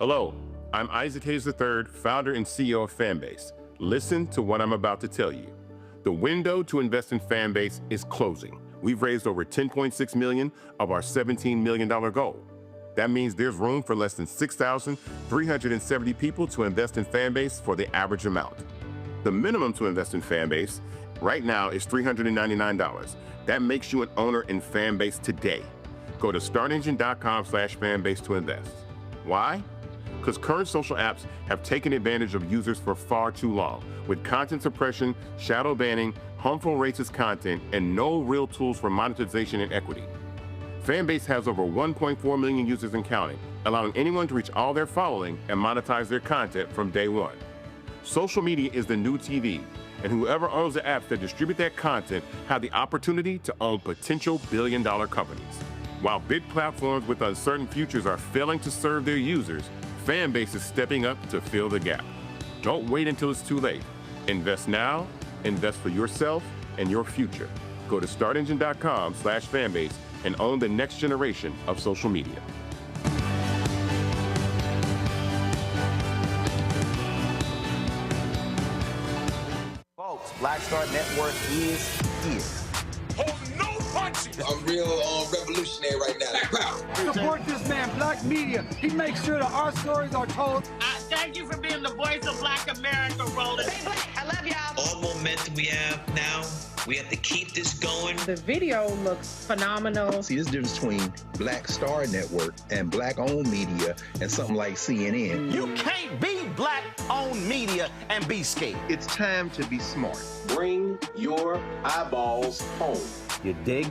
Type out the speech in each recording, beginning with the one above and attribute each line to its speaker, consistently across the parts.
Speaker 1: Hello, I'm Isaac Hayes III, founder and CEO of Fanbase. Listen to what I'm about to tell you. The window to invest in Fanbase is closing. We've raised over $10.6 million of our $17 million goal. That means there's room for less than 6,370 people to invest in Fanbase for the average amount. The minimum to invest in Fanbase right now is $399. That makes you an owner in Fanbase today. Go to startengine.com/fanbase to invest. Why? Because current social apps have taken advantage of users for far too long, with content suppression, shadow banning, harmful racist content, and no real tools for monetization and equity. Fanbase has over 1.4 million users and counting, allowing anyone to reach all their following and monetize their content from day one. Social media is the new TV, and whoever owns the apps that distribute that content have the opportunity to own potential billion-dollar companies. While big platforms with uncertain futures are failing to serve their users, Fanbase is stepping up to fill the gap. Don't wait until it's too late. Invest now, invest for yourself and your future. Go to startengine.com/fanbase and own the next generation of social media.
Speaker 2: Folks, Black Star Network is here.
Speaker 3: Hold no punches!
Speaker 4: I'm real revolutionary right now.
Speaker 5: Support this man, Black Media. He makes sure that our stories are told.
Speaker 6: Thank you for being the voice of Black America, Roland.
Speaker 7: Stay black. I love y'all.
Speaker 8: All momentum we have now, we have to keep this going.
Speaker 9: The video looks phenomenal.
Speaker 10: See, this difference between Black Star Network and Black-owned media and something like CNN.
Speaker 2: You can't be Black-owned media and be scared.
Speaker 10: It's time to be smart.
Speaker 11: Bring your eyeballs home.
Speaker 2: You dig?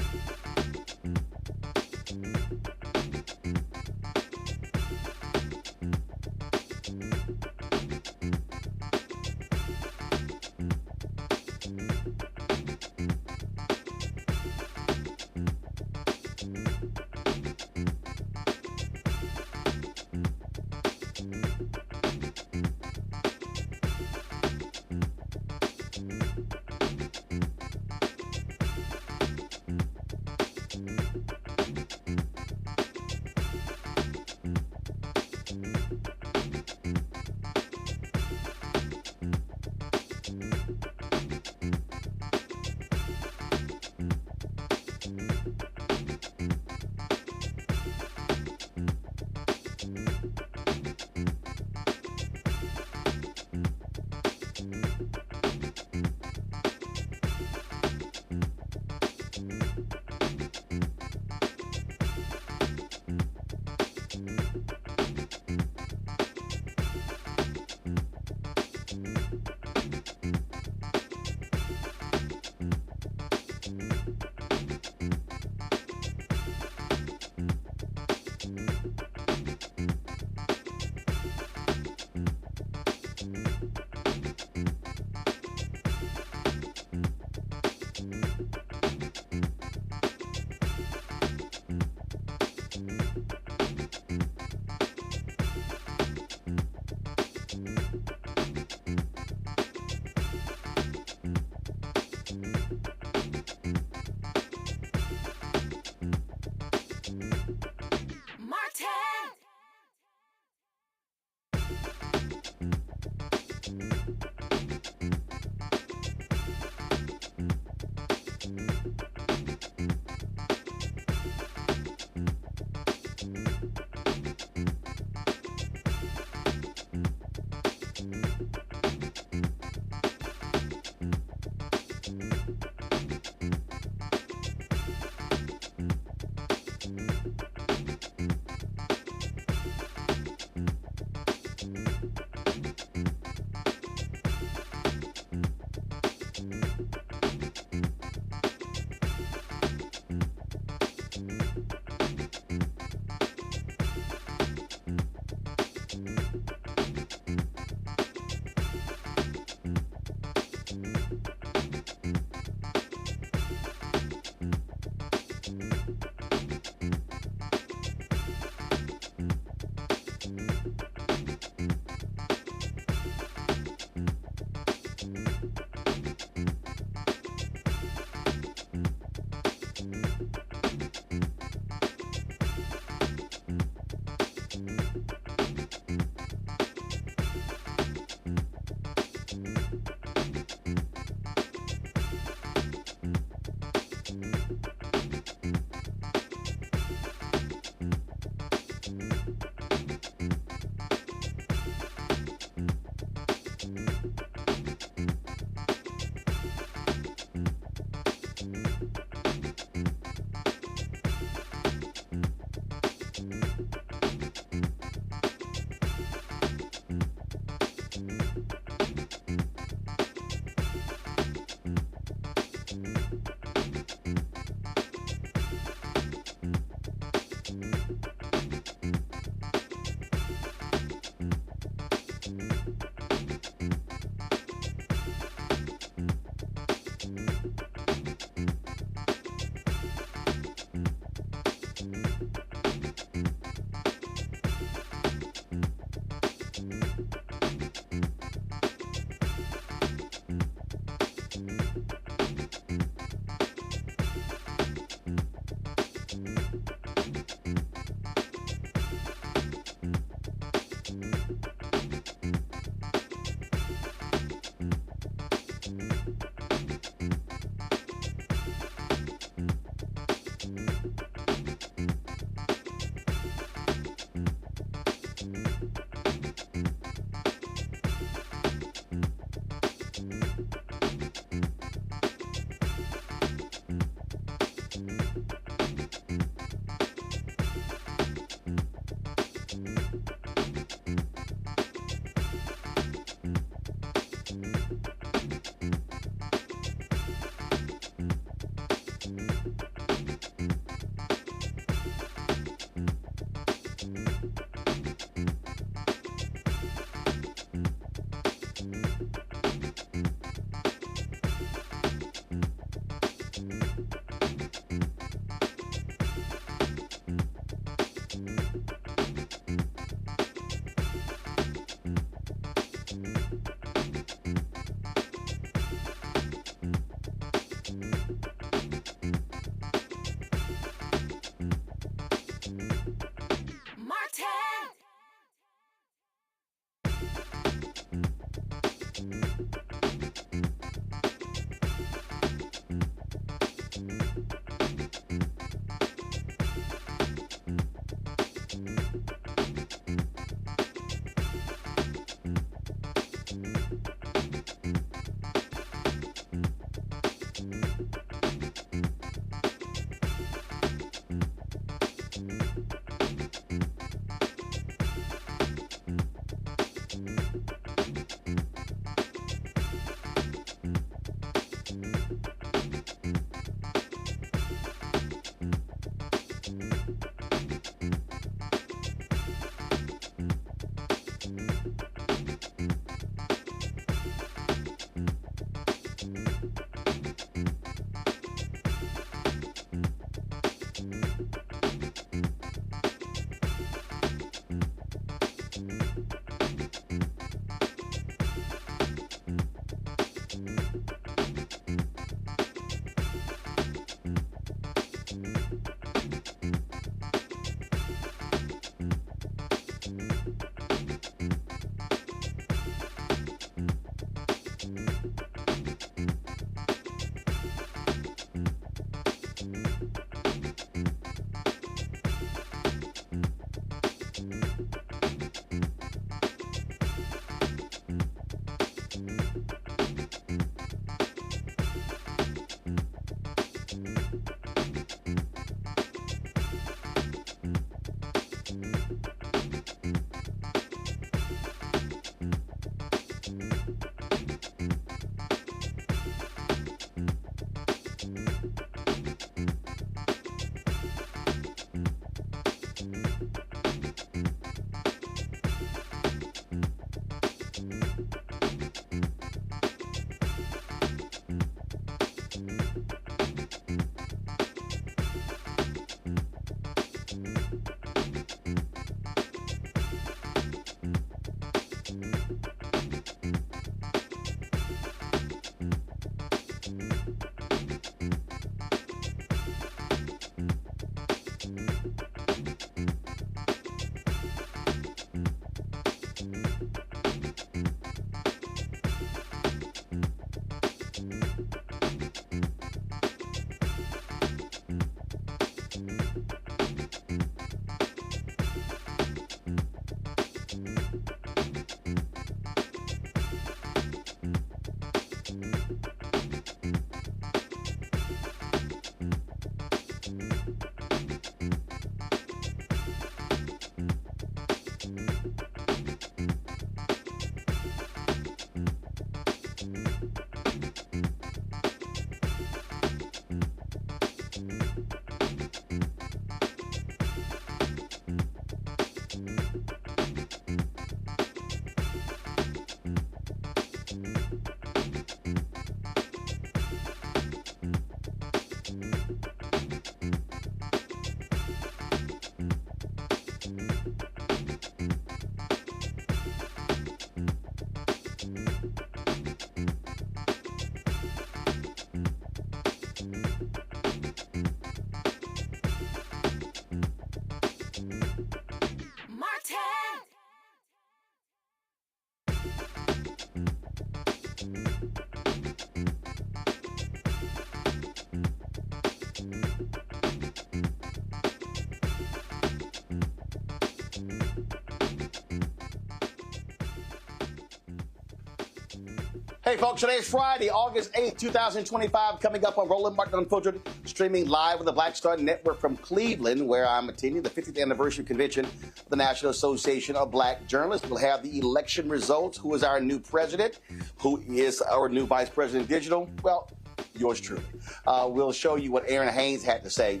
Speaker 7: Hey, folks, today is Friday, August 8th, 2025, coming up on Roland Martin Unfiltered, streaming live on the Black Star Network from Cleveland, where I'm attending the 50th anniversary convention of the National Association of Black Journalists. We'll have the election results, who is our new president, who is our new vice president digital. Well, yours truly. We'll show you what Erin Haynes had to say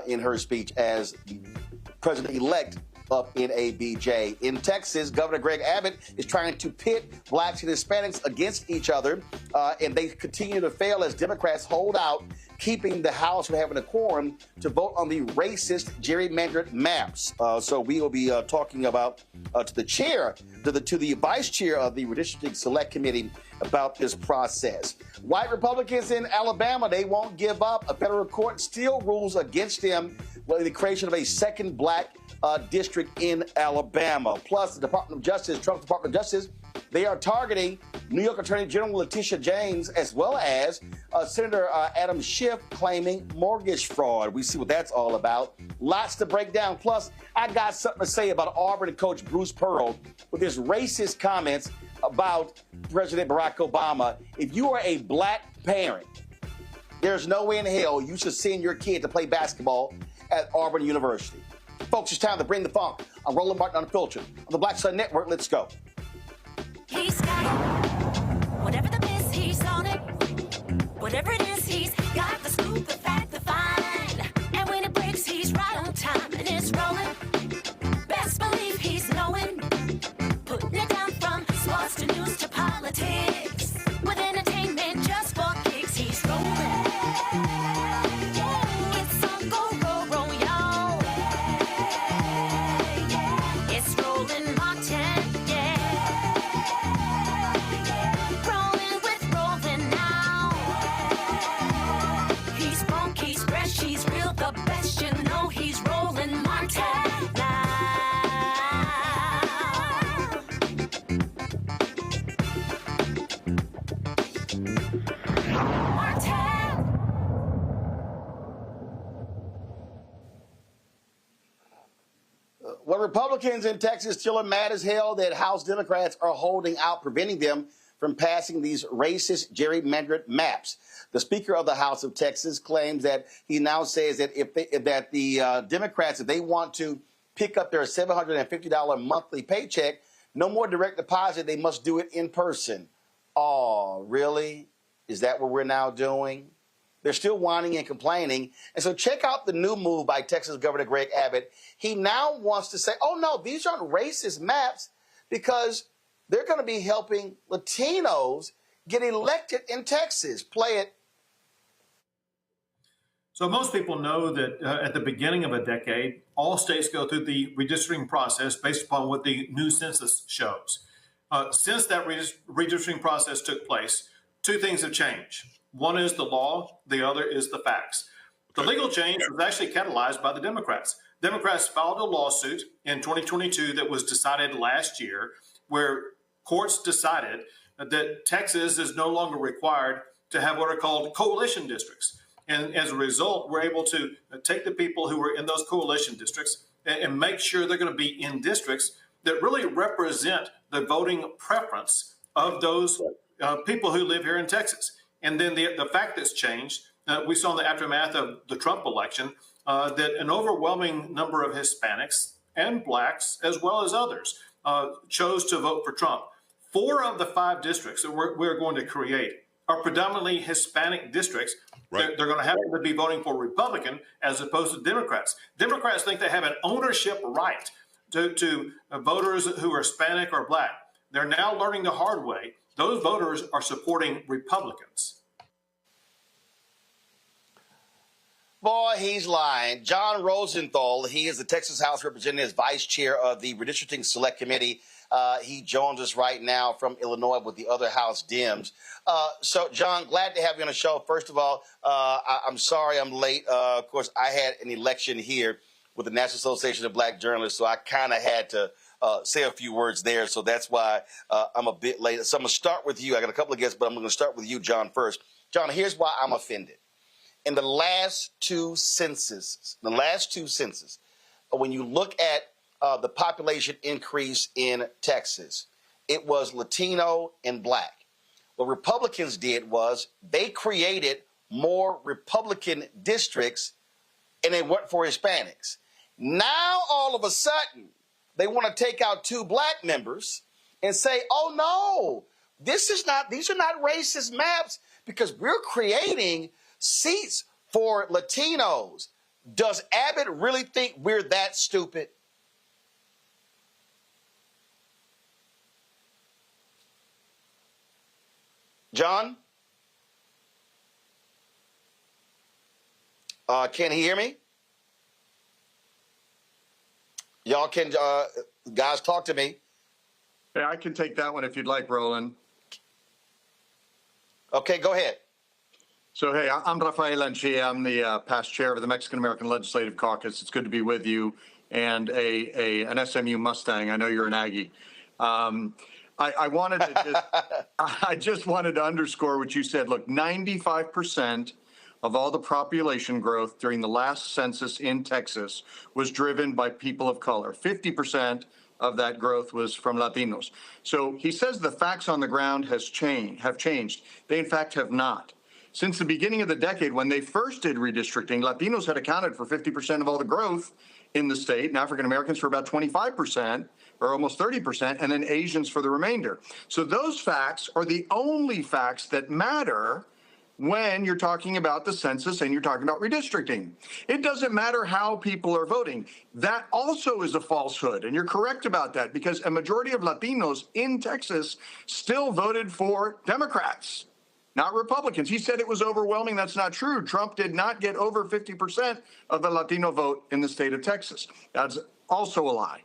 Speaker 7: in her speech as president-elect of NABJ. In Texas, Governor Greg Abbott is trying to pit blacks and Hispanics against each other, and they continue to fail as Democrats hold out, keeping the House from having a quorum to vote on the racist gerrymandered maps. So we will be talking about to the vice chair of the Redistricting Select Committee about this process. White Republicans in Alabama, they won't give up. A federal court still rules against them with the creation of a second black district in Alabama. Plus, the Department of Justice, Trump's Department of Justice, they are targeting New York Attorney General Letitia James, as well as Senator Adam Schiff, claiming mortgage fraud. We see what that's all about. Lots to break down. Plus, I got something to say about Auburn coach Bruce Pearl with his racist comments about President Barack Obama. If you are a black parent, there's no way in hell you should send your kid to play basketball at Auburn University. Folks, it's time to bring the funk on Roland Martin Unfiltered on the Black Star Network. Let's go.
Speaker 12: He's got it. Whatever the miss, he's on it. Whatever it is, he's got the scoop, the fact, the find. And when it breaks, he's right on time and it's rolling. Best believe he's knowing. Putting it down from sports to news to politics. With entertainment just for kicks, he's rolling. It's on go, roll, roll, y'all. It's Roland Martin, yeah. Rolling with Roland now. He's funk, he's fresh, he's real, the best, you know he's Roland Martin now.
Speaker 7: Well, Republicans in Texas still are mad as hell that House Democrats are holding out, preventing them from passing these racist gerrymandered maps. The Speaker of the House of Texas claims that he now says that if the Democrats, if they want to pick up their $750 monthly paycheck, no more direct deposit, they must do it in person. Oh, really? Is that what we're now doing? They're still whining and complaining. And so check out the new move by Texas Governor Greg Abbott. He now wants to say, oh, no, these aren't racist maps because they're going to be helping Latinos get elected in Texas. Play it.
Speaker 13: So most people know that at the beginning of a decade, all states go through the redistricting process based upon what the new census shows. Since that redistricting process took place, two things have changed. One is the law, the other is the facts. The legal change was actually catalyzed by the Democrats. Democrats filed a lawsuit in 2022 that was decided last year, where courts decided that Texas is no longer required to have what are called coalition districts. And as a result, we're able to take the people who are in those coalition districts and make sure they're going to be in districts that really represent the voting preference of those people who live here in Texas. And then the fact that's changed, we saw in the aftermath of the Trump election that an overwhelming number of Hispanics and blacks, as well as others, chose to vote for Trump. 4 of the 5 districts that we're going to create are predominantly Hispanic districts. Right. They're going to have to be voting for Republican as opposed to Democrats. Democrats think they have an ownership right to voters who are Hispanic or black. They're now learning the hard way. Those voters are supporting Republicans.
Speaker 7: Boy, he's lying. Jon Rosenthal, he is the Texas House Representative's vice chair of the Redistricting Select Committee. He joins us right now from Illinois with the other House Dems. So, John, glad to have you on the show. First of all, I'm sorry I'm late. Of course, I had an election here with the National Association of Black Journalists, so I kind of had to say a few words there. So that's why I'm a bit late. So I'm going to start with you. I got a couple of guests, but I'm going to start with you, John, first. John, here's why I'm offended. In the last two censuses, when you look at the population increase in Texas, it was Latino and black. What Republicans did was they created more Republican districts and they went for Hispanics. Now, all of a sudden, they want to take out 2 black members and say, oh, no, these are not racist maps because we're creating seats for Latinos. Does Abbott really think we're that stupid? John? Can he hear me? Y'all can, guys, talk to me.
Speaker 14: Hey, I can take that one if you'd like, Roland.
Speaker 7: Okay, go ahead.
Speaker 14: So, hey, I'm Rafael Anchia. I'm the past chair of the Mexican-American Legislative Caucus. It's good to be with you. And an SMU Mustang. I know you're an Aggie. I wanted to I just wanted to underscore what you said. Look, 95% of all the population growth during the last census in Texas was driven by people of color. 50% of that growth was from Latinos. So he says the facts on the ground have changed. They, in fact, have not. Since the beginning of the decade, when they first did redistricting, Latinos had accounted for 50% of all the growth in the state, and African Americans for about 25%, or almost 30%, and then Asians for the remainder. So those facts are the only facts that matter when you're talking about the census and you're talking about redistricting. It doesn't matter how people are voting. That also is a falsehood, and you're correct about that, because a majority of Latinos in Texas still voted for Democrats, not Republicans. He said it was overwhelming. That's not true. Trump did not get over 50% of the Latino vote in the state of Texas. That's also a lie.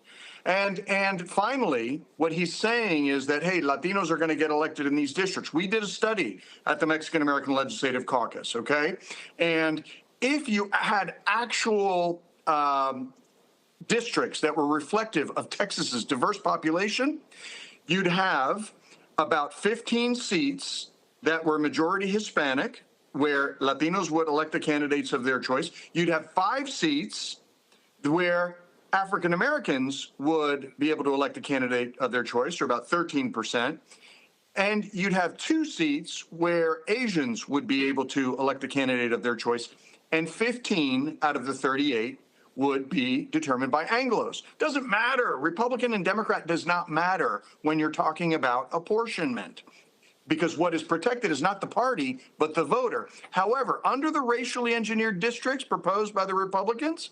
Speaker 14: And finally, what he's saying is that, hey, Latinos are going to get elected in these districts. We did a study at the Mexican-American Legislative Caucus, okay? And if you had actual districts that were reflective of Texas's diverse population, you'd have about 15 seats that were majority Hispanic, where Latinos would elect the candidates of their choice. You'd have 5 seats where African Americans would be able to elect a candidate of their choice, or about 13%. And you'd have 2 seats where Asians would be able to elect a candidate of their choice. And 15 out of the 38 would be determined by Anglos. Doesn't matter. Republican and Democrat does not matter when you're talking about apportionment, because what is protected is not the party, but the voter. However, under the racially engineered districts proposed by the Republicans,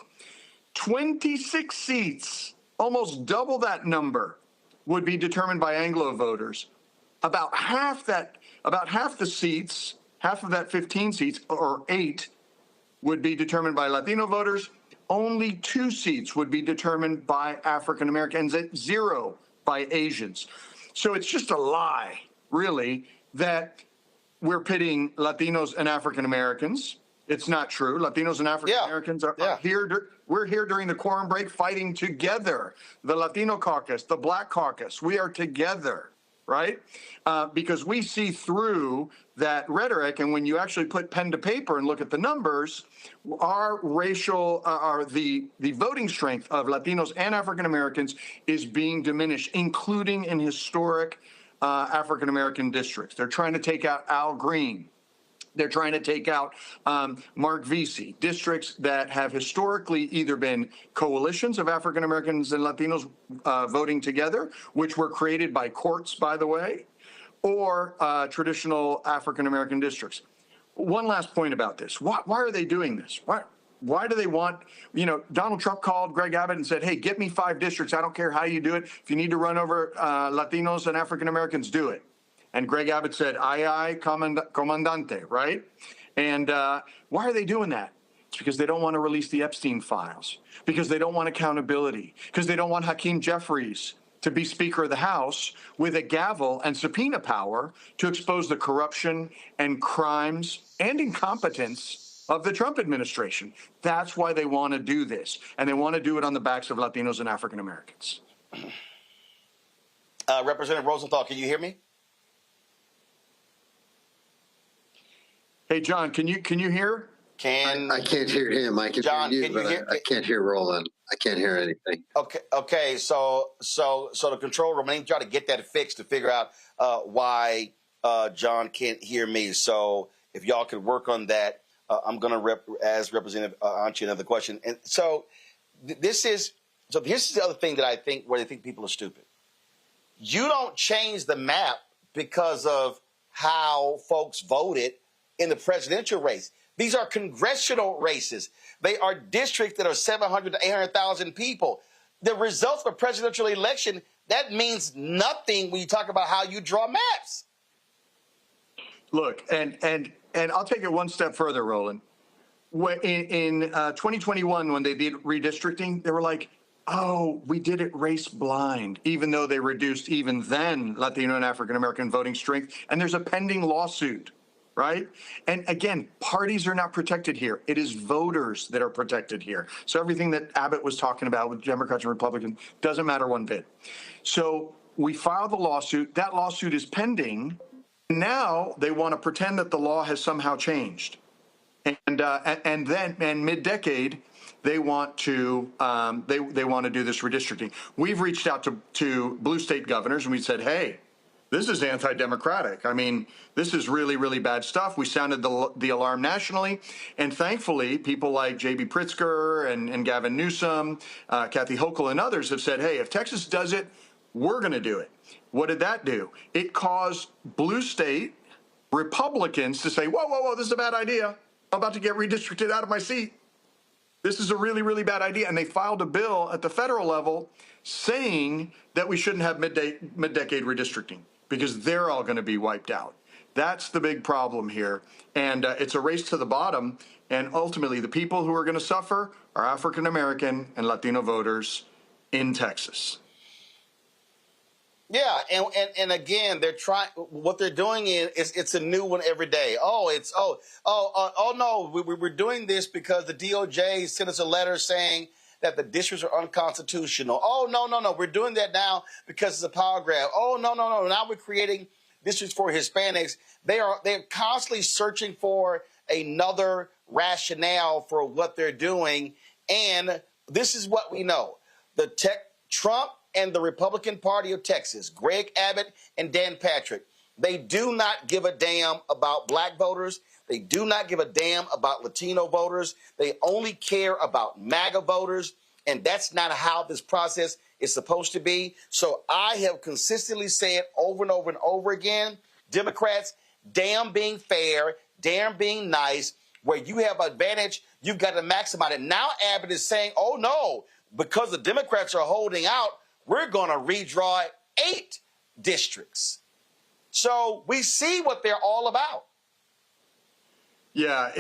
Speaker 14: 26 seats, almost double that number, would be determined by Anglo voters. About half the seats, half of that 15 seats, or 8, would be determined by Latino voters. Only 2 seats would be determined by African Americans, and 0 by Asians. So it's just a lie, really, that we're pitting Latinos and African Americans. It's not true. Latinos and African Americans are here. We're here during the quorum break fighting together. The Latino caucus, the Black caucus, we are together, right? Because we see through that rhetoric, and when you actually put pen to paper and look at the numbers, our the voting strength of Latinos and African Americans is being diminished, including in historic African American districts. They're trying to take out Al Green. They're trying to take out Mark Vesey, districts that have historically either been coalitions of African Americans and Latinos voting together, which were created by courts, by the way, or traditional African American districts. One last point about this. Why are they doing this? Why do they want, Donald Trump called Greg Abbott and said, hey, get me 5 districts. I don't care how you do it. If you need to run over Latinos and African Americans, do it. And Greg Abbott said, aye, comandante, right? And why are they doing that? It's because they don't want to release the Epstein files, because they don't want accountability, because they don't want Hakeem Jeffries to be Speaker of the House with a gavel and subpoena power to expose the corruption and crimes and incompetence of the Trump administration. That's why they want to do this. And they want to do it on the backs of Latinos and African Americans.
Speaker 7: Representative Rosenthal, can you hear me?
Speaker 14: Hey, John, can you hear?
Speaker 15: I can't hear him. I can
Speaker 7: John,
Speaker 15: hear you, but I can't hear Roland. I can't hear anything.
Speaker 7: Okay. So the control room, I need y'all to get that fixed to figure out why John can't hear me. So if y'all could work on that, I'm going to as Representative answer another question. And so this is the other thing that I think where they think people are stupid. You don't change the map because of how folks voted in the presidential race. These are congressional races. They are districts that are 700 to 800,000 people. The results of a presidential election, that means nothing when you talk about how you draw maps.
Speaker 14: Look, and I'll take it one step further, Roland. In 2021, when they did redistricting, they were like, oh, we did it race blind, even though they reduced even then Latino and African-American voting strength. And there's a pending lawsuit, right? And again, parties are not protected here. It is voters that are protected here. So everything that Abbott was talking about with Democrats and Republicans doesn't matter one bit. So we filed the lawsuit. That lawsuit is pending. Now they want to pretend that the law has somehow changed. And then mid-decade, they want to they want to do this redistricting. We've reached out to blue state governors and we said, hey, this is anti-democratic. I mean, this is really, really bad stuff. We sounded the alarm nationally, and thankfully, people like J.B. Pritzker and Gavin Newsom, Kathy Hochul, and others have said, hey, if Texas does it, we're going to do it. What did that do? It caused blue state Republicans to say, whoa, this is a bad idea. I'm about to get redistricted out of my seat. This is a really, really bad idea. And they filed a bill at the federal level saying that we shouldn't have mid-decade redistricting because they're all going to be wiped out. That's the big problem here. And it's a race to the bottom. And ultimately, the people who are going to suffer are African-American and Latino voters in Texas.
Speaker 7: Yeah, and again, they're trying. What they're doing is it's a new one every day. Oh no, we're doing this because the DOJ sent us a letter saying that the districts are unconstitutional. Oh no, we're doing that now because it's a power grab. Oh no, now we're creating districts for Hispanics. They're constantly searching for another rationale for what they're doing, and this is what we know: Trump and the Republican Party of Texas, Greg Abbott and Dan Patrick, they do not give a damn about black voters. They do not give a damn about Latino voters. They only care about MAGA voters, and that's not how this process is supposed to be. So I have consistently said over and over and over again, Democrats, damn being fair, damn being nice, where you have advantage, you've got to maximize it. Now Abbott is saying, oh no, because the Democrats are holding out, we're going to redraw 8 districts. So we see what they're all about.
Speaker 14: Yeah,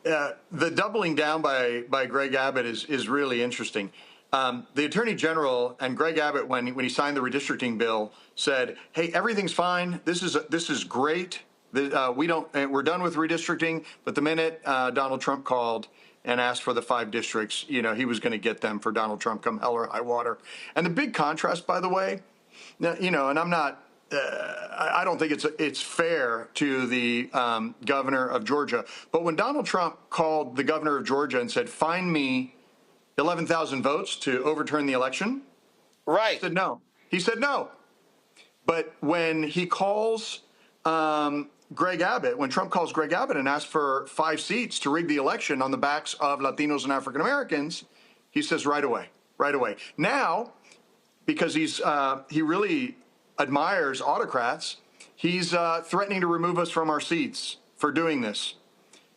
Speaker 14: the doubling down by Greg Abbott is really interesting. The Attorney General and Greg Abbott, when he signed the redistricting bill, said, "Hey, everything's fine. This is great. We're done with redistricting." But the minute Donald Trump called and asked for the 5 districts, he was going to get them for Donald Trump come hell or high water. And the big contrast, by the way, and I'm not, I don't think it's fair to the governor of Georgia. But when Donald Trump called the governor of Georgia and said, find me 11,000 votes to overturn the election,
Speaker 7: right?
Speaker 14: He said no. But when he calls Greg Abbott, when Trump calls Greg Abbott and asks for 5 seats to rig the election on the backs of Latinos and African Americans, he says right away. Now, because he really admires autocrats, he's threatening to remove us from our seats for doing this.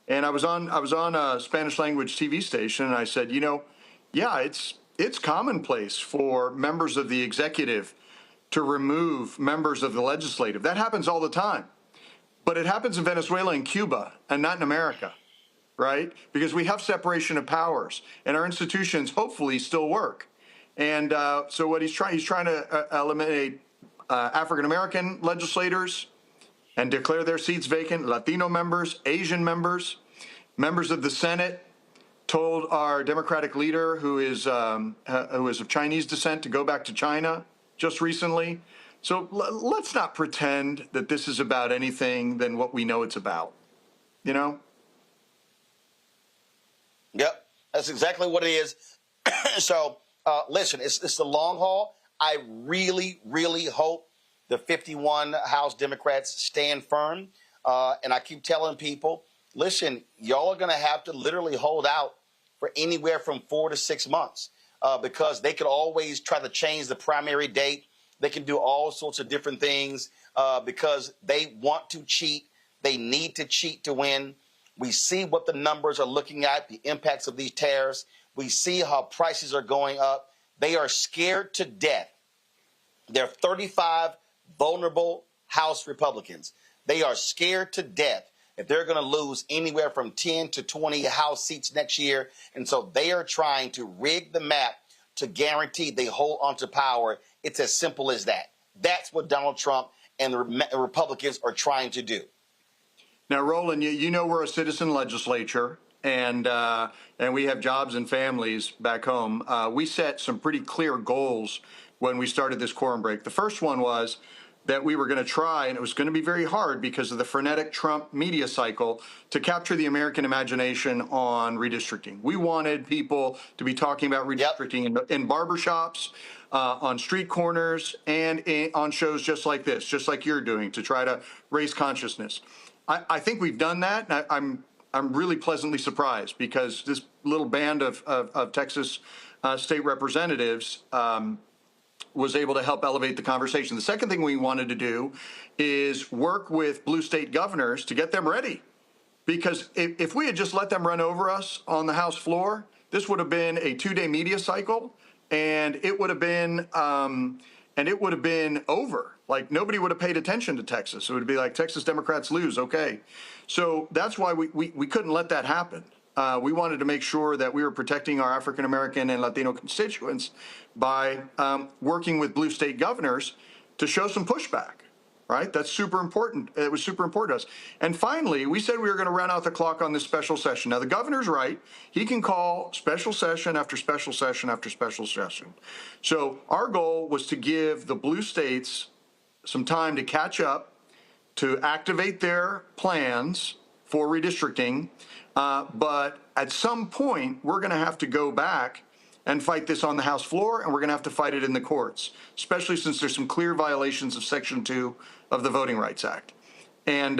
Speaker 14: And I was on a Spanish language TV station, and I said, it's commonplace for members of the executive to remove members of the legislative. That happens all the time. But it happens in Venezuela and Cuba and not in America, right? Because we have separation of powers and our institutions hopefully still work. And so what he's trying to eliminate African-American legislators and declare their seats vacant, Latino members, Asian members, members of the Senate told our Democratic leader who is of Chinese descent to go back to China just recently. So let's not pretend that this is about anything than what we know it's about, Yep,
Speaker 7: that's exactly what it is. So listen, it's the long haul. I really, really hope The 51 House Democrats stand firm. And I keep telling people, listen, y'all are going to have to literally hold out for anywhere from 4 to 6 months because they could always try to change the primary date. They can do all sorts of different things because they want to cheat. They need to cheat to win. We see what the numbers are looking at, the impacts of these tariffs. We see how prices are going up. They are scared to death. There are 35 vulnerable House Republicans. They are scared to death that they're going to lose anywhere from 10 to 20 House seats next year. And so they are trying to rig the map to guarantee they hold onto power. It's as simple as that. That's what Donald Trump and the Republicans are trying to do.
Speaker 14: Now, Roland, you know we're a citizen legislature, and we have jobs and families back home. We set some pretty clear goals when we started this quorum break. The first one was that we were going to try, and it was going to be very hard because of the frenetic Trump media cycle, to capture the American imagination on redistricting. We wanted people to be talking about redistricting in barbershops, on street corners, and on shows just like this, just like you're doing, to try to raise consciousness. I think we've done that, and I'm really pleasantly surprised because this little band of Texas state representatives was able to help elevate the conversation. The second thing we wanted to do is work with blue state governors to get them ready. Because if we had just let them run over us on the House floor, this would have been a 2-day media cycle, and it would have been over. Like, nobody would have paid attention to Texas. It would be like, Texas Democrats lose, okay. So that's why we couldn't let that happen. We wanted to make sure that we were protecting our African American and Latino constituents by working with blue state governors to show some pushback, right? That's super important. It was super important to us. And finally, we said we were going to run out the clock on this special session. Now, the governor's right. He can call special session after special session after special session. So our goal was to give the blue states some time to catch up, to activate their plans for redistricting. But at some point, we're going to have to go back and fight this on the House floor, and we're going to have to fight it in the courts, especially since there's some clear violations of Section 2 of the Voting Rights Act. And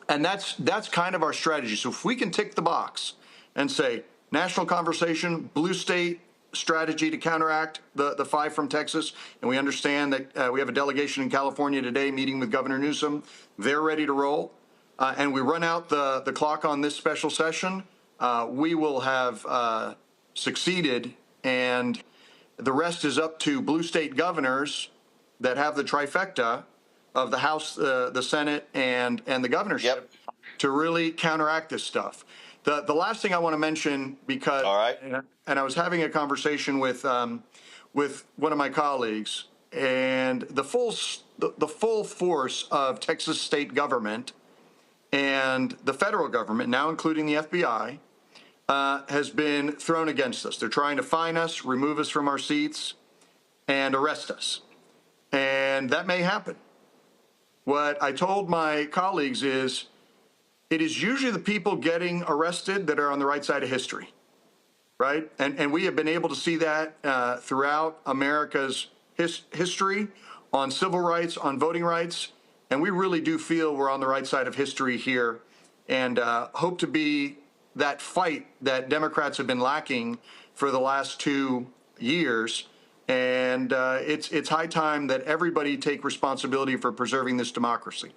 Speaker 14: that's kind of our strategy. So if we can tick the box and say, national conversation, blue state strategy to counteract the 5 from Texas, and we understand that we have a delegation in California today meeting with Governor Newsom. They're ready to roll. And we run out the clock on this special session, we will have succeeded, and the rest is up to blue state governors that have the trifecta of the House, the Senate, and the governorship to really counteract this stuff. The last thing I want to mention, because and I was having a conversation with one of my colleagues, and the full force of Texas state government and the federal government, now including the FBI, has been thrown against us. They're trying to fine us, remove us from our seats, and arrest us. And that may happen. What I told my colleagues is, it is usually the people getting arrested that are on the right side of history, right? And we have been able to see that throughout America's history on civil rights, on voting rights. And we really do feel we're on the right side of history here, and hope to be that fight that Democrats have been lacking for the last 2 years. And it's high time that everybody take responsibility for preserving this democracy.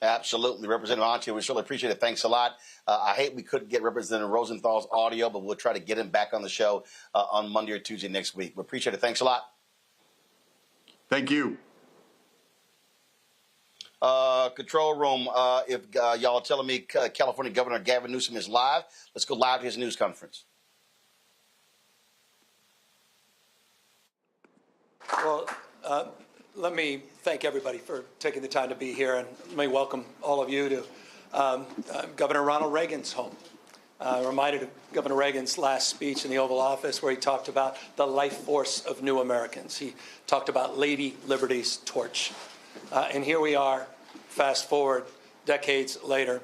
Speaker 7: Absolutely. Representative Antia, we surely appreciate it. Thanks a lot. I hate we couldn't get Representative Rosenthal's audio, but we'll try to get him back on the show on Monday or Tuesday next week. We appreciate it. Thanks a lot.
Speaker 14: Thank you.
Speaker 7: Control room, if y'all are telling me California Governor Gavin Newsom is live, let's go live to his news conference.
Speaker 16: Well, let me thank everybody for taking the time to be here, and let me welcome all of you to Governor Ronald Reagan's home. Reminded of Governor Reagan's last speech in the Oval Office, where he talked about the life force of new Americans. He talked about Lady Liberty's torch. And here we are, fast forward decades later,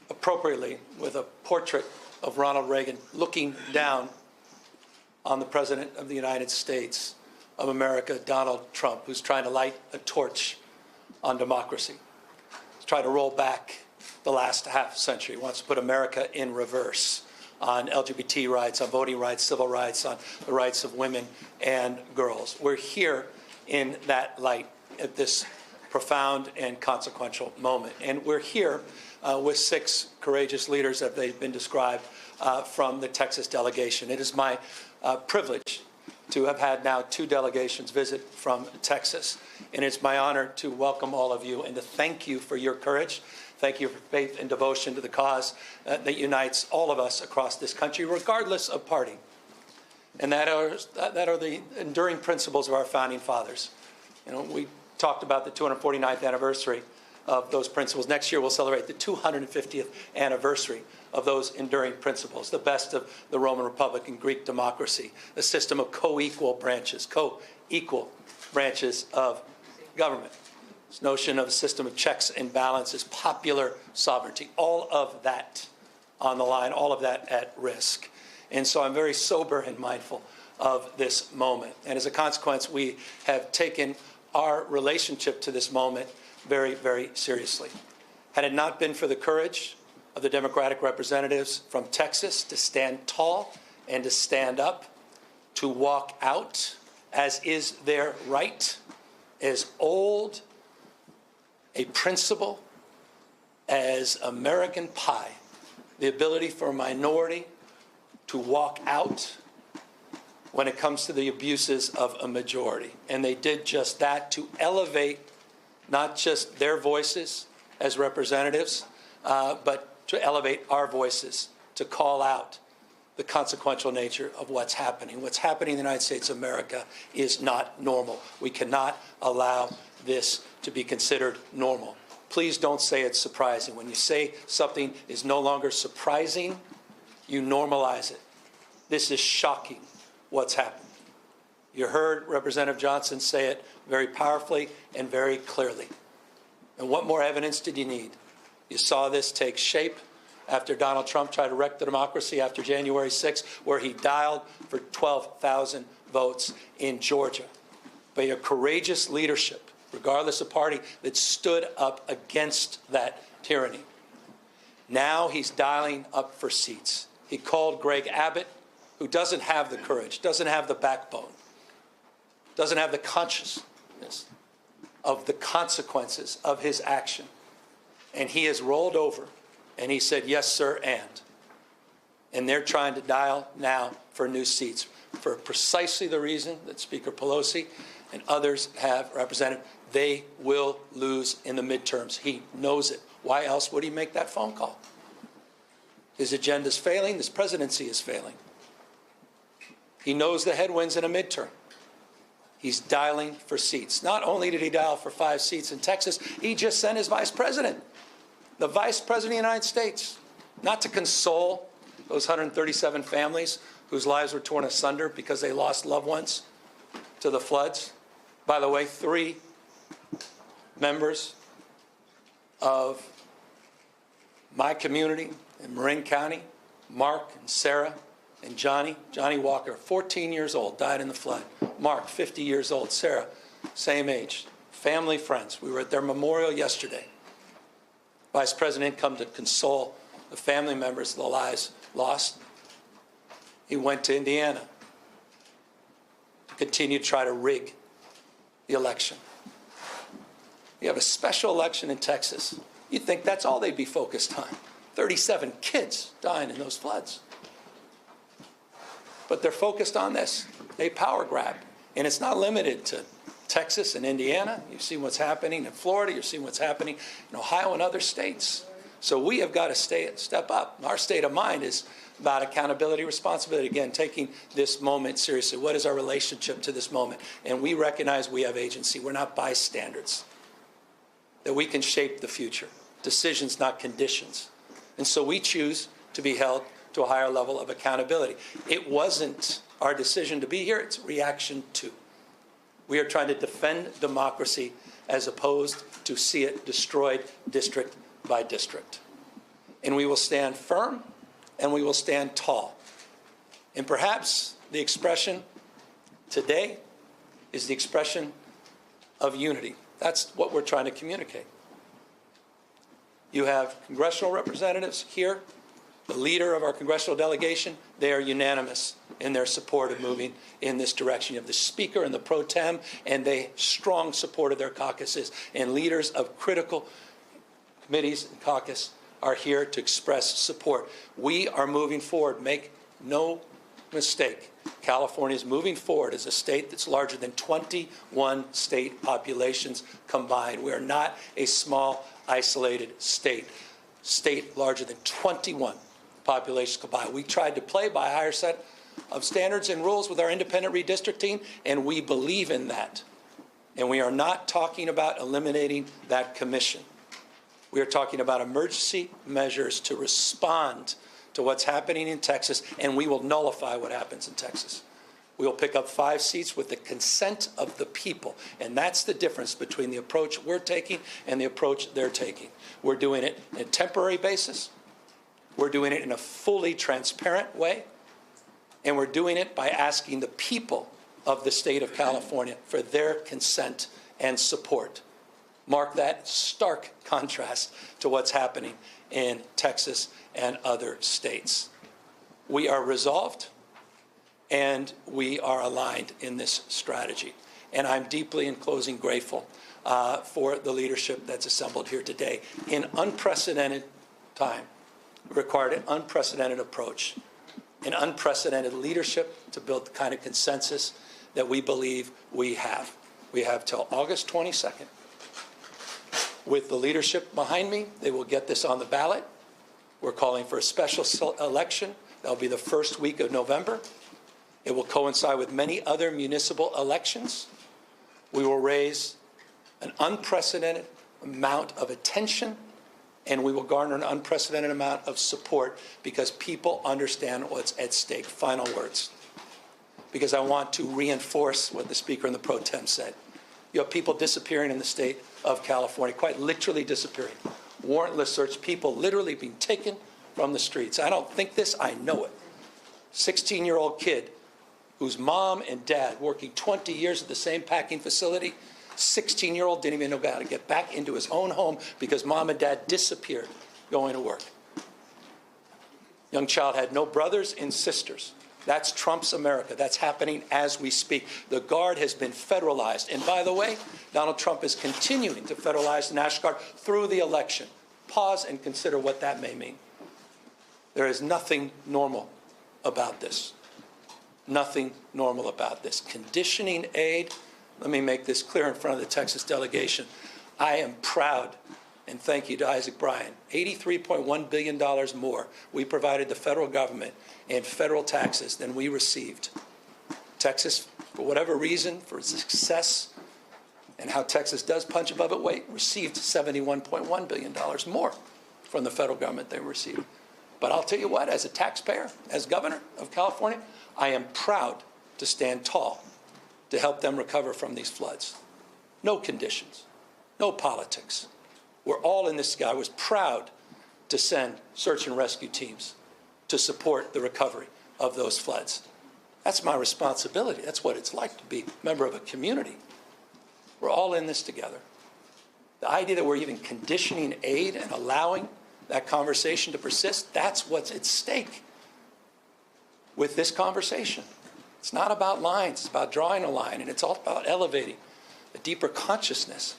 Speaker 16: appropriately with a portrait of Ronald Reagan looking down on the President of the United States, of America, Donald Trump, who's trying to light a torch on democracy. He's trying to roll back the last half century. He wants to put America in reverse on LGBT rights, on voting rights, civil rights, on the rights of women and girls. We're here in that light at this profound and consequential moment. And we're here with 6 courageous leaders, as they've been described, from the Texas delegation. It is my privilege to have had now 2 delegations visit from Texas. And it's my honor to welcome all of you and to thank you for your courage. Thank you for faith and devotion to the cause that unites all of us across this country, regardless of party. And that are the enduring principles of our founding fathers. You know, we talked about the 249th anniversary of those principles. Next year, we'll celebrate the 250th anniversary of those enduring principles, the best of the Roman Republic and Greek democracy, a system of co-equal branches of government. This notion of a system of checks and balances, popular sovereignty, all of that on the line, all of that at risk. And so I'm very sober and mindful of this moment. And as a consequence, we have taken our relationship to this moment very, very seriously. Had it not been for the courage of the Democratic representatives from Texas to stand tall and to stand up, to walk out, as is their right, as old a principle as American pie, the ability for a minority to walk out when it comes to the abuses of a majority. And they did just that to elevate not just their voices as representatives, but to elevate our voices, to call out the consequential nature of what's happening. What's happening in the United States of America is not normal. We cannot allow this to be considered normal. Please don't say it's surprising. When you say something is no longer surprising, you normalize it. This is shocking, what's happened. You heard Representative Johnson say it very powerfully and very clearly. And what more evidence did you need? You saw this take shape after Donald Trump tried to wreck the democracy after January 6th, where he dialed for 12,000 votes in Georgia. By a courageous leadership, regardless of party, that stood up against that tyranny. Now he's dialing up for seats. He called Greg Abbott, who doesn't have the courage, doesn't have the backbone, doesn't have the consciousness of the consequences of his action. And he has rolled over and he said, yes, sir, and they're trying to dial now for new seats for precisely the reason that Speaker Pelosi and others have represented. They will lose in the midterms. He knows it. Why else would he make that phone call? His agenda's failing. His presidency is failing. He knows the headwinds in a midterm. He's dialing for seats. Not only did he dial for 5 seats in Texas, he just sent his vice president, the vice president of the United States, not to console those 137 families whose lives were torn asunder because they lost loved ones to the floods. By the way, 3 members of my community in Marin County, Mark and Sarah and Johnny Walker, 14 years old, died in the flood. Mark, 50 years old. Sarah, same age. Family, friends. We were at their memorial yesterday. Vice President come to console the family members, the lives lost. He went to Indiana to continue to try to rig the election. You have a special election in Texas. You'd think that's all they'd be focused on. 37 kids dying in those floods. But they're focused on this, a power grab. And it's not limited to Texas and Indiana. You've seen what's happening in Florida. You've seen what's happening in Ohio and other states. So we have got to step up. Our state of mind is about accountability, responsibility. Again, taking this moment seriously. What is our relationship to this moment? And we recognize we have agency. We're not bystanders. That we can shape the future. Decisions, not conditions. And so we choose to be held to a higher level of accountability. It wasn't our decision to be here. It's reaction to. We are trying to defend democracy as opposed to see it destroyed district by district. And we will stand firm and we will stand tall. And perhaps the expression today is the expression of unity. That's what we're trying to communicate. You have congressional representatives here, the leader of our congressional delegation. They are unanimous in their support of moving in this direction. You have the Speaker and the Pro Tem, and they strong support of their caucuses. And leaders of critical committees and caucus are here to express support. We are moving forward. Make no mistake. California is moving forward as a state that's larger than 21 state populations combined. We are not a small, isolated state. State larger than 21 populations combined. We tried to play by a higher set of standards and rules with our independent redistricting, and we believe in that. And we are not talking about eliminating that commission. We are talking about emergency measures to respond to what's happening in Texas, and we will nullify what happens in Texas. We will pick up 5 seats with the consent of the people, and that's the difference between the approach we're taking and the approach they're taking. We're doing it on a temporary basis. We're doing it in a fully transparent way, and we're doing it by asking the people of the state of California for their consent and support. Mark that stark contrast to what's happening in Texas and other states. We are resolved and we are aligned in this strategy. And I'm deeply, in closing, grateful for the leadership that's assembled here today. In unprecedented time, required an unprecedented approach, an unprecedented leadership to build the kind of consensus that we believe we have. We have till August 22nd. With the leadership behind me, they will get this on the ballot. We're calling for a special election. That'll be the first week of November. It will coincide with many other municipal elections. We will raise an unprecedented amount of attention, and we will garner an unprecedented amount of support because people understand what's at stake. Final words. Because I want to reinforce what the Speaker and the Pro Tem said. You have people disappearing in the state of California, quite literally disappearing. Warrantless search, people literally being taken from the streets. I don't think this, I know it. 16-year-old kid whose mom and dad working 20 years at the same packing facility, 16-year-old didn't even know how to get back into his own home because mom and dad disappeared going to work. Young child had no brothers and sisters. That's Trump's America. That's happening as we speak. The Guard has been federalized. And by the way, Donald Trump is continuing to federalize the National Guard through the election. Pause and consider what that may mean. There is nothing normal about this. Nothing normal about this. Conditioning aid, let me make this clear in front of the Texas delegation. I am proud, and thank you to Isaac Bryan, $83.1 billion more we provided the federal government in federal taxes than we received. Texas, for whatever reason, for success and how Texas does punch above its weight, received $71.1 billion more from the federal government they received. But I'll tell you what, as a taxpayer, as governor of California, I am proud to stand tall to help them recover from these floods. No conditions, no politics. We're all in this together. I was proud to send search and rescue teams to support the recovery of those floods. That's my responsibility. That's what it's like to be a member of a community. We're all in this together. The idea that we're even conditioning aid and allowing that conversation to persist, that's what's at stake with this conversation. It's not about lines, it's about drawing a line, and it's all about elevating a deeper consciousness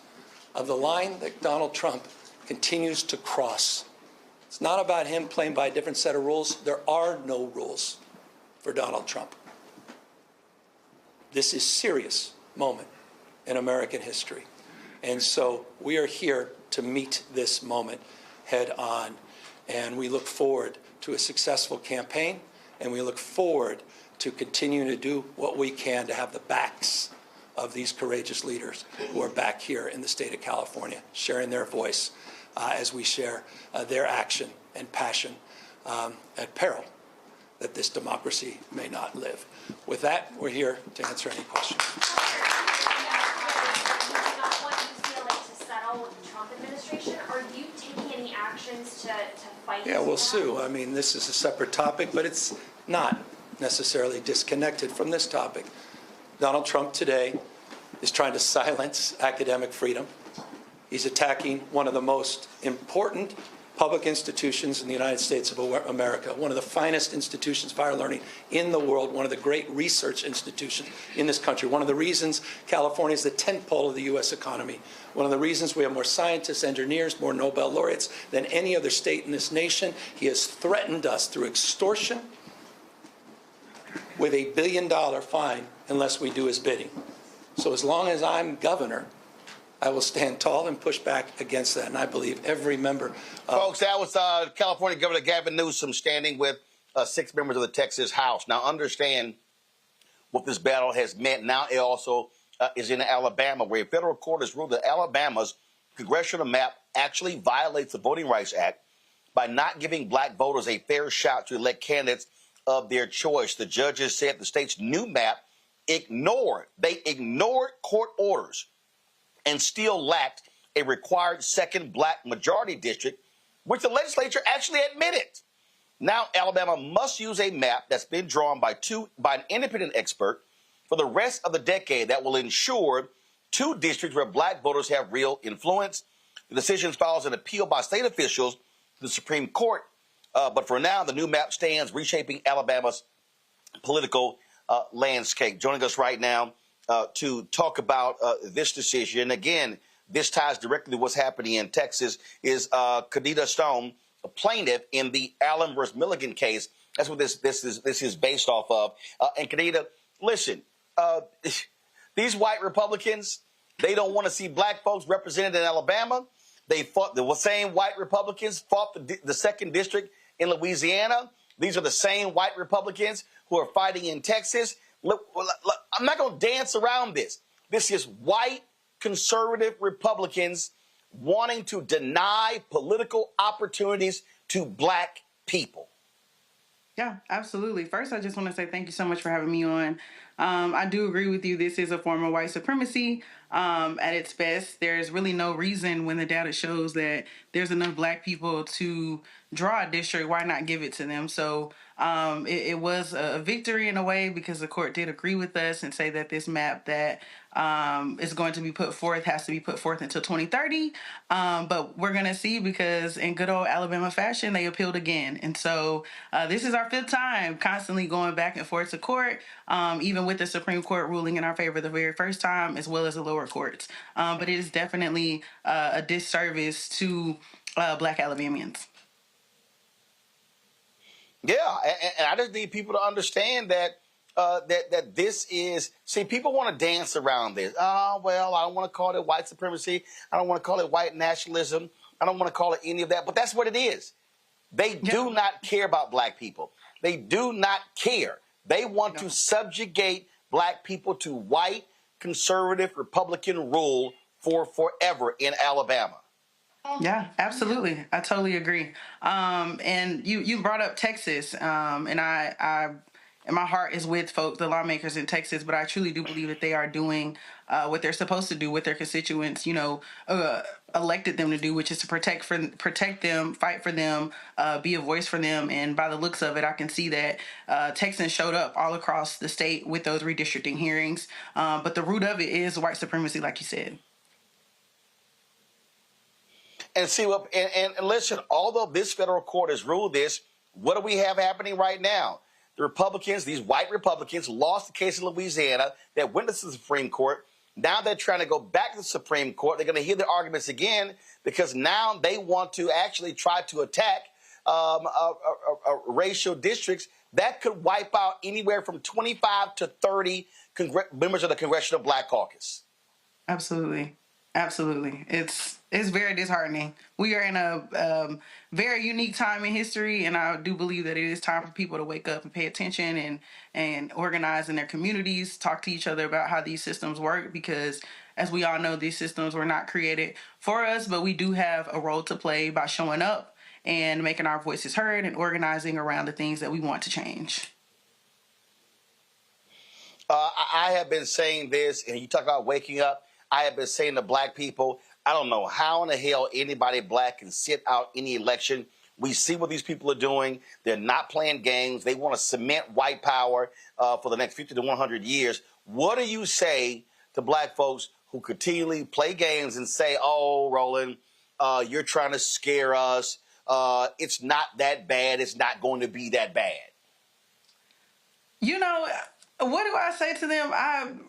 Speaker 16: of the line that Donald Trump continues to cross. It's not about him playing by a different set of rules. There are no rules for Donald Trump. This is a serious moment in American history. And so we are here to meet this moment head on. And we look forward to a successful campaign, and we look forward to continuing to do what we can to have the backs of these courageous leaders who are back here in the state of California, sharing their voice as we share their action and passion at peril that this democracy may not live. With that, we're here to answer any questions.
Speaker 17: Are you taking any actions to fight?
Speaker 16: Yeah, we'll sue. I mean, this is a separate topic, but it's not necessarily disconnected from this topic. Donald Trump today is trying to silence academic freedom. He's attacking one of the most important public institutions in the United States of America, one of the finest institutions for higher learning in the world, one of the great research institutions in this country, one of the reasons California is the tentpole of the U.S. economy, one of the reasons we have more scientists, engineers, more Nobel laureates than any other state in this nation. He has threatened us through extortion with $1 billion fine unless we do his bidding. So as long as I'm governor, I will stand tall and push back against that, and I believe every member.
Speaker 7: Folks, that was California Governor Gavin Newsom standing with 6 members of the Texas House. Now, understand what this battle has meant. Now it also is in Alabama, where a federal court has ruled that Alabama's congressional map actually violates the Voting Rights Act by not giving black voters a fair shot to elect candidates of their choice. The judges said the state's new map ignored court orders and still lacked a required second black majority district, which the legislature actually admitted. Now Alabama must use a map that's been drawn by an independent expert for the rest of the decade that will ensure 2 districts where black voters have real influence. The decision follows an appeal by state officials to the Supreme Court. But for now, the new map stands, reshaping Alabama's political landscape. Joining us right now to talk about this decision, again, this ties directly to what's happening in Texas, is Kadita Stone, a plaintiff in the Allen versus Milligan case. That's what this is based off of. And Kadita, listen, these white Republicans, they don't want to see black folks represented in Alabama. They fought, the same white Republicans fought the 2nd district in Louisiana. These are the same white Republicans who are fighting in Texas. Look, I'm not going to dance around this. This is white conservative Republicans wanting to deny political opportunities to black people.
Speaker 18: Yeah, absolutely. First, I just want to say thank you so much for having me on. I do agree with you. This is a form of white supremacy at its best. There's really no reason when the data shows that there's enough black people to draw a district, why not give it to them? So it was a victory in a way because the court did agree with us and say that this map that is going to be put forth has to be put forth until 2030. But we're going to see because in good old Alabama fashion, they appealed again. And so this is our 5th time constantly going back and forth to court, even with the Supreme Court ruling in our favor the very first time, as well as the lower courts. But it is definitely a disservice to black Alabamians.
Speaker 7: Yeah, and I just need people to understand that that this is, see, people want to dance around this. Oh, well, I don't want to call it white supremacy. I don't want to call it white nationalism. I don't want to call it any of that. But that's what it is. They do not care about black people. They do not care. They want to subjugate black people to white, conservative, Republican rule for forever in Alabama.
Speaker 18: Yeah, absolutely. I totally agree. And you brought up Texas, and I and my heart is with the lawmakers in Texas, but I truly do believe that they are doing what they're supposed to do, what their constituents, elected them to do, which is to protect them, fight for them, be a voice for them. And by the looks of it, I can see that Texans showed up all across the state with those redistricting hearings. But the root of it is white supremacy, like you said.
Speaker 7: And see what, and listen, although this federal court has ruled this, what do we have happening right now? The Republicans, these white Republicans, lost the case in Louisiana that went to the Supreme Court. Now they're trying to go back to the Supreme Court. They're going to hear the arguments again because now they want to actually try to attack racial districts that could wipe out anywhere from 25 to 30 members of the Congressional Black Caucus.
Speaker 18: Absolutely. Absolutely. It's very disheartening. We are in a very unique time in history, and I do believe that it is time for people to wake up and pay attention and organize in their communities, talk to each other about how these systems work, because as we all know, these systems were not created for us, but we do have a role to play by showing up and making our voices heard and organizing around the things that we want to change.
Speaker 7: I have been saying this, and you talk about waking up. I have been saying to black people, I don't know how in the hell anybody black can sit out any election. We see what these people are doing. They're not playing games. They want to cement white power for the next 50 to 100 years. What do you say to black folks who continually play games and say, oh, Roland, you're trying to scare us. It's not that bad. It's not going to be that bad.
Speaker 18: You know, what do I say to them?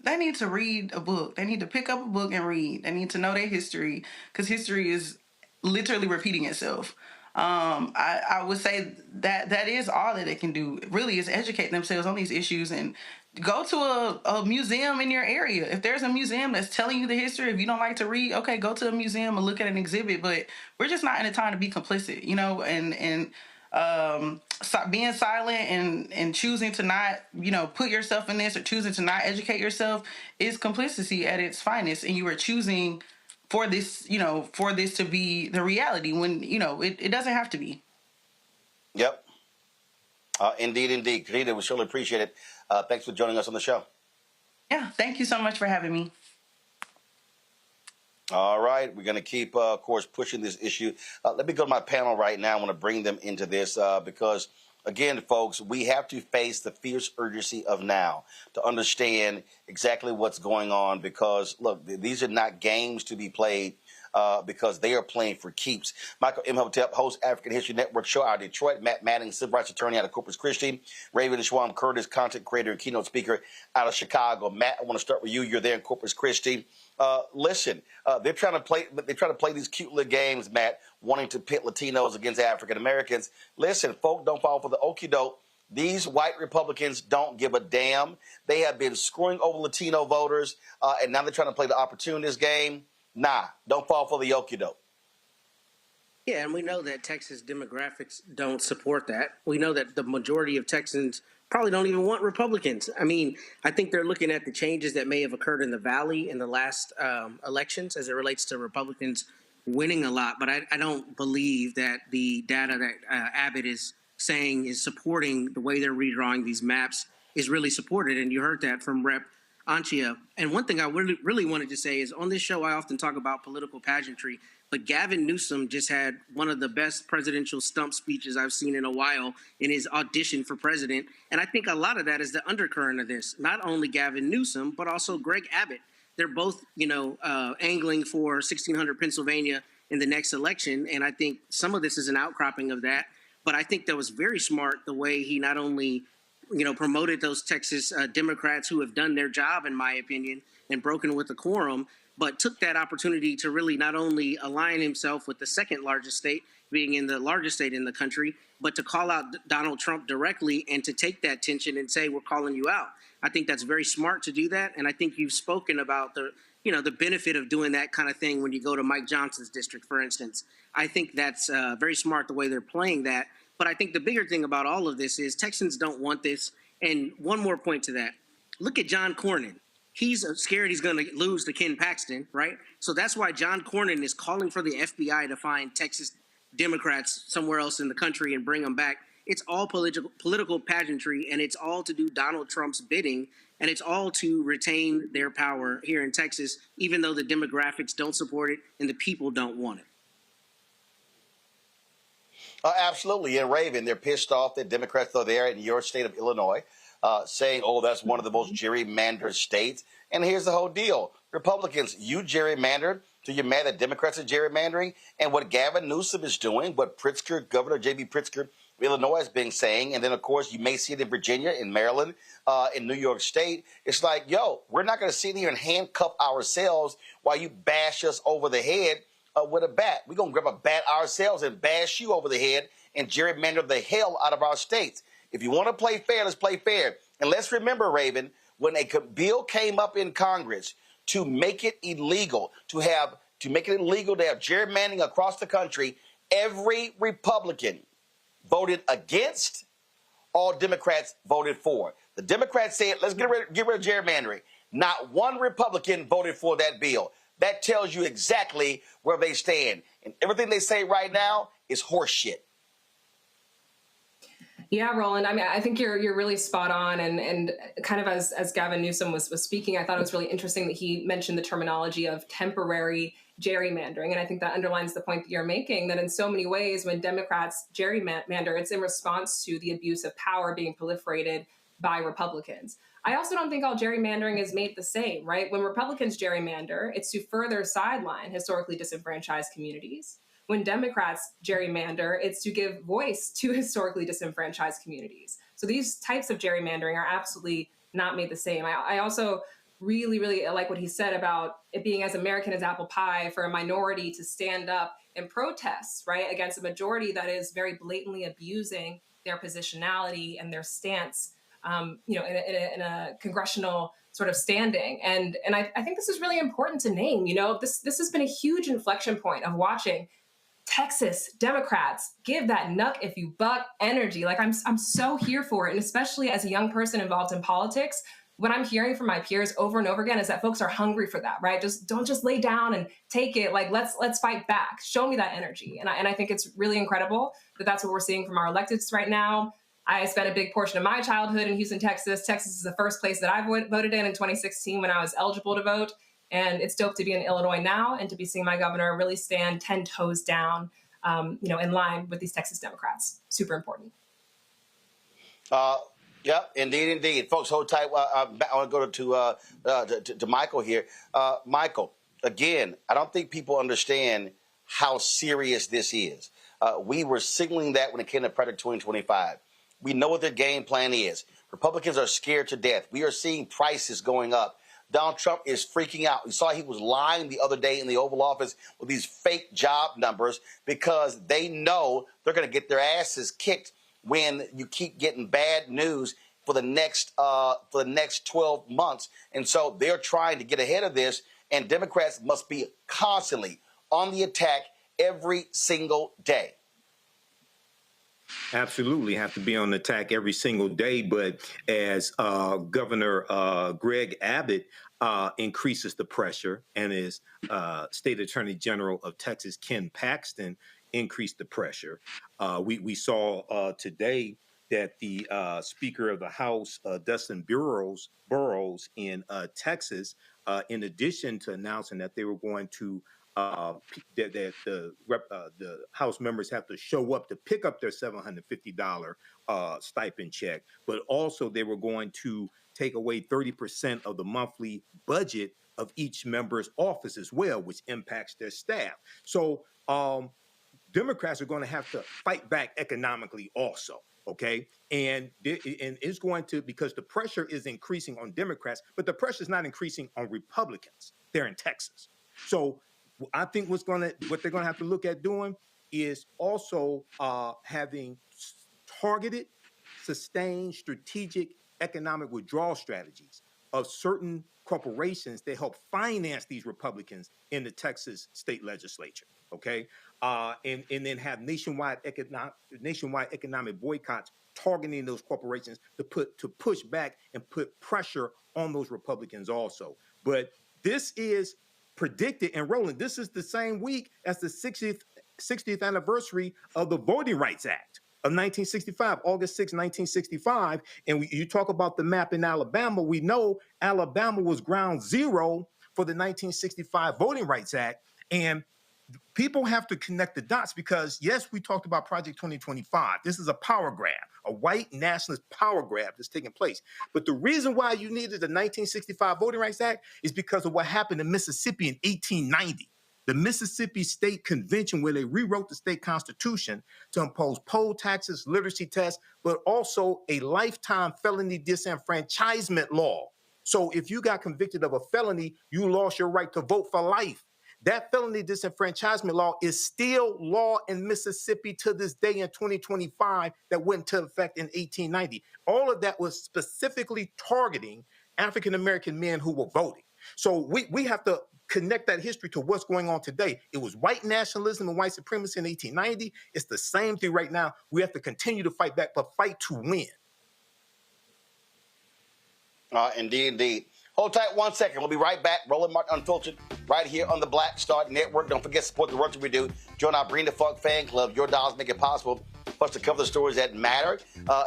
Speaker 18: They need to read a book. They need to pick up a book and read. They need to know their history, because history is literally repeating itself. I would say that is all that they can do, really, is educate themselves on these issues and go to a museum in your area. If there's a museum that's telling you the history, if you don't like to read, okay, go to a museum and look at an exhibit. But we're just not in a time to be complicit, you know, and being silent and choosing to not, you know, put yourself in this, or choosing to not educate yourself, is complicity at its finest. And you are choosing for this, you know, for this to be the reality when, you know, it doesn't have to be.
Speaker 7: Yep. Indeed. Kadita, we surely appreciate it. Thanks for joining us on the show.
Speaker 18: Yeah, thank you so much for having me.
Speaker 7: All right, we're going to keep, of course, pushing this issue. Let me go to my panel right now. I want to bring them into this because, again, folks, we have to face the fierce urgency of now to understand exactly what's going on because, look, these are not games to be played because they are playing for keeps. Michael Imhotep, host African History Network show out of Detroit. Matt Manning, civil rights attorney out of Corpus Christi. Raven Schwam Curtis, content creator and keynote speaker out of Chicago. Matt, I want to start with you. You're there in Corpus Christi. Listen, they're trying to play these cute little games, Matt, wanting to pit Latinos against African Americans. Listen, folk, don't fall for the okie doke. These white Republicans don't give a damn. They have been screwing over Latino voters, and now they're trying to play the opportunist game. Nah, don't fall for the okie doke.
Speaker 19: Yeah, and we know that Texas demographics don't support that. We know that the majority of Texans probably don't even want Republicans. I mean, I think they're looking at the changes that may have occurred in the Valley in the last elections as it relates to Republicans winning a lot. But I don't believe that the data that Abbott is saying is supporting the way they're redrawing these maps is really supported. And you heard that from Rep. Anchia. And one thing I really wanted to say is on this show, I often talk about political pageantry, but Gavin Newsom just had one of the best presidential stump speeches I've seen in a while in his audition for president. And I think a lot of that is the undercurrent of this. Not only Gavin Newsom, but also Greg Abbott. They're both, angling for 1600 Pennsylvania in the next election. And I think some of this is an outcropping of that. But I think that was very smart the way he not only promoted those Texas Democrats who have done their job, in my opinion, and broken with the quorum, but took that opportunity to really not only align himself with the second largest state, being in the largest state in the country, but to call out Donald Trump directly and to take that tension and say, we're calling you out. I think that's very smart to do that. And I think you've spoken about the benefit of doing that kind of thing when you go to Mike Johnson's district, for instance. I think that's very smart the way they're playing that. But I think the bigger thing about all of this is Texans don't want this. And one more point to that. Look at John Cornyn. He's scared he's going to lose to Ken Paxton, right? So that's why John Cornyn is calling for the FBI to find Texas Democrats somewhere else in the country and bring them back. It's all political pageantry, and it's all to do Donald Trump's bidding, and it's all to retain their power here in Texas, even though the demographics don't support it and the people don't want it.
Speaker 7: Absolutely. And Raven, they're pissed off that Democrats are there in your state of Illinois saying, oh, that's one of the most gerrymandered states. And here's the whole deal. Republicans, you gerrymandered, so you're mad that Democrats are gerrymandering. And what Gavin Newsom is doing, what Pritzker, Governor J.B. Pritzker of Illinois has been saying, and then, of course, you may see it in Virginia, in Maryland, in New York State. It's like, yo, we're not going to sit here and handcuff ourselves while you bash us over the head with a bat. We're going to grab a bat ourselves and bash you over the head and gerrymander the hell out of our states. If you want to play fair, let's play fair. And let's remember, Raven, when a bill came up in Congress to make it illegal, to have gerrymandering across the country, every Republican voted against, all Democrats voted for. The Democrats said, let's get rid of gerrymandering. Not one Republican voted for that bill. That tells you exactly where they stand. And everything they say right now is horse shit.
Speaker 20: Yeah, Roland, I mean, I think you're really spot on. And kind of as Gavin Newsom was speaking, I thought it was really interesting that he mentioned the terminology of temporary gerrymandering. And I think that underlines the point that you're making, that in so many ways, when Democrats gerrymander, it's in response to the abuse of power being proliferated by Republicans. I also don't think all gerrymandering is made the same, right? When Republicans gerrymander, it's to further sideline historically disenfranchised communities. When Democrats gerrymander, it's to give voice to historically disenfranchised communities. So these types of gerrymandering are absolutely not made the same. I also really, really like what he said about it being as American as apple pie for a minority to stand up and protest, right, against a majority that is very blatantly abusing their positionality and their stance, in a congressional sort of standing. And I think this is really important to name. This has been a huge inflection point of watching Texas Democrats give that knuck if you buck energy. Like I'm so here for it. And especially as a young person involved in politics, what I'm hearing from my peers over and over again is that folks are hungry for that, right? Don't just lay down and take it. Like, let's fight back. Show me that energy. And I think it's really incredible that that's what we're seeing from our electeds right now. I spent a big portion of my childhood in Houston, Texas. Texas is the first place that I voted in 2016 when I was eligible to vote. And it's dope to be in Illinois now and to be seeing my governor really stand 10 toes down, in line with these Texas Democrats. Super important.
Speaker 7: Yeah, indeed. Folks, hold tight. I want to go to Michael here. Michael, again, I don't think people understand how serious this is. We were signaling that when it came to Project 2025. We know what their game plan is. Republicans are scared to death. We are seeing prices going up. Donald Trump is freaking out. We saw he was lying the other day in the Oval Office with these fake job numbers because they know they're going to get their asses kicked when you keep getting bad news for the next 12 months. And so they're trying to get ahead of this, and Democrats must be constantly on the attack every single day.
Speaker 21: Absolutely have to be on the attack every single day. But as Governor Greg Abbott increases the pressure, and as State Attorney General of Texas Ken Paxton increased the pressure, we saw today that the Speaker of the House, Dustin Burrows in Texas, in addition to announcing that they were going to that the House members have to show up to pick up their $750 stipend check, but also they were going to take away 30% of the monthly budget of each member's office as well, which impacts their staff. So Democrats are going to have to fight back economically also. Okay, and it's going to, because the pressure is increasing on Democrats, but the pressure is not increasing on Republicans. They're in Texas. So I think what they're going to have to look at doing is also having targeted, sustained, strategic economic withdrawal strategies of certain corporations that help finance these Republicans in the Texas state legislature. Okay, and then have nationwide economic boycotts targeting those corporations to push back and put pressure on those Republicans also. But this is predicted, and Roland, this is the same week as the 60th anniversary of the Voting Rights Act of 1965, August 6, 1965. And you talk about the map in Alabama. We know Alabama was ground zero for the 1965 Voting Rights Act. And people have to connect the dots because, yes, we talked about Project 2025. This is a power grab, a white nationalist power grab that's taking place. But the reason why you needed the 1965 Voting Rights Act is because of what happened in Mississippi in 1890. The Mississippi State Convention, where they rewrote the state constitution to impose poll taxes, literacy tests, but also a lifetime felony disenfranchisement law. So if you got convicted of a felony, you lost your right to vote for life. That felony disenfranchisement law is still law in Mississippi to this day in 2025 that went into effect in 1890. All of that was specifically targeting African-American men who were voting. So we have to connect that history to what's going on today. It was white nationalism and white supremacy in 1890. It's the same thing right now. We have to continue to fight back, but fight to win.
Speaker 7: Indeed. Hold tight 1 second. We'll be right back. Roland Martin Unfiltered right here on the Black Star Network. Don't forget to support the work that we do. Join our Bring the Funk fan club. Your dollars make it possible for us to cover the stories that matter.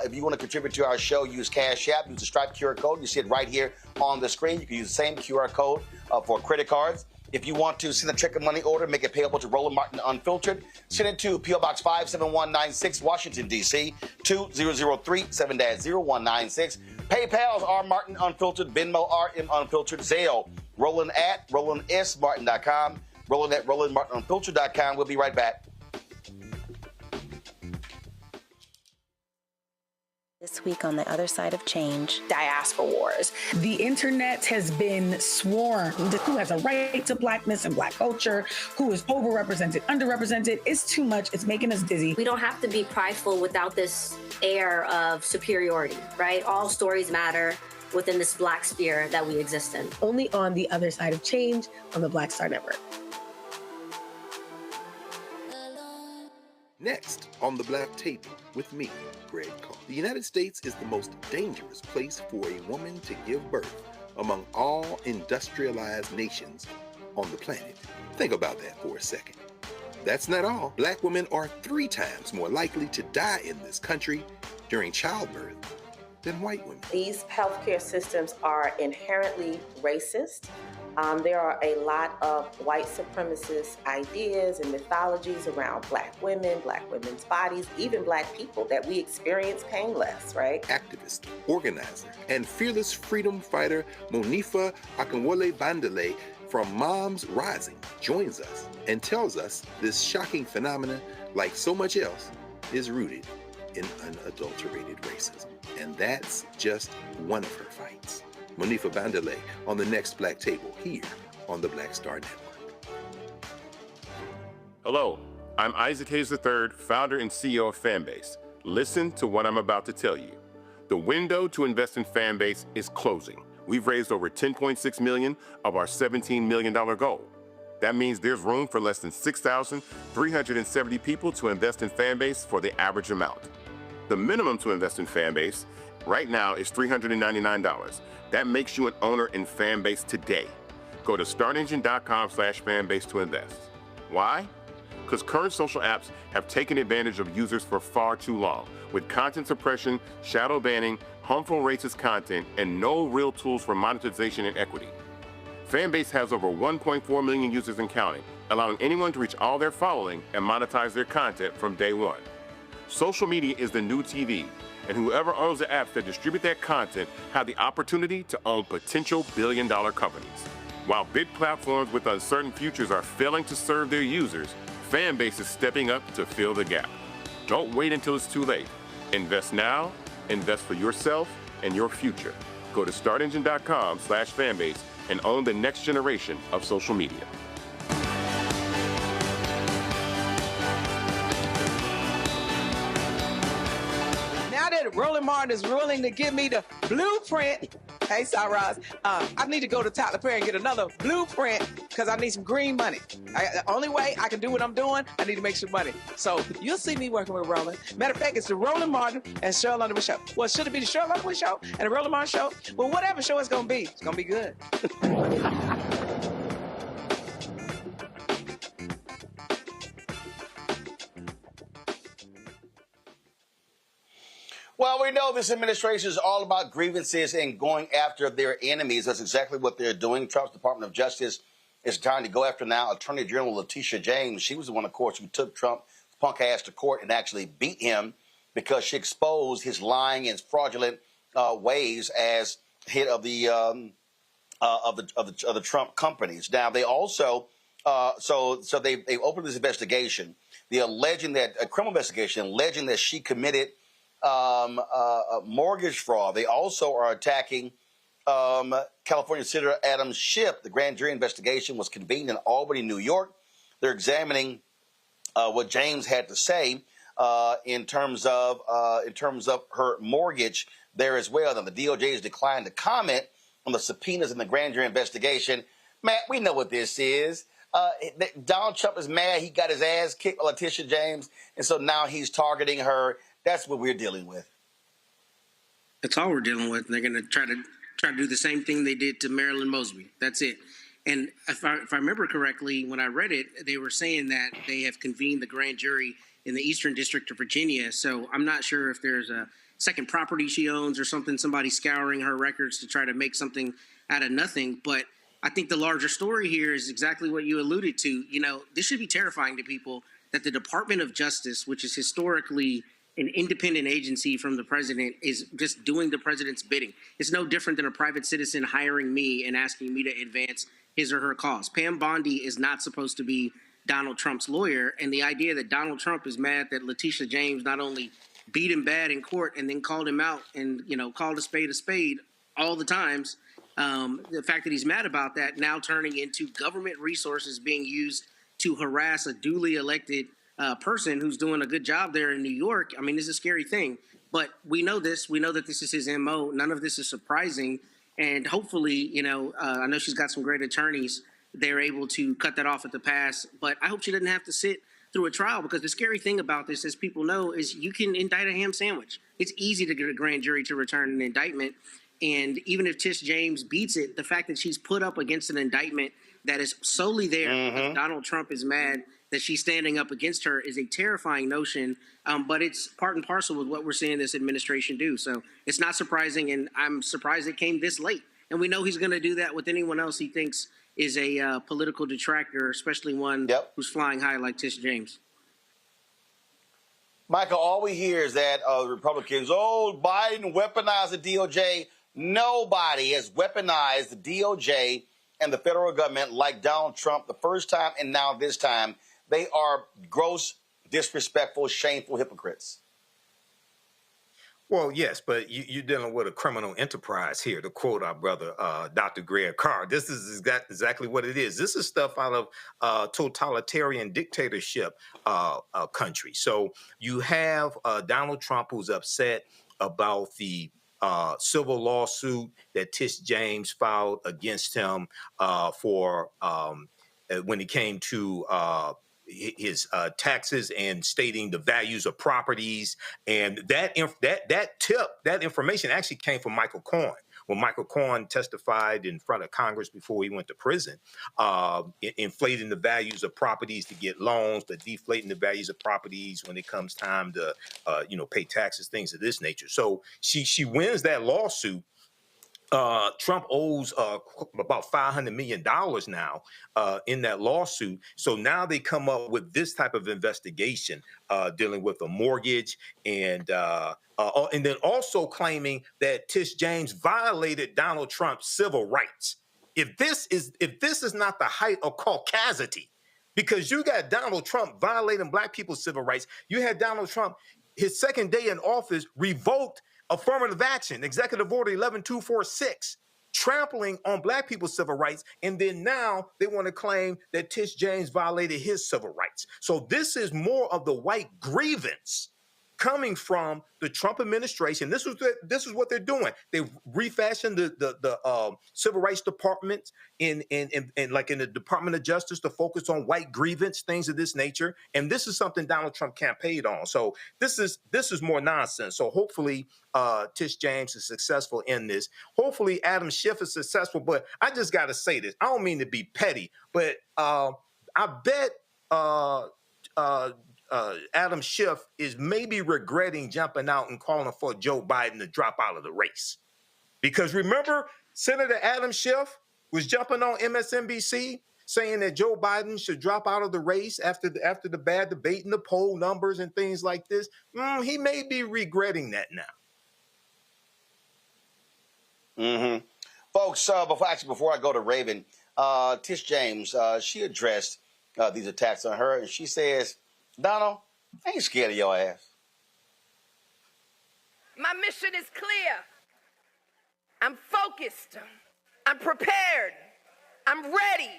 Speaker 7: If you want to contribute to our show, use Cash App. Use the Stripe QR code. You see it right here on the screen. You can use the same QR code for credit cards. If you want to send a check or money order, make it payable to Roland Martin Unfiltered, send it to P.O. Box 57196, Washington, D.C., 20037-0196. PayPal's R. Martin Unfiltered, Venmo RM Unfiltered, Zelle, Roland at RolandSMartin.com, Roland at RolandMartinUnfiltered.com. We'll be right back.
Speaker 1: This week on The Other Side of Change.
Speaker 22: Diaspora wars. The internet has been swarmed. Who has a right to blackness and black culture? Who is overrepresented, underrepresented? It's too much. It's making us dizzy.
Speaker 23: We don't have to be prideful without this air of superiority, right? All stories matter within this black sphere that we exist in.
Speaker 22: Only on The Other Side of Change on the Black Star Network.
Speaker 24: Next on the Black Table with me, Greg Carr. The United States is the most dangerous place for a woman to give birth among all industrialized nations on the planet. Think about that for a second. That's not all. Black women are 3 times more likely to die in this country during childbirth than white women.
Speaker 25: These healthcare systems are inherently racist. There are a lot of white supremacist ideas and mythologies around black women's bodies, even black people, that we experience painless, right?
Speaker 24: Activist, organizer, and fearless freedom fighter Monifa Akinwole Bandele from Moms Rising joins us and tells us this shocking phenomenon, like so much else, is rooted in unadulterated racism. And that's just one of her fights. Monifa Bandele on the next Black Table here on the Black Star Network.
Speaker 26: Hello, I'm Isaac Hayes III, founder and CEO of Fanbase. Listen to what I'm about to tell you. The window to invest in Fanbase is closing. We've raised over $10.6 million of our $17 million goal. That means there's room for less than 6,370 people to invest in Fanbase for the average amount. The minimum to invest in Fanbase right now is $399. That makes you an owner in Fanbase today. Go to startengine.com/fanbase to invest. Why? Because current social apps have taken advantage of users for far too long, with content suppression, shadow banning, harmful racist content, and no real tools for monetization and equity. Fanbase has over 1.4 million users and counting, allowing anyone to reach all their following and monetize their content from day one. Social media is the new TV, and whoever owns the apps that distribute that content have the opportunity to own potential billion-dollar companies. While big platforms with uncertain futures are failing to serve their users, Fanbase is stepping up to fill the gap. Don't wait until it's too late. Invest now, invest for yourself and your future. Go to startengine.com/fanbase and own the next generation of social media.
Speaker 27: Roland Martin is willing to give me the blueprint. Hey, Cyrus, I need to go to Tyler Perry and get another blueprint because I need some green money. The only way I can do what I'm doing, I need to make some money. So you'll see me working with Roland. Matter of fact, it's the Roland Martin and Cheryl Underwood show. Well, should it be the Cheryl Underwood show and the Roland Martin show? Well, whatever show it's going to be good.
Speaker 7: Well, we know this administration is all about grievances and going after their enemies. That's exactly what they're doing. Trump's Department of Justice is trying to go after now Attorney General Letitia James. She was the one, of course, who took Trump's punk ass to court and actually beat him because she exposed his lying and fraudulent ways as head of the Trump companies. Now they also they opened this investigation. They're alleging that a criminal investigation alleging that she committed mortgage fraud. They also are attacking California Senator Adam Schiff. The grand jury investigation was convened in Albany, New York. They're examining what James had to say in terms of her mortgage there as well. Now, the DOJ has declined to comment on the subpoenas in the grand jury investigation. Matt, we know what this is. Donald Trump is mad. He got his ass kicked by Letitia James, and so now he's targeting her. That's what we're dealing with.
Speaker 19: That's all we're dealing with. They're going to try to do the same thing they did to Marilyn Mosby. That's it. And if I remember correctly, when I read it, they were saying that they have convened the grand jury in the Eastern District of Virginia. So I'm not sure if there's a second property she owns or something, somebody scouring her records to try to make something out of nothing. But I think the larger story here is exactly what you alluded to. You know, this should be terrifying to people that the Department of Justice, which is historically an independent agency from the president is just doing the president's bidding. It's no different than a private citizen hiring me and asking me to advance his or her cause. Pam Bondi is not supposed to be Donald Trump's lawyer, and the idea that Donald Trump is mad that Letitia James not only beat him bad in court and then called him out and, called a spade all the times, the fact that he's mad about that now turning into government resources being used to harass a duly elected person who's doing a good job there in New York. I mean, this is a scary thing, but we know this. We know that this is his MO. None of this is surprising. And hopefully, I know she's got some great attorneys. They're able to cut that off at the pass, but I hope she doesn't have to sit through a trial, because the scary thing about this, as people know, is you can indict a ham sandwich. It's easy to get a grand jury to return an indictment. And even if Tish James beats it, the fact that she's put up against an indictment that is solely there because Donald Trump is mad that she's standing up against her is a terrifying notion. But it's part and parcel with what we're seeing this administration do. So it's not surprising, and I'm surprised it came this late. And we know he's going to do that with anyone else he thinks is a political detractor, especially one who's flying high like Tish James.
Speaker 7: Michael, all we hear is that Republicans, Biden weaponized the DOJ. Nobody has weaponized the DOJ and the federal government like Donald Trump the first time and now this time. They are gross, disrespectful, shameful hypocrites.
Speaker 21: Well, yes, but you're dealing with a criminal enterprise here, to quote our brother, Dr. Greg Carr. This is exactly what it is. This is stuff out of totalitarian dictatorship country. So you have Donald Trump, who's upset about the civil lawsuit that Tish James filed against him for when it came to his taxes and stating the values of properties. And that information actually came from Michael Cohen. When Michael Cohen testified in front of Congress before he went to prison, inflating the values of properties to get loans, but deflating the values of properties when it comes time to, pay taxes, things of this nature. So she wins that lawsuit. Trump owes about $500 million now in that lawsuit. So now they come up with this type of investigation dealing with a mortgage and then also claiming that Tish James violated Donald Trump's civil rights. If this is not the height of caucasity, because you got Donald Trump violating black people's civil rights, you had Donald Trump, his second day in office, revoked affirmative action, Executive Order 11246, trampling on black people's civil rights. And then now they want to claim that Tish James violated his civil rights. So this is more of the white grievance coming from the Trump administration. This is what they're doing. They refashioned the civil rights department in the Department of Justice to focus on white grievance, things of this nature. And this is something Donald Trump campaigned on. So this is more nonsense. So hopefully Tish James is successful in this. Hopefully Adam Schiff is successful. But I just got to say this. I don't mean to be petty, but I bet Adam Schiff is maybe regretting jumping out and calling for Joe Biden to drop out of the race. Because remember, Senator Adam Schiff was jumping on MSNBC saying that Joe Biden should drop out of the race after the bad debate and the poll numbers and things like this. He may be regretting that now.
Speaker 7: Folks, before I go to Raven, Tish James, she addressed these attacks on her, and she says, Donald, I ain't scared of your ass.
Speaker 3: My mission is clear. I'm focused. I'm prepared. I'm ready.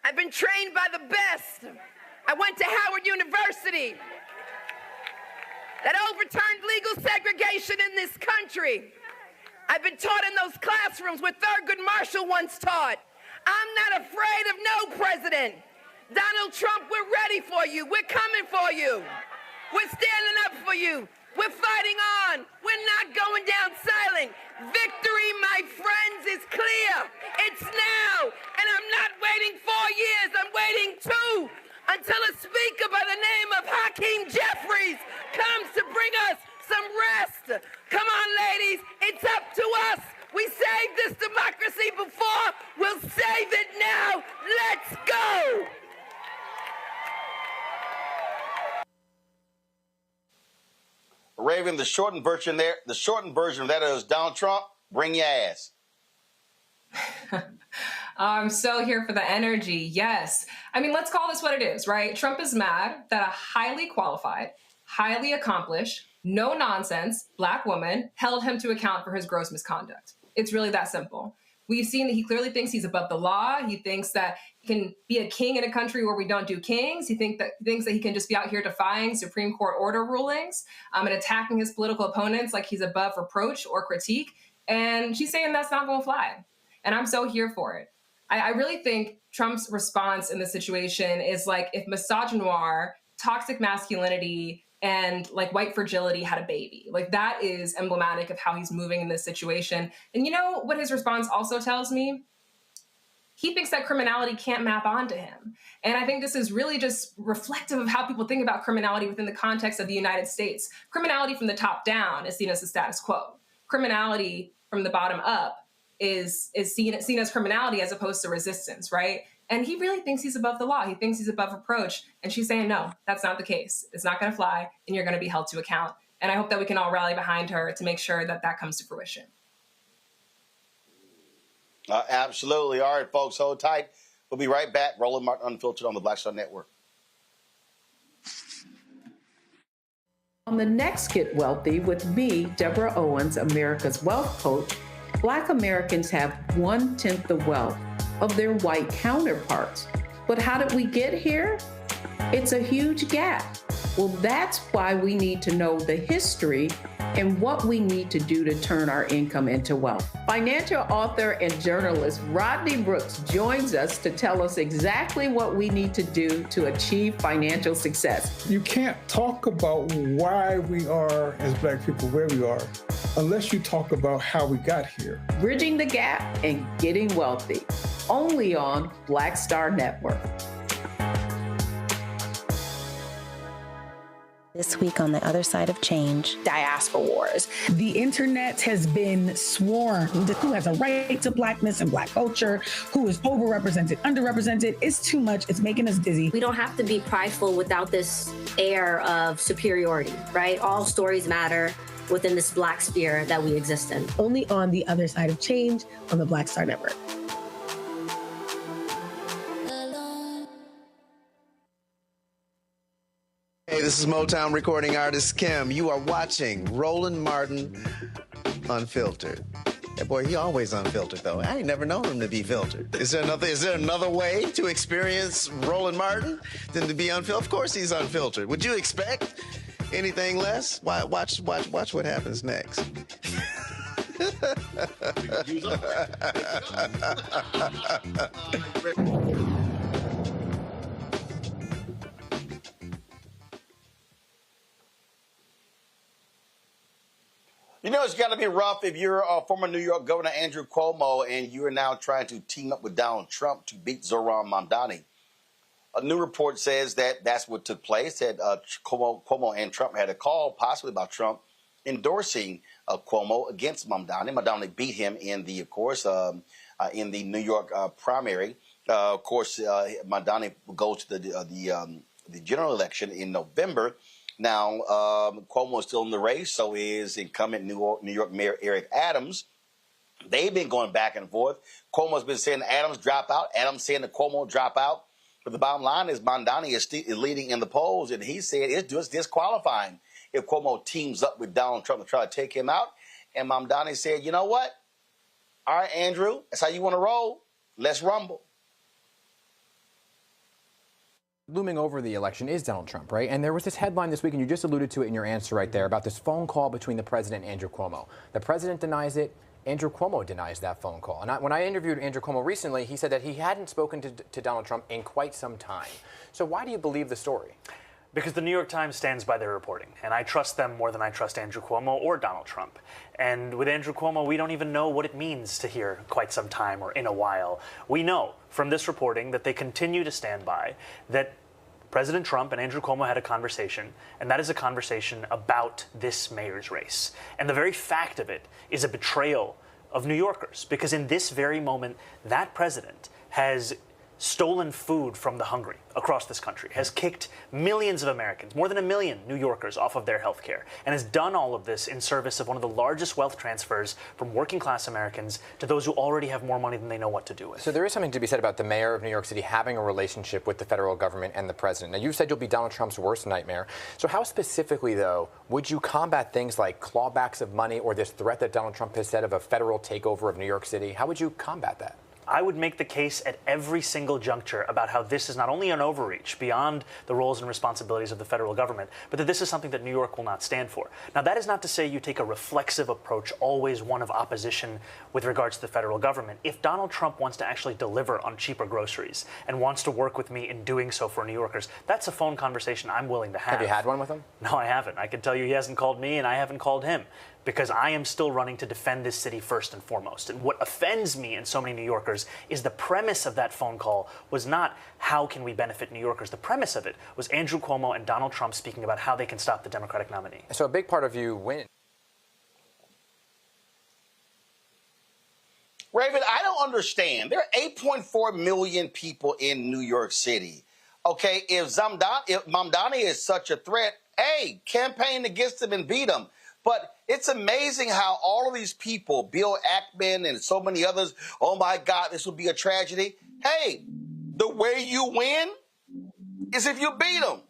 Speaker 3: I've been trained by the best. I went to Howard University that overturned legal segregation in this country. I've been taught in those classrooms where Thurgood Marshall once taught. I'm not afraid of no president. Donald Trump, we're ready for you. We're coming for you. We're standing up for you. We're fighting on. We're not going down silent. Victory, my friends, is clear. It's now. And I'm not waiting 4 years. I'm waiting 2 until a speaker by the name of Hakeem Jeffries comes to bring us some rest. Come on, ladies. It's up to us. We saved this democracy before. We'll save it now. Let's go.
Speaker 7: Raven, the shortened version of that is Donald Trump, bring your ass.
Speaker 20: I'm so here for the energy. Yes. I mean, let's call this what it is, right? Trump is mad that a highly qualified, highly accomplished, no nonsense Black woman held him to account for his gross misconduct. It's really that simple. We've seen that he clearly thinks he's above the law. He thinks that he can be a king in a country where we don't do kings. He thinks that he can just be out here defying Supreme Court order rulings and attacking his political opponents like he's above reproach or critique. And she's saying that's not going to fly. And I'm so here for it. I really think Trump's response in this situation is like if misogynoir, toxic masculinity, and like white fragility had a baby. Like that is emblematic of how he's moving in this situation. And you know what his response also tells me? He thinks that criminality can't map onto him. And I think this is really just reflective of how people think about criminality within the context of the United States. Criminality from the top down is seen as the status quo. Criminality from the bottom up is seen as criminality as opposed to resistance, right? And he really thinks he's above the law. He thinks he's above reproach. And she's saying, no, that's not the case. It's not going to fly, and you're going to be held to account. And I hope that we can all rally behind her to make sure that that comes to fruition.
Speaker 7: Absolutely. All right, folks, hold tight. We'll be right back. Roland Martin Unfiltered on the Black Star Network.
Speaker 4: On the next Get Wealthy with me, Deborah Owens, America's Wealth Coach, Black Americans have 1/10 the wealth of their white counterparts. But how did we get here? It's a huge gap. Well, that's why we need to know the history and what we need to do to turn our income into wealth. Financial author and journalist Rodney Brooks joins us to tell us exactly what we need to do to achieve financial success.
Speaker 5: You can't talk about why we are, as Black people, where we are, unless you talk about how we got here.
Speaker 4: Bridging the Gap and Getting Wealthy, only on Black Star Network.
Speaker 1: This week on the other side of change.
Speaker 22: Diaspora wars. The internet has been swarmed. Who has a right to Blackness and Black culture? Who is overrepresented, underrepresented? It's too much. It's making us dizzy.
Speaker 23: We don't have to be prideful without this air of superiority, right? All stories matter within this Black sphere that we exist in.
Speaker 22: Only on the other side of change on the Black Star Network.
Speaker 6: Hey, this is Motown recording artist Kim. You are watching Roland Martin Unfiltered. That boy, he always unfiltered though. I ain't never known him to be filtered. Is there another way to experience Roland Martin than to be unfiltered? Of course he's unfiltered. Would you expect anything less? Watch what happens next.
Speaker 7: You know, it's got to be rough if you're former New York Governor Andrew Cuomo and you're now trying to team up with Donald Trump to beat Zohran Mamdani. A new report says that that's what took place, that Cuomo and Trump had a call possibly about Trump endorsing Cuomo against Mamdani. Mamdani beat him in the, of course, in the New York primary. Of course, Mamdani goes to the general election in November. Now, Cuomo is still in the race, so is incumbent New York Mayor Eric Adams. They've been going back and forth. Cuomo's been saying Adams drop out. Adams saying that Cuomo drop out. But the bottom line is Mamdani is leading in the polls, and he said it's just disqualifying if Cuomo teams up with Donald Trump to try to take him out. And Mamdani said, you know what? All right, Andrew, that's how you want to roll. Let's rumble.
Speaker 8: Looming over the election is Donald Trump, right? And there was this headline this week, and you just alluded to it in your answer right there, about this phone call between the president and Andrew Cuomo. The president denies it. Andrew Cuomo denies that phone call. And when I interviewed Andrew Cuomo recently, he said that he hadn't spoken to Donald Trump in quite some time. So why do you believe the story?
Speaker 9: Because the New York Times stands by their reporting, and I trust them more than I trust Andrew Cuomo or Donald Trump. And with Andrew Cuomo, we don't even know what it means to hear quite some time or in a while. We know from this reporting that they continue to stand by that President Trump and Andrew Cuomo had a conversation, and that is a conversation about this mayor's race. And the very fact of it is a betrayal of New Yorkers, because in this very moment, that president has stolen food from the hungry across this country, has kicked millions of Americans, more than 1 million New Yorkers, off of their health care, and has done all of this in service of one of the largest wealth transfers from working class Americans to those who already have more money than they know what to do with.
Speaker 8: So there is something to be said about the mayor of New York City having a relationship with the federal government and the president. Now, you said you'll be Donald Trump's worst nightmare. So how specifically, though, would you combat things like clawbacks of money or this threat that Donald Trump has said of a federal takeover of New York City? How would you combat that?
Speaker 9: I would make the case at every single juncture about how this is not only an overreach beyond the roles and responsibilities of the federal government, but that this is something that New York will not stand for. Now, that is not to say you take a reflexive approach, always one of opposition with regards to the federal government. If Donald Trump wants to actually deliver on cheaper groceries and wants to work with me in doing so for New Yorkers, that's a phone conversation I'm willing to have.
Speaker 8: Have you had one with him?
Speaker 9: No, I haven't. I can tell you he hasn't called me and I haven't called him, because I am still running to defend this city first and foremost. And what offends me and so many New Yorkers is the premise of that phone call was not how can we benefit New Yorkers. The premise of it was Andrew Cuomo and Donald Trump speaking about how they can stop the Democratic nominee.
Speaker 8: So a big part of you win.
Speaker 7: Raven, I don't understand. There are 8.4 million people in New York City. Okay, if Mamdani is such a threat, hey, campaign against him and beat him. But it's amazing how all of these people, Bill Ackman and so many others, oh my God, this will be a tragedy. Hey, the way you win is if you beat them.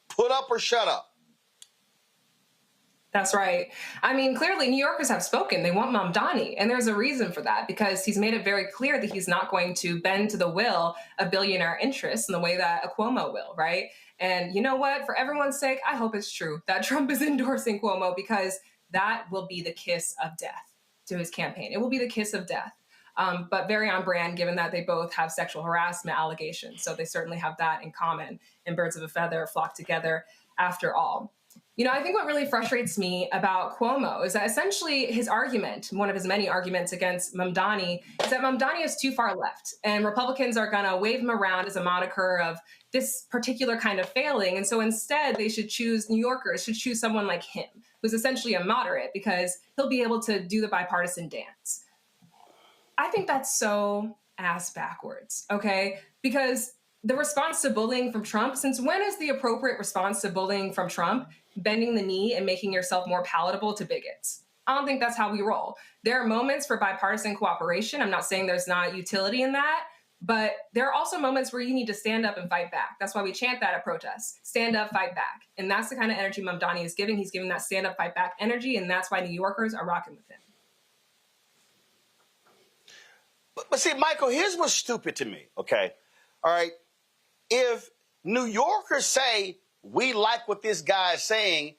Speaker 7: Put up or shut up.
Speaker 20: That's right. I mean, clearly New Yorkers have spoken. They want Mamdani, and there's a reason for that, because he's made it very clear that he's not going to bend to the will of billionaire interests in the way that a Cuomo will, right? And you know what? For everyone's sake, I hope it's true that Trump is endorsing Cuomo, because that will be the kiss of death to his campaign. It will be the kiss of death. But very on brand, given that they both have sexual harassment allegations. So they certainly have that in common, and birds of a feather flock together after all. You know, I think what really frustrates me about Cuomo is that essentially his argument, one of his many arguments against Mamdani, is that Mamdani is too far left, and Republicans are going to wave him around as a moniker of this particular kind of failing. And so instead, they should choose, New Yorkers should choose someone like him, who's essentially a moderate, because he'll be able to do the bipartisan dance. I think that's so ass backwards, okay? Because the response to bullying from Trump, since when is the appropriate response to bullying from Trump bending the knee and making yourself more palatable to bigots? I don't think that's how we roll. There are moments for bipartisan cooperation. I'm not saying there's not utility in that, but there are also moments where you need to stand up and fight back. That's why we chant that at protests. Stand up, fight back. And that's the kind of energy Mamdani is giving. He's giving that stand up, fight back energy, and that's why New Yorkers are rocking with him.
Speaker 7: But see, Michael, here's what's stupid to me, okay? All right. If New Yorkers say, we like what this guy is saying,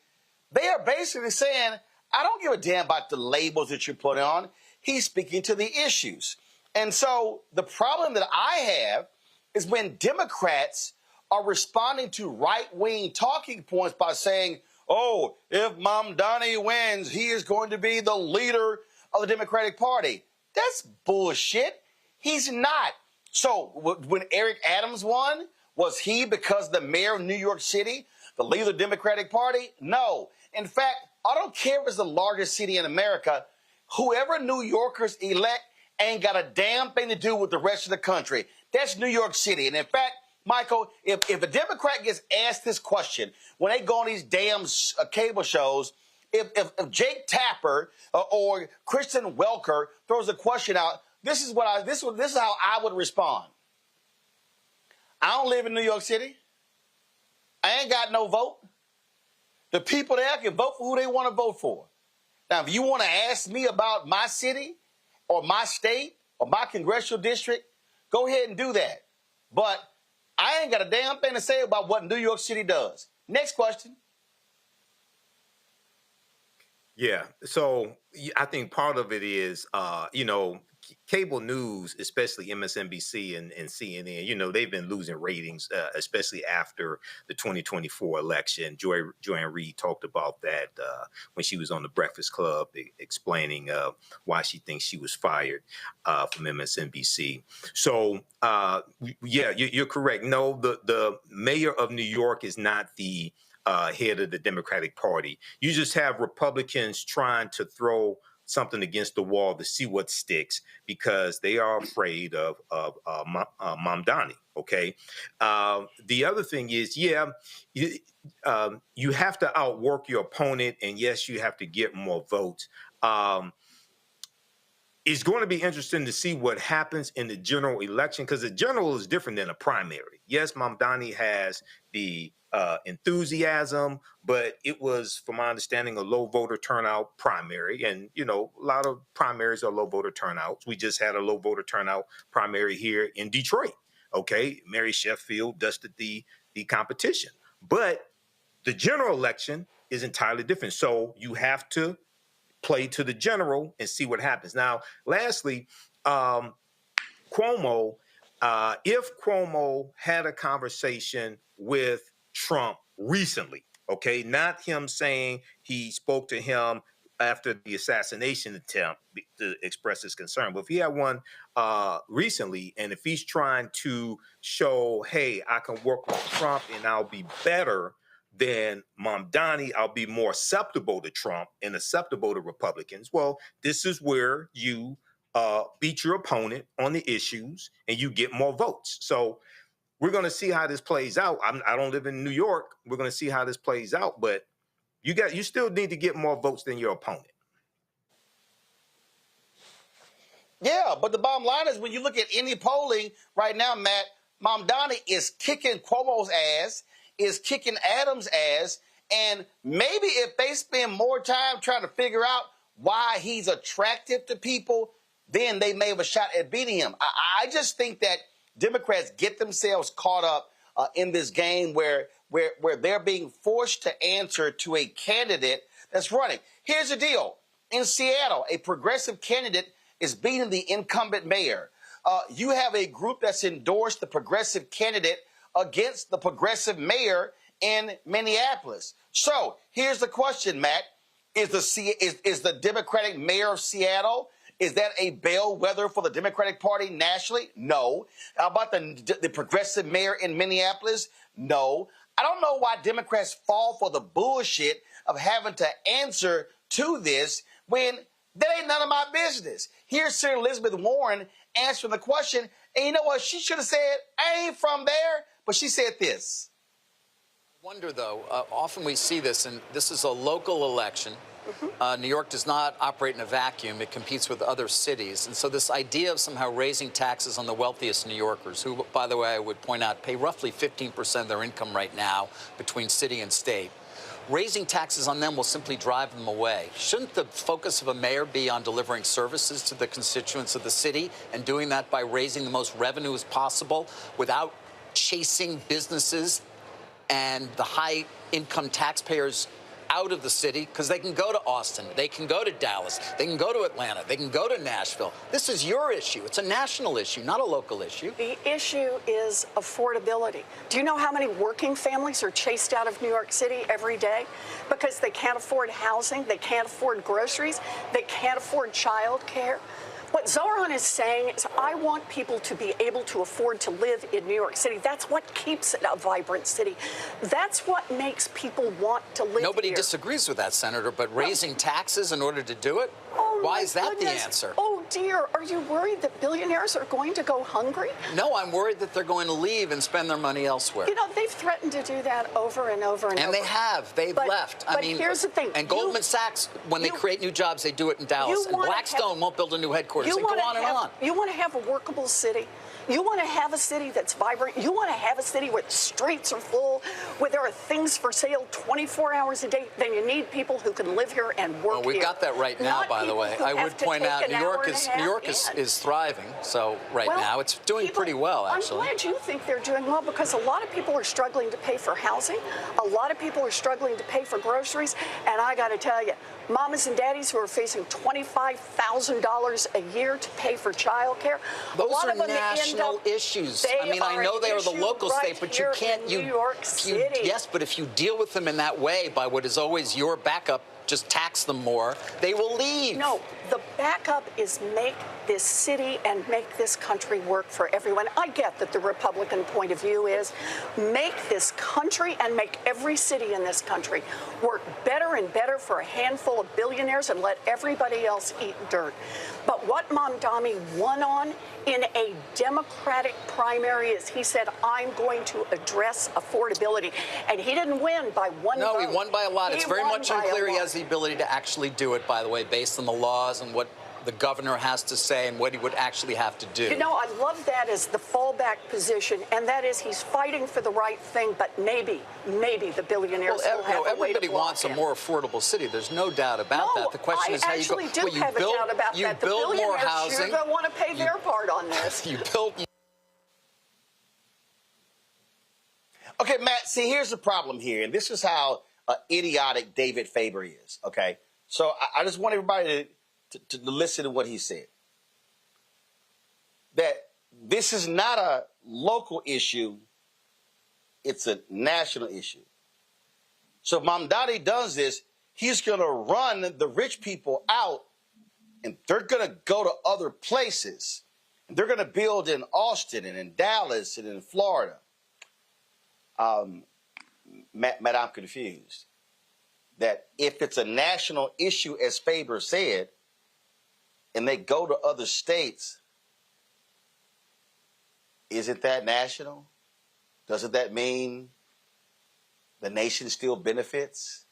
Speaker 7: they are basically saying, I don't give a damn about the labels that you put on. He's speaking to the issues. And so the problem that I have is when Democrats are responding to right-wing talking points by saying, oh, if Mamdani wins, he is going to be the leader of the Democratic Party. That's bullshit. He's not. So when Eric Adams won, was he because the mayor of New York City, the leader of the Democratic Party? No. In fact, I don't care if it's the largest city in America. Whoever New Yorkers elect ain't got a damn thing to do with the rest of the country. That's New York City. And in fact, Michael, if a Democrat gets asked this question when they go on these damn cable shows, if Jake Tapper or Kristen Welker throws a question out, this is how I would respond. I don't live in New York City. I ain't got no vote. The people there can vote for who they want to vote for. Now, if you want to ask me about my city or my state or my congressional district, go ahead and do that. But I ain't got a damn thing to say about what New York City does. Next question.
Speaker 21: Yeah. So I think part of it is, cable news, especially MSNBC and CNN, they've been losing ratings, especially after the 2024 election. Joanne Reed talked about that when she was on the Breakfast Club, explaining why she thinks she was fired from MSNBC. So, you're correct. No, the mayor of New York is not the head of the Democratic Party. You just have Republicans trying to throw something against the wall to see what sticks because they are afraid of Mamdani. Okay. The other thing is, you have to outwork your opponent, and yes, you have to get more votes. It's going to be interesting to see what happens in the general election because the general is different than a primary. Yes, Mamdani has the enthusiasm, but it was, from my understanding, a low voter turnout primary. And, you know, a lot of primaries are low voter turnouts. We just had a low voter turnout primary here in Detroit. Okay, Mary Sheffield dusted the competition. But the general election is entirely different. So you have to play to the general and see what happens. Now, lastly, Cuomo, if Cuomo had a conversation with Trump recently, okay, not him saying he spoke to him after the assassination attempt to express his concern, but if he had one recently, and if he's trying to show, hey, I can work with Trump and I'll be better than Mamdani, I'll be more acceptable to Trump and acceptable to Republicans. Well, this is where you beat your opponent on the issues and you get more votes. So we're going to see how this plays out. I don't live in New York. We're going to see how this plays out, but you still need to get more votes than your opponent.
Speaker 7: Yeah, but the bottom line is when you look at any polling right now, Matt, Mamdani is kicking Cuomo's ass, is kicking Adams' ass, and maybe if they spend more time trying to figure out why he's attractive to people, then they may have a shot at beating him. I just think that Democrats get themselves caught up in this game where they're being forced to answer to a candidate that's running. Here's the deal. In Seattle, a progressive candidate is beating the incumbent mayor. You have a group that's endorsed the progressive candidate against the progressive mayor in Minneapolis. So here's the question, Matt. Is the Democratic mayor of Seattle, is that a bellwether for the Democratic Party nationally? No. How about the progressive mayor in Minneapolis? No. I don't know why Democrats fall for the bullshit of having to answer to this when that ain't none of my business. Here's Senator Elizabeth Warren answering the question, and you know what? She should have said, I ain't from there, but she said this.
Speaker 2: I wonder, though, often we see this, and this is a local election. New York does not operate in a vacuum. It competes with other cities. And so this idea of somehow raising taxes on the wealthiest New Yorkers, who, by the way, I would point out, pay roughly 15% of their income right now between city and state, raising taxes on them will simply drive them away. Shouldn't the focus of a mayor be on delivering services to the constituents of the city and doing that by raising the most revenue as possible without chasing businesses and the high-income taxpayers out of the city? Because they can go to Austin, they can go to Dallas, they can go to Atlanta, they can go to Nashville. This is your issue. It's a national issue, not a local issue.
Speaker 10: The issue is affordability. Do you know how many working families are chased out of New York City every day because they can't afford housing, they can't afford groceries, they can't afford child care? What Zoran is saying is, I want people to be able to afford to live in New York City. That's what keeps it a vibrant city. That's what makes people want to live
Speaker 2: Nobody
Speaker 10: here.
Speaker 2: disagrees with that, Senator, but raising taxes in order to do it? Why is that the answer?
Speaker 10: Oh, dear. Are you worried that billionaires are going to go hungry?
Speaker 2: No, I'm worried that they're going to leave and spend their money elsewhere.
Speaker 10: You know, they've threatened to do that over and over and over.
Speaker 2: And they have. They've left.
Speaker 10: But here's the thing.
Speaker 2: And Goldman Sachs, when they create new jobs, they do it in Dallas. And Blackstone won't build a new headquarters. And go on and on.
Speaker 10: You want to have a workable city. You want to have a city that's vibrant. You want to have a city where the streets are full, where there are things for sale 24 hours a day. Then you need people who can live here and work here.
Speaker 2: Well, we got that right now, by the way. I would point out New York is thriving. So now it's doing pretty well, actually.
Speaker 10: I'm glad you think they're doing well because a lot of people are struggling to pay for housing. A lot of people are struggling to pay for groceries. And I got to tell you, mamas and daddies who are facing $25,000 a year to pay for child care.
Speaker 2: Those are national issues. I mean, I know they are the local state, but you can't.
Speaker 10: New York City.
Speaker 2: Yes, but if you deal with them in that way, by what is always your backup, just tax them more, they will leave.
Speaker 10: No, the backup is make this city and make this country work for everyone. I get that the Republican point of view is make this country and make every city in this country work better and better for a handful of billionaires and let everybody else eat dirt. But what Mamdani won on in a Democratic primary is he said, I'm going to address affordability. And he didn't win by one vote.
Speaker 2: No, he won by a lot. It's very much unclear he
Speaker 10: lot.
Speaker 2: has the ability to actually do it, by the way, based on the laws and what the governor has to say and what he would actually have to do.
Speaker 10: You know, I love that as the fallback position, and that is he's fighting for the right thing, but maybe the billionaires will have a way to
Speaker 2: everybody
Speaker 10: block
Speaker 2: wants
Speaker 10: him.
Speaker 2: a more affordable city. There's no doubt about that. The question is how you go.
Speaker 10: I actually do have a doubt about that. The
Speaker 2: build more
Speaker 10: billionaires
Speaker 2: housing.
Speaker 10: sure don't want to pay their part on this.
Speaker 2: You build.
Speaker 7: Okay, Matt, see, here's the problem here, and this is how idiotic David Faber is, okay? So I just want everybody to listen to what he said. That this is not a local issue, it's a national issue. So if Mamdani does this, he's going to run the rich people out, and they're going to go to other places. And they're going to build in Austin and in Dallas and in Florida. Matt, I'm confused. That if it's a national issue, as Faber said, and they go to other states, isn't that national? Doesn't that mean the nation still benefits?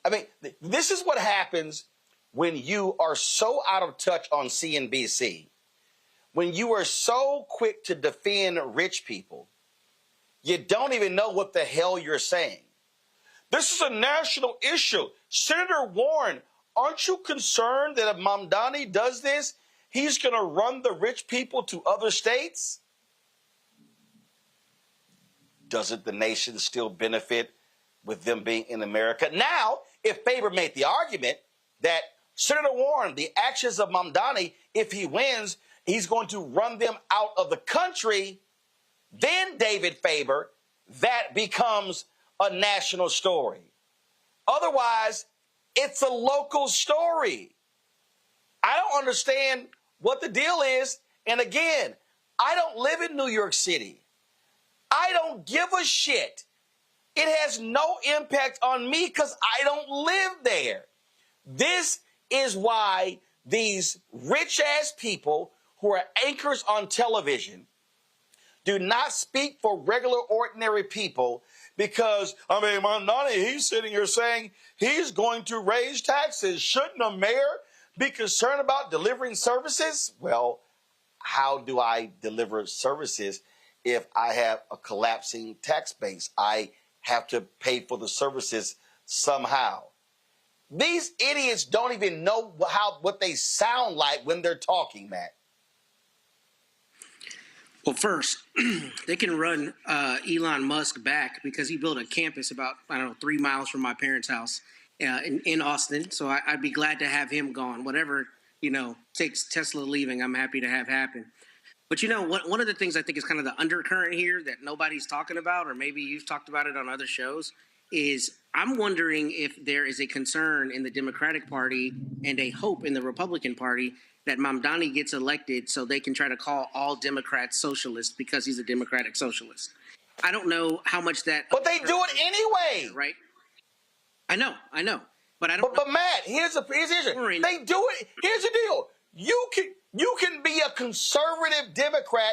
Speaker 7: I mean, this is what happens when you are so out of touch on CNBC, when you are so quick to defend rich people, you don't even know what the hell you're saying. This is a national issue. Senator Warren, aren't you concerned that if Mamdani does this, he's going to run the rich people to other states? Doesn't the nation still benefit with them being in America? Now, if Faber made the argument that Senator Warren, the actions of Mamdani, if he wins, he's going to run them out of the country, then David Faber, that becomes a national story. Otherwise, it's a local story. I don't understand what the deal is. And again, I don't live in New York City. I don't give a shit. It has no impact on me because I don't live there. This is why these rich-ass people who are anchors on television do not speak for regular, ordinary people because, I mean, Mamdani, he's sitting here saying he's going to raise taxes. Shouldn't a mayor be concerned about delivering services? Well, how do I deliver services if I have a collapsing tax base? I have to pay for the services somehow. These idiots don't even know what they sound like when they're talking, Matt.
Speaker 19: Well, first, they can run Elon Musk back because he built a campus about, 3 miles from my parents' house in Austin. So I'd be glad to have him gone. Whatever, takes Tesla leaving, I'm happy to have happen. But, one of the things I think is kind of the undercurrent here that nobody's talking about, or maybe you've talked about it on other shows, is I'm wondering if there is a concern in the Democratic Party and a hope in the Republican Party that Mamdani gets elected so they can try to call all Democrats socialists because he's a Democratic socialist. I don't know how much that...
Speaker 7: But they do it anyway.
Speaker 19: Right? I know. But I don't
Speaker 7: But Matt, here's the issue. They do it. Here's the deal. You can be a conservative Democrat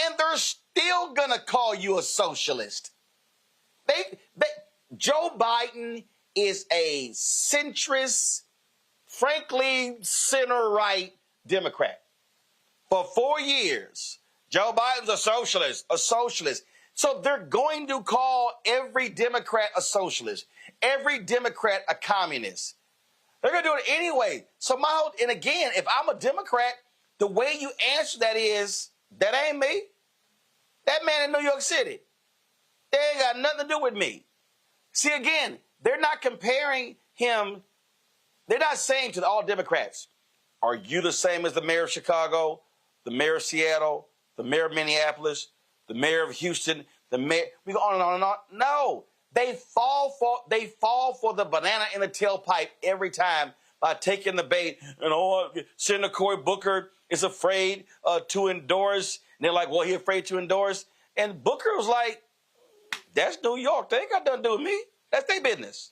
Speaker 7: and they're still going to call you a socialist. Joe Biden is a centrist, frankly, center-right Democrat. For 4 years, Joe Biden's a socialist. So they're going to call every Democrat a socialist, every Democrat a communist. They're going to do it anyway. So and again, if I'm a Democrat, the way you answer that is, that ain't me. That man in New York City. They ain't got nothing to do with me. See, again, they're not comparing him. They're not saying to all Democrats, are you the same as the mayor of Chicago, the mayor of Seattle, the mayor of Minneapolis, the mayor of Houston, the mayor? We go on and on and on. No, they fall for the banana in the tailpipe every time by taking the bait. And Senator Cory Booker is afraid to endorse. And they're like, well, he's afraid to endorse. And Booker was like, that's New York. They ain't got nothing to do with me. That's their business.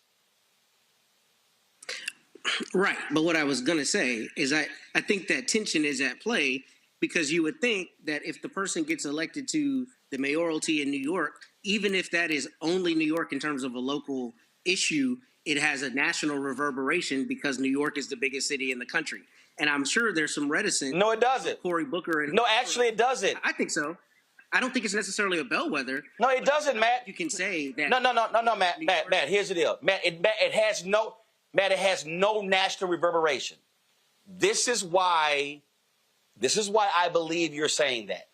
Speaker 19: Right. But what I was going to say is I think that tension is at play because you would think that if the person gets elected to the mayoralty in New York, even if that is only New York in terms of a local issue, it has a national reverberation because New York is the biggest city in the country. And I'm sure there's some reticence.
Speaker 11: No, it doesn't.
Speaker 19: Cory Booker and
Speaker 11: no, actually, it doesn't.
Speaker 19: I think so. I don't think it's necessarily a bellwether.
Speaker 11: No, it doesn't, Matt.
Speaker 19: You can say that.
Speaker 11: No, Matt. Matt, here's the deal. Matt, it has no national reverberation. This is why I believe you're saying that.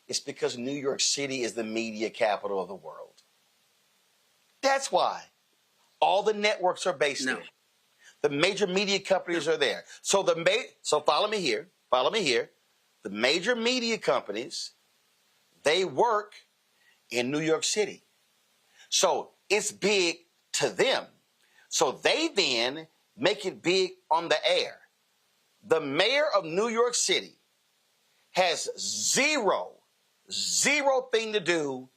Speaker 11: It's because New York City is the media capital of the world. That's why. All the networks are based there. The major media companies are there. So follow me here. The major media companies, they work in New York City. So it's big to them. So they then make it big on the air. The mayor of New York City has zero thing to do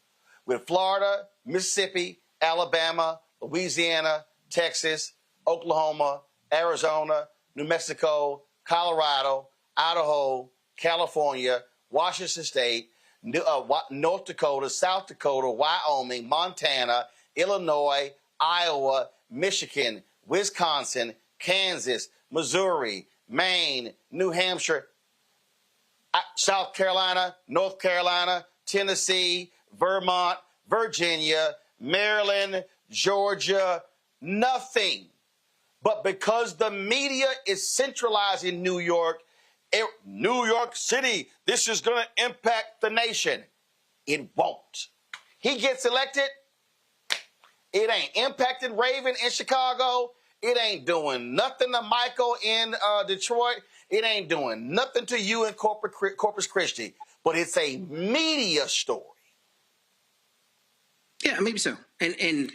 Speaker 11: with Florida, Mississippi, Alabama, Louisiana, Texas, Oklahoma, Arizona, New Mexico, Colorado, Idaho, California, Washington State, North Dakota, South Dakota, Wyoming, Montana, Illinois, Iowa, Michigan, Wisconsin, Kansas, Missouri, Maine, New Hampshire, South Carolina, North Carolina, Tennessee, Vermont, Virginia, Maryland, Georgia, nothing. But because the media is centralized in New York City, this is going to impact the nation. It won't. He gets elected, it ain't impacted Raven in Chicago. It ain't doing nothing to Michael in Detroit. It ain't doing nothing to you in Corpus Christi. But it's a media story.
Speaker 19: Yeah, maybe so. And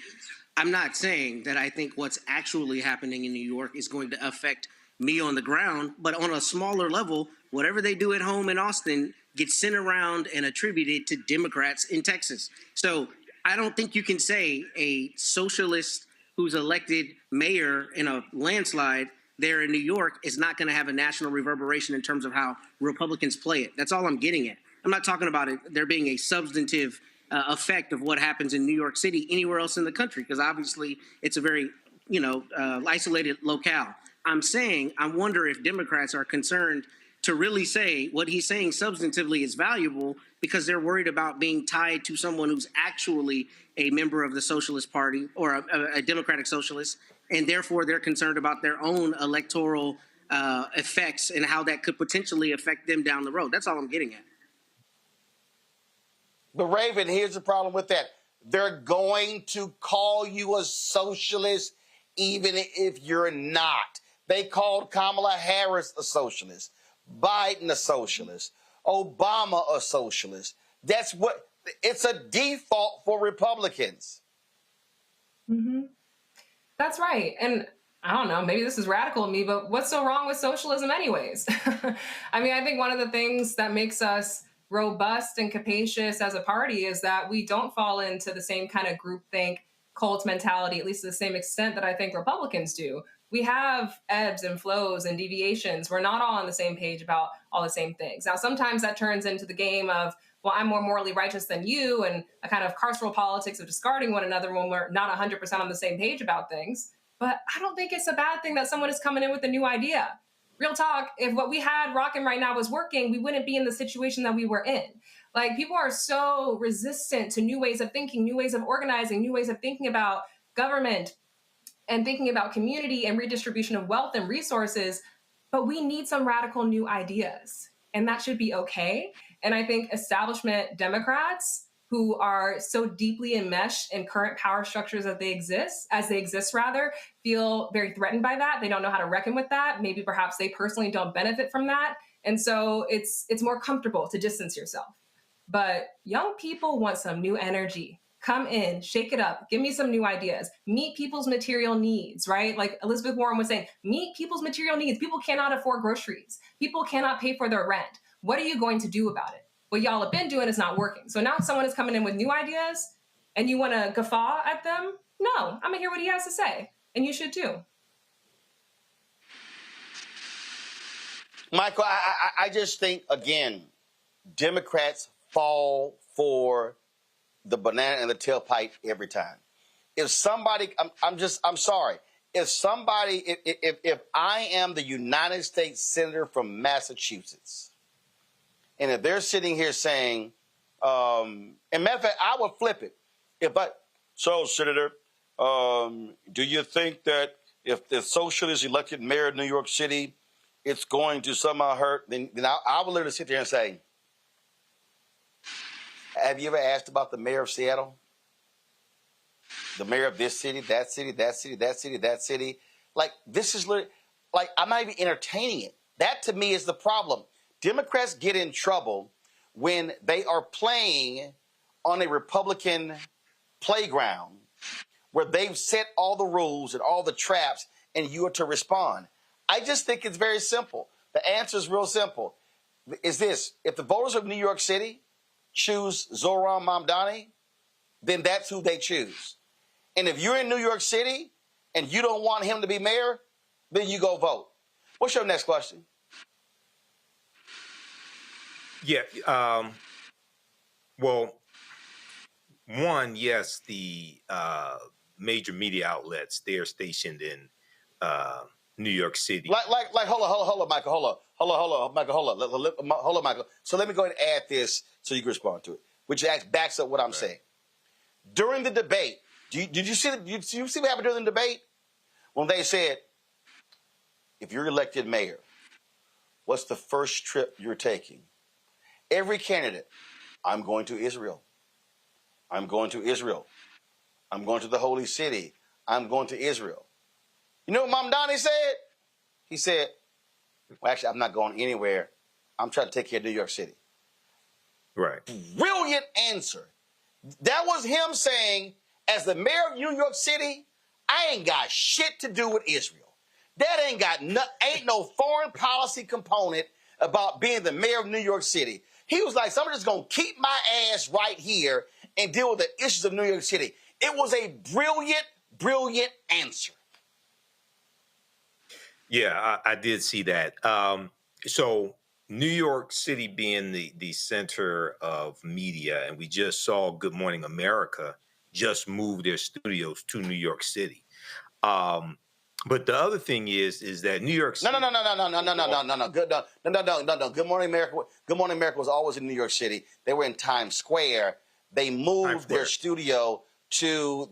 Speaker 19: I'm not saying that I think what's actually happening in New York is going to affect me on the ground, but on a smaller level, whatever they do at home in Austin gets sent around and attributed to Democrats in Texas. So I don't think you can say a socialist who's elected mayor in a landslide there in New York is not going to have a national reverberation in terms of how Republicans play it. That's all I'm getting at. I'm not talking about it there being a substantive effect of what happens in New York City anywhere else in the country, because obviously it's a very, isolated locale. I'm saying I wonder if Democrats are concerned to really say what he's saying substantively is valuable because they're worried about being tied to someone who's actually a member of the Socialist Party or a Democratic Socialist, and therefore they're concerned about their own electoral effects and how that could potentially affect them down the road. That's all I'm getting at.
Speaker 11: But Raven, here's the problem with that. They're going to call you a socialist even if you're not. They called Kamala Harris a socialist, Biden a socialist, Obama a socialist. It's a default for Republicans.
Speaker 20: Mm-hmm. That's right. And I don't know, maybe this is radical of me, but what's so wrong with socialism anyways? I mean, I think one of the things that makes us robust and capacious as a party is that we don't fall into the same kind of groupthink cult mentality, at least to the same extent that I think Republicans do. We have ebbs and flows and deviations. We're not all on the same page about all the same things. Now, sometimes that turns into the game of, well, I'm more morally righteous than you, and a kind of carceral politics of discarding one another when we're not 100% on the same page about things. But I don't think it's a bad thing that someone is coming in with a new idea. Real talk, if what we had rocking right now was working, we wouldn't be in the situation that we were in. Like, people are so resistant to new ways of thinking, new ways of organizing, new ways of thinking about government and thinking about community and redistribution of wealth and resources. But we need some radical new ideas, and that should be okay. And I think establishment Democrats who are so deeply enmeshed in current power structures as they exist, feel very threatened by that. They don't know how to reckon with that. Maybe perhaps they personally don't benefit from that. And so it's more comfortable to distance yourself. But young people want some new energy. Come in, shake it up, give me some new ideas, meet people's material needs, right? Like Elizabeth Warren was saying, meet people's material needs. People cannot afford groceries. People cannot pay for their rent. What are you going to do about it? What y'all have been doing is not working. So now someone is coming in with new ideas and you want to guffaw at them? No, I'm going to hear what he has to say. And you should too.
Speaker 7: Michael, I just think, again, Democrats fall for the banana and the tailpipe every time. If somebody, I'm sorry. If somebody, if I am the United States Senator from Massachusetts, and if they're sitting here saying, and matter of fact, I would flip it. So, Senator, do you think that if the socialist elected mayor of New York City, it's going to somehow hurt? Then I would literally sit there and say, have you ever asked about the mayor of Seattle? The mayor of this city, that city, that city, that city, that city. Like, this is literally, like, I'm not even entertaining it. That, to me, is the problem. Democrats get in trouble when they are playing on a Republican playground where they've set all the rules and all the traps and you are to respond. I just think it's very simple. The answer is real simple. Is this: if the voters of New York City choose Zohran Mamdani, then that's who they choose. And if you're in New York City and you don't want him to be mayor, then you go vote. What's your next question?
Speaker 21: Yeah. Well, one, yes, the major media outlets, they're stationed in New York City.
Speaker 7: Like, hold on, Michael, hold on, Michael. So let me go ahead and add this so you can respond to it, which backs up what I'm saying. During the debate, did you see what happened during the debate? When they said, if you're elected mayor, what's the first trip you're taking? Every candidate, I'm going to Israel. I'm going to Israel. I'm going to the Holy City. I'm going to Israel. You know what Mamdani said? He said, well, actually, I'm not going anywhere. I'm trying to take care of New York City.
Speaker 21: Right.
Speaker 7: Brilliant answer. That was him saying, as the mayor of New York City, I ain't got shit to do with Israel. That ain't no foreign policy component about being the mayor of New York City. He was like, somebody's going to keep my ass right here and deal with the issues of New York City. It was a brilliant, brilliant answer.
Speaker 21: Yeah, I did see that. So New York City being the center of media, and we just saw Good Morning America just move their studios to New York City. But the other thing is that New York City.
Speaker 7: No. Good Morning America. Good Morning America was always in New York City. They were in Times Square. They moved their studio to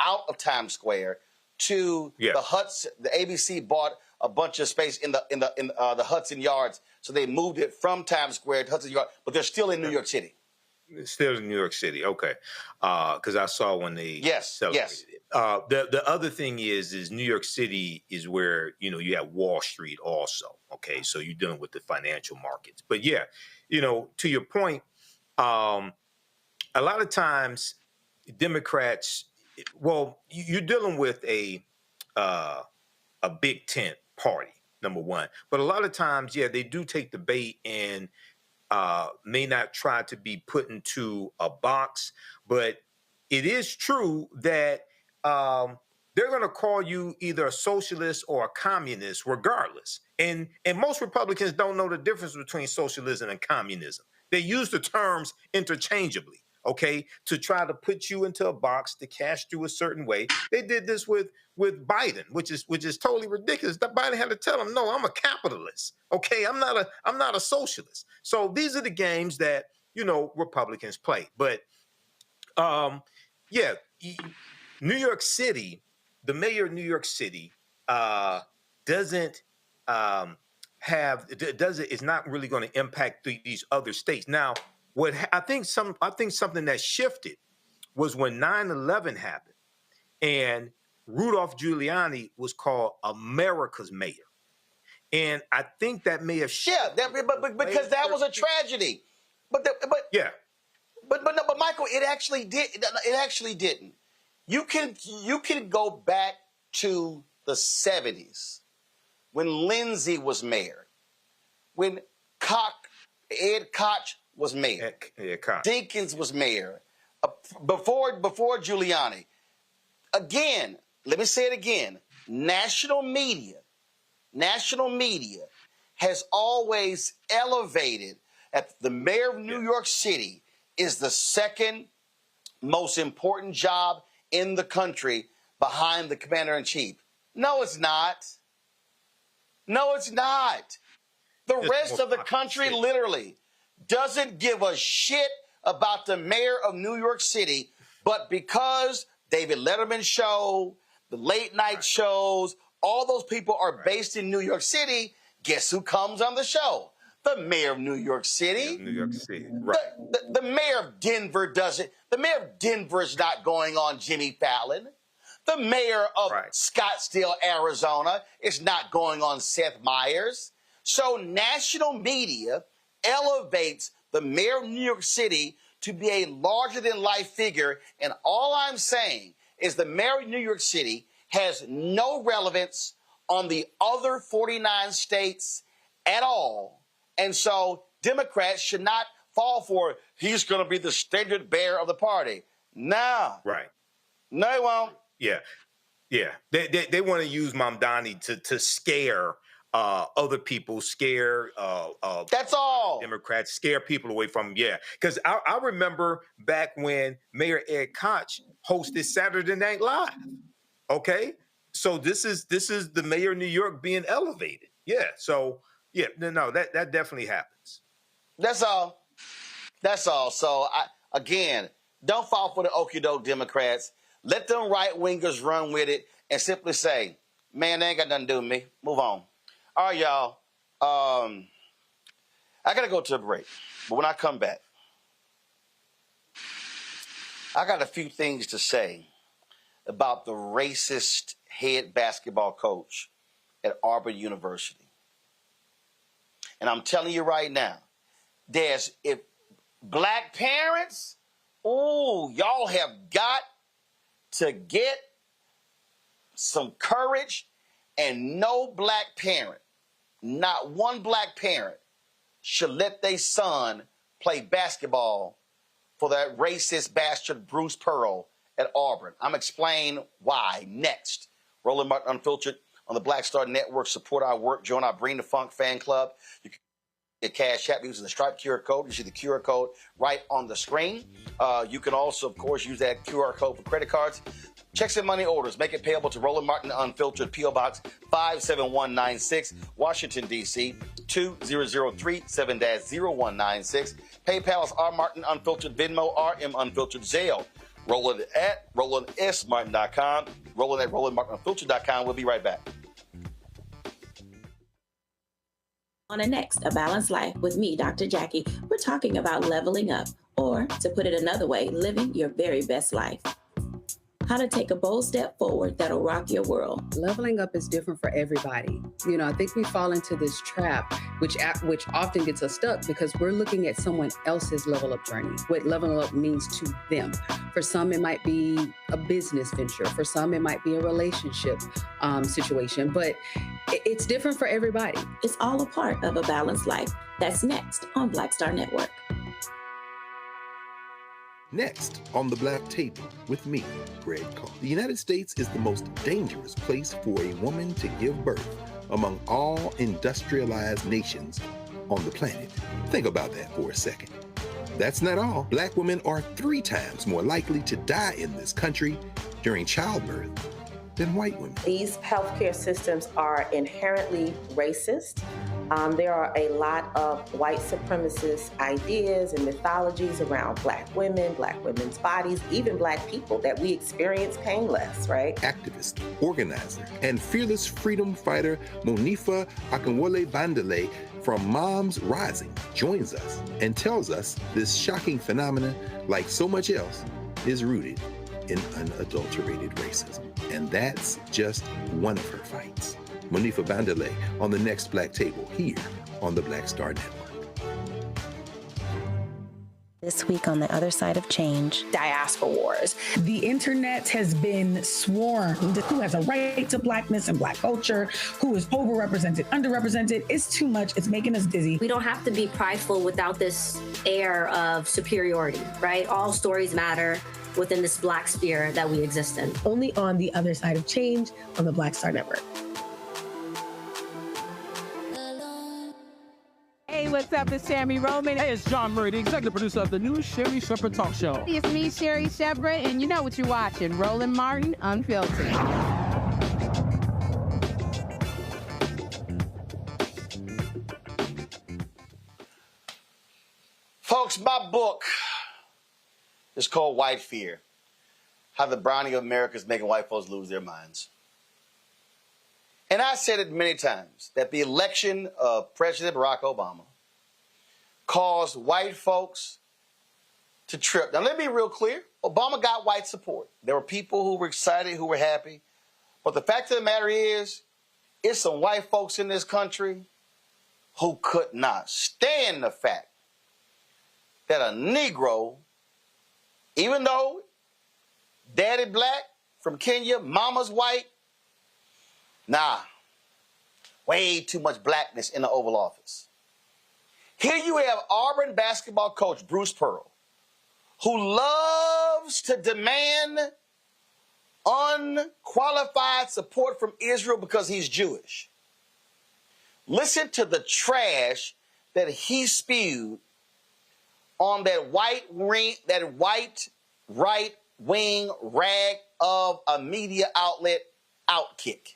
Speaker 7: out of Times Square to the Hudson. The ABC bought a bunch of space in the Hudson Yards, so they moved it from Times Square to Hudson Yards. But they're still in New York City.
Speaker 21: Still in New York City, okay. Because I saw when they celebrated it. The other thing is New York City is where, you have Wall Street also, okay? So you're dealing with the financial markets. But yeah, to your point, a lot of times Democrats, you're dealing with a big tent party, number one. But a lot of times, they do take the bait and may not try to be put into a box, but it is true that they're going to call you either a socialist or a communist regardless. And most Republicans don't know the difference between socialism and communism. They use the terms interchangeably, okay, to try to put you into a box, to cast you a certain way. They did this with Biden, which is totally ridiculous. That Biden had to tell him, no, I'm a capitalist. Okay, I'm not a socialist. So these are the games that, Republicans play. But New York City, the mayor of New York City is not really going to impact these other states. Now, I think something that shifted was when 9/11 happened and Rudolph Giuliani was called America's mayor. And I think that may have shifted.
Speaker 7: But because that was a tragedy. But Michael, it actually didn't. You can go back to the 70s when Lindsay was mayor, when Ed Koch was mayor, Dinkins was mayor, before Giuliani. Again, let me say it again. National media national media has always elevated that the mayor of New York City is the second most important job in the country behind the commander-in-chief. No, it's not. No, it's not. The rest of the country literally doesn't give a shit about the mayor of New York City, but because David Letterman's show, the late night shows, all those people are based in New York City, guess who comes on the show? The mayor of New York City.
Speaker 21: New York City, right.
Speaker 7: The mayor of Denver doesn't. The mayor of Denver is not going on Jimmy Fallon. The mayor of Scottsdale, Arizona is not going on Seth Meyers. So national media elevates the mayor of New York City to be a larger-than-life figure, and all I'm saying is the mayor of New York City has no relevance on the other 49 states at all. And so Democrats should not fall for he's going to be the standard bearer of the party. No.
Speaker 21: Right.
Speaker 7: No, he won't.
Speaker 21: Yeah. Yeah. They want to use Mamdani to scare other people, scare
Speaker 7: that's all.
Speaker 21: Democrats, scare people away from him. Yeah. Because I remember back when Mayor Ed Koch hosted Saturday Night Live. Okay. So this is the mayor of New York being elevated. Yeah. So yeah, no, that definitely happens.
Speaker 7: That's all. That's all. So again, don't fall for the okie doke Democrats. Let them right wingers run with it and simply say, man, they ain't got nothing to do with me. Move on. All right, y'all. I got to go to a break. But when I come back, I got a few things to say about the racist head basketball coach at Auburn University. And I'm telling you right now, if black parents, y'all have got to get some courage, and no black parent, not one black parent, should let their son play basketball for that racist bastard Bruce Pearl at Auburn. I'm explaining why next. Roland Martin Unfiltered on the Black Star Network. Support our work. Join our Bring the Funk fan club. You can get Cash App using the Stripe QR code. You see the QR code right on the screen. You can also, of course, use that QR code for credit cards. Checks and money orders. Make it payable to Roland Martin Unfiltered, P.O. Box 57196, Washington, D.C. 20037-0196. PayPal is R Martin Unfiltered, Venmo, RM Unfiltered, Zelle. Roland at RolandSMartin.com. Roland at RolandMartinUnfiltered.com. We'll be right back.
Speaker 1: On the next, A Balanced Life with me, Dr. Jackie, we're talking about leveling up, or to put it another way, living your very best life. How to take a bold step forward that'll rock your world.
Speaker 12: Leveling up is different for everybody. You know, I think we fall into this trap, which often gets us stuck because we're looking at someone else's level up journey, what leveling up means to them. For some, it might be a business venture. For some, it might be a relationship situation, but it's different for everybody.
Speaker 1: It's all a part of A Balanced Life. That's next on Black Star Network.
Speaker 24: Next on the Black Table with me, Greg Carr. The United States is the most dangerous place for a woman to give birth among all industrialized nations on the planet. Think about that for a second. That's not all. Black women are 3 times more likely to die in this country during childbirth than white women.
Speaker 25: These healthcare systems are inherently racist. There are a lot of white supremacist ideas and mythologies around black women's bodies, even black people, that we experience painless, right?
Speaker 24: Activist, organizer, and fearless freedom fighter Monifa Akinwole Bandele from Moms Rising joins us and tells us this shocking phenomenon, like so much else, is rooted in unadulterated racism. And that's just one of her fights. Monifa Bandele on the next Black Table here on the Black Star Network.
Speaker 1: This week on the other side of change.
Speaker 22: Diaspora wars. The internet has been swarmed. Who has a right to blackness and black culture? Who is overrepresented, underrepresented? It's too much. It's making us dizzy.
Speaker 23: We don't have to be prideful without this air of superiority, right? All stories matter within this black sphere that we exist in.
Speaker 22: Only on the other side of change on the Black Star Network.
Speaker 13: what's up? It's Sammy Roman.
Speaker 14: Hey, it's John Murray, the executive producer of the new Sherry Shepherd Talk Show.
Speaker 13: It's me, Sherry Shepherd, and you know what you're watching, Roland Martin Unfiltered.
Speaker 7: Folks, my book is called White Fear, How the Browning of America is Making White Folks Lose Their Minds. And I said it many times that the election of President Barack Obama caused white folks to trip. Now, let me be real clear. Obama got white support. There were people who were excited, who were happy. But the fact of the matter is, it's some white folks in this country who could not stand the fact that a Negro, even though daddy black from Kenya, mama's white, nah, way too much blackness in the Oval Office. Here you have Auburn basketball coach Bruce Pearl, who loves to demand unqualified support from Israel because he's Jewish. Listen to the trash that he spewed on that white right-wing rag of a media outlet, Outkick.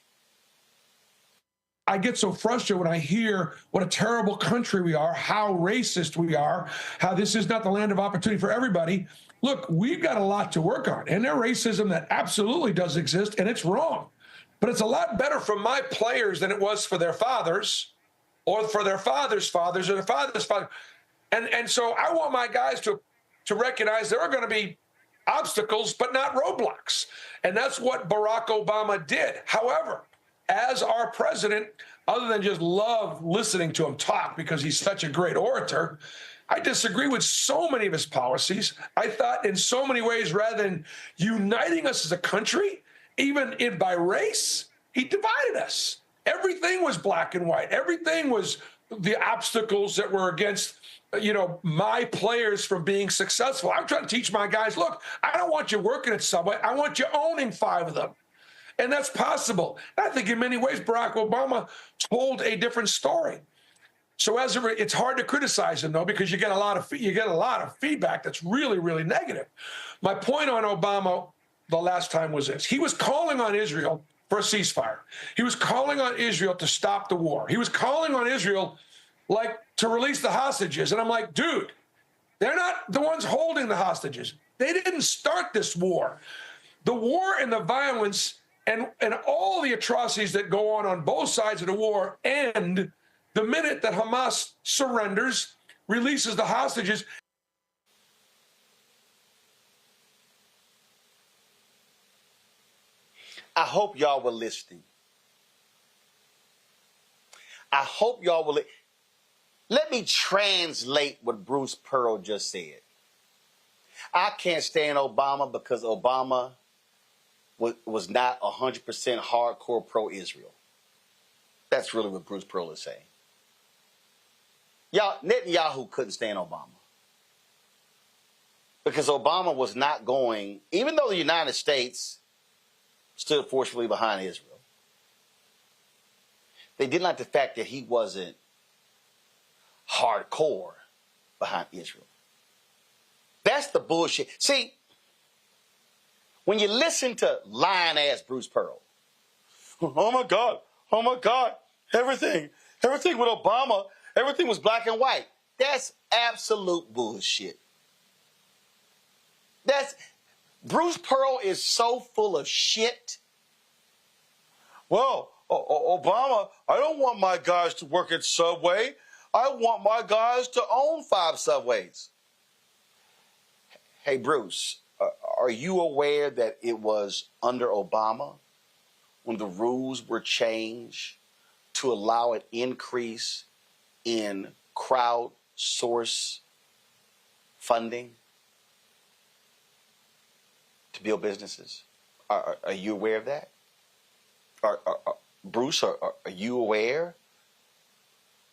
Speaker 15: I get so frustrated when I hear what a terrible country we are, how racist we are, how this is not the land of opportunity for everybody. Look, we've got a lot to work on, and there's racism that absolutely does exist, and it's wrong. But it's a lot better for my players than it was for their fathers or for their fathers' fathers or their fathers' fathers. And so I want my guys to recognize there are going to be obstacles, but not roadblocks. And that's what Barack Obama did. However, as our president, other than just love listening to him talk because he's such a great orator, I disagree with so many of his policies. I thought in so many ways, rather than uniting us as a country, even by race, he divided us. Everything was black and white. Everything was the obstacles that were against, my players from being successful. I'm trying to teach my guys, look, I don't want you working at Subway. I want you owning 5 of them. And that's possible. I think in many ways, Barack Obama told a different story. So it's hard to criticize him, though, because you get a lot of feedback that's really, really negative. My point on Obama the last time was this. He was calling on Israel for a ceasefire. He was calling on Israel to stop the war. He was calling on Israel, to release the hostages. And I'm like, dude, they're not the ones holding the hostages. They didn't start this war. The war and the violence and all the atrocities that go on both sides of the war end the minute that Hamas surrenders, releases the hostages.
Speaker 7: I hope y'all were listening. I hope y'all were listening. Let me translate what Bruce Pearl just said. I can't stand Obama because Obama was not 100% hardcore pro-Israel. That's really what Bruce Pearl is saying. Netanyahu couldn't stand Obama because Obama was not going, even though the United States stood forcefully behind Israel, they didn't like the fact that he wasn't hardcore behind Israel. That's the bullshit. See, when you listen to lying-ass Bruce Pearl, oh my God, everything with Obama, everything was black and white. That's absolute bullshit. Bruce Pearl is so full of shit. Well, Obama, I don't want my guys to work at Subway. I want my guys to own 5 Subways. Hey, Bruce, are you aware that it was under Obama when the rules were changed to allow an increase in crowdsource funding to build businesses? Are you aware of that? Bruce, are you aware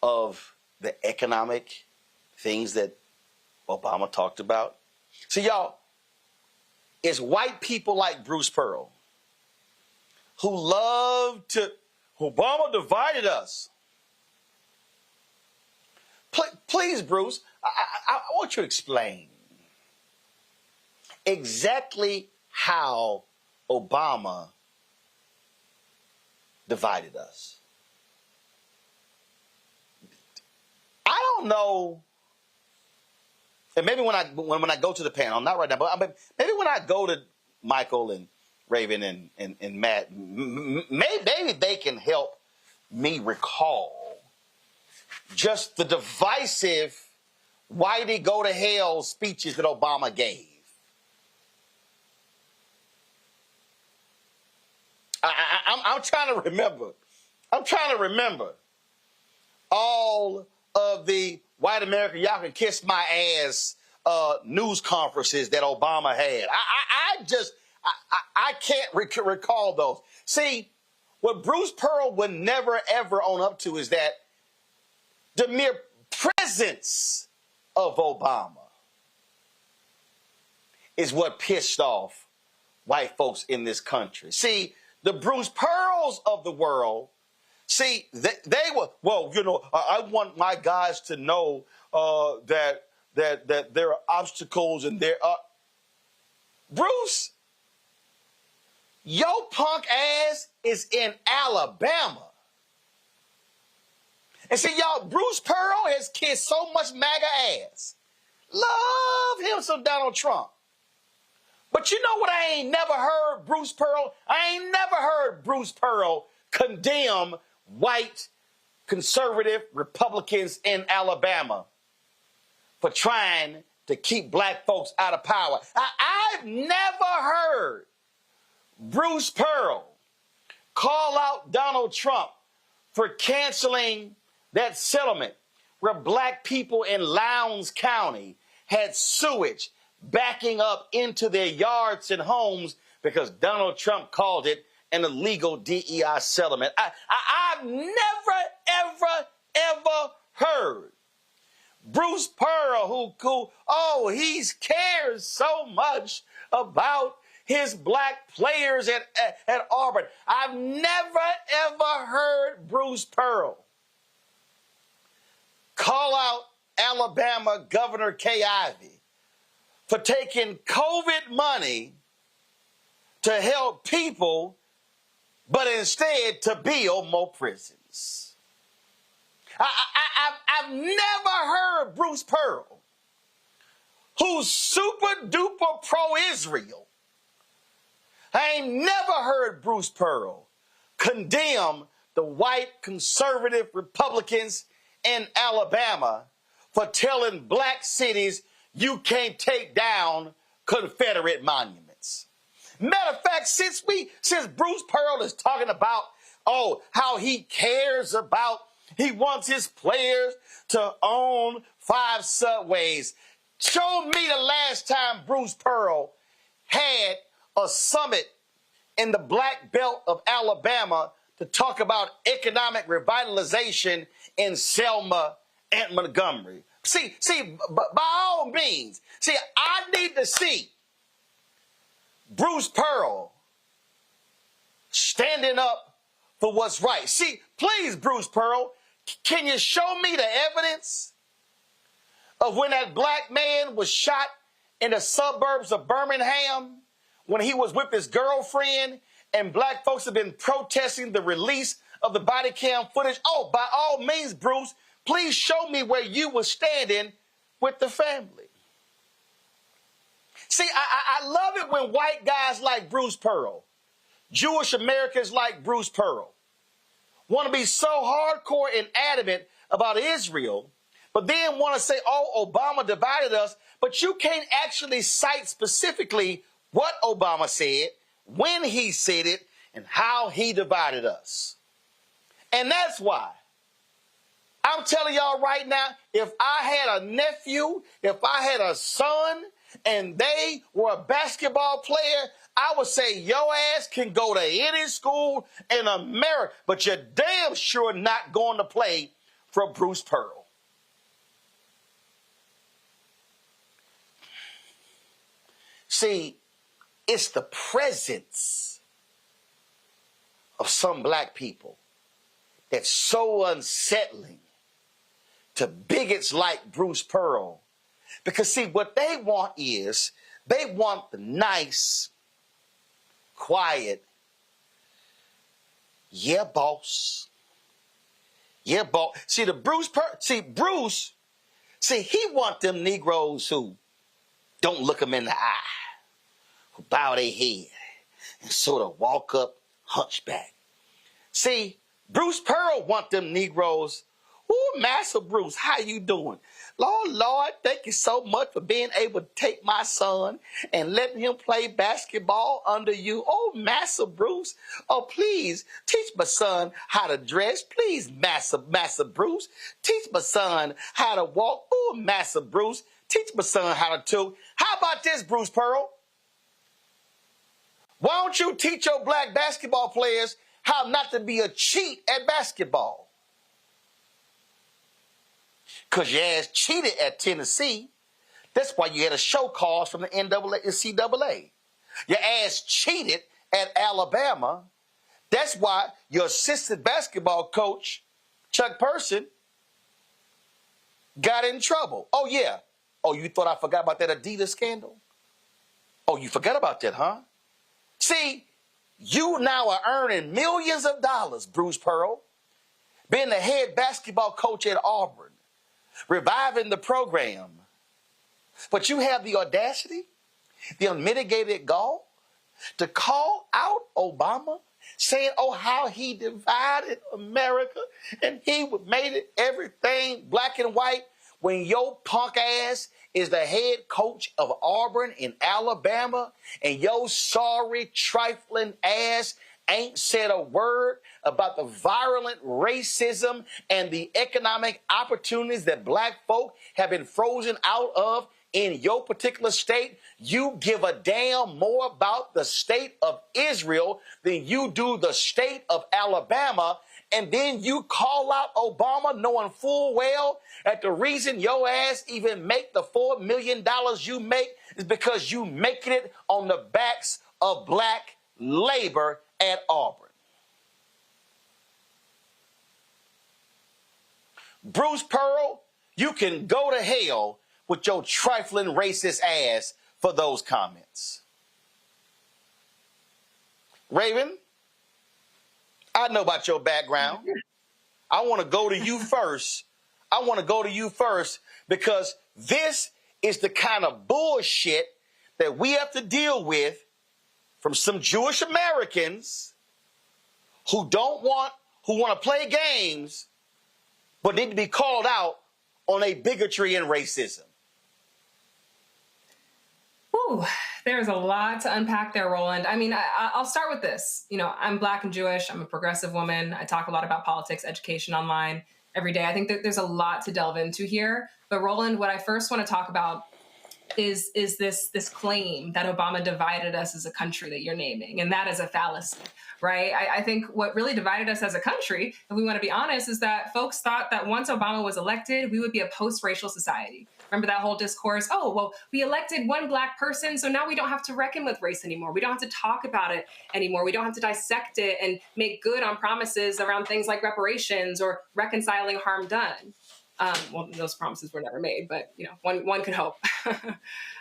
Speaker 7: of the economic things that Obama talked about? See, y'all, it's white people like Bruce Pearl who love to, Obama divided us. Please, Bruce, I want you to explain exactly how Obama divided us. I don't know, and maybe when I go to the panel, not right now, but maybe when I go to Michael and Raven and Matt, maybe they can help me recall just the divisive whitey go to hell speeches that Obama gave. I'm trying to remember. I'm trying to remember all of the white America, y'all can kiss my ass news conferences that Obama had. I can't recall those. See, what Bruce Pearl would never, ever own up to is that the mere presence of Obama is what pissed off white folks in this country. See, the Bruce Pearls of the world, see, they were, well, you know, I want my guys to know that there are obstacles and there are. Bruce, your punk ass is in Alabama. And see, y'all, Bruce Pearl has kissed so much MAGA ass. Love him some Donald Trump. But you know what I ain't never heard Bruce Pearl? I ain't never heard Bruce Pearl condemn white conservative Republicans in Alabama for trying to keep black folks out of power. I've never heard Bruce Pearl call out Donald Trump for canceling that settlement where black people in Lowndes County had sewage backing up into their yards and homes because Donald Trump called it an illegal DEI settlement. I've never, ever heard Bruce Pearl, who he cares so much about his black players at Auburn. I've never, ever heard Bruce Pearl call out Alabama Governor Kay Ivey for taking COVID money to help people, but instead to build more prisons. I've never heard Bruce Pearl, who's super duper pro-Israel. I ain't never heard Bruce Pearl condemn the white conservative Republicans in Alabama for telling black cities you can't take down Confederate monuments. Matter of fact, since Bruce Pearl is talking about, how he cares about, he wants his players to own 5 subways. Show me the last time Bruce Pearl had a summit in the Black Belt of Alabama to talk about economic revitalization in Selma and Montgomery. See, by all means, I need to see Bruce Pearl standing up for what's right. See, please, Bruce Pearl, can you show me the evidence of when that black man was shot in the suburbs of Birmingham when he was with his girlfriend and black folks have been protesting the release of the body cam footage? Oh, by all means, Bruce, please show me where you were standing with the family. See, I love it when white guys like Bruce Pearl, Jewish Americans like Bruce Pearl, want to be so hardcore and adamant about Israel, but then want to say, Obama divided us, but you can't actually cite specifically what Obama said, when he said it, and how he divided us. And that's why I'm telling y'all right now, if I had a nephew, if I had a son, and they were a basketball player, I would say your ass can go to any school in America, but you're damn sure not going to play for Bruce Pearl. See, it's the presence of some black people that's so unsettling
Speaker 11: to bigots like Bruce Pearl. Because, see, what they want is they want the nice, quiet, yeah, boss. Yeah, boss. See, Bruce, he want them Negroes who don't look them in the eye, who bow their head and sort of walk up hunchback. See, Bruce Pearl want them Negroes. Ooh, Master Bruce, how you doing? Lord, thank you so much for being able to take my son and letting him play basketball under you. Oh, Master Bruce, oh, please teach my son how to dress. Please, Master Bruce, teach my son how to walk. Oh, Master Bruce, teach my son how to toot. How about this, Bruce Pearl? Why don't you teach your black basketball players how not to be a cheat at basketball? Because your ass cheated at Tennessee. That's why you had a show cause from the NCAA. Your ass cheated at Alabama. That's why your assistant basketball coach, Chuck Person, got in trouble. Oh, yeah. Oh, you thought I forgot about that Adidas scandal? Oh, you forgot about that, huh? See, you now are earning millions of dollars, Bruce Pearl, being the head basketball coach at Auburn, reviving the program. But you have the audacity, the unmitigated gall, to call out Obama, saying, oh, how he divided America and he made it everything black and white, when your punk ass is the head coach of Auburn in Alabama and your sorry, trifling ass ain't said a word about the virulent racism and the economic opportunities that black folk have been frozen out of in your particular state. You give a damn more about the state of Israel than you do the state of Alabama. And then you call out Obama knowing full well that the reason your ass even make the $4 million you make is because you making it on the backs of black labor at Auburn. Bruce Pearl, you can go to hell with your trifling racist ass for those comments. Raven, I know about your background. I want to go to you first. Because this is the kind of bullshit that we have to deal with from some Jewish Americans who want to play games, but need to be called out on a bigotry and racism.
Speaker 20: Ooh, there's a lot to unpack there, Roland. I mean, I'll start with this. You know, I'm Black and Jewish. I'm a progressive woman. I talk a lot about politics, education online every day. I think that there's a lot to delve into here. But Roland, what I first want to talk about is this claim that Obama divided us as a country that you're naming. And that is a fallacy, right? I think what really divided us as a country, if we want to be honest, is that folks thought that once Obama was elected, we would be a post-racial society. Remember that whole discourse? Oh, well, we elected one Black person, so now we don't have to reckon with race anymore. We don't have to talk about it anymore. We don't have to dissect it and make good on promises around things like reparations or reconciling harm done. Well, those promises were never made, but, you know, one could hope.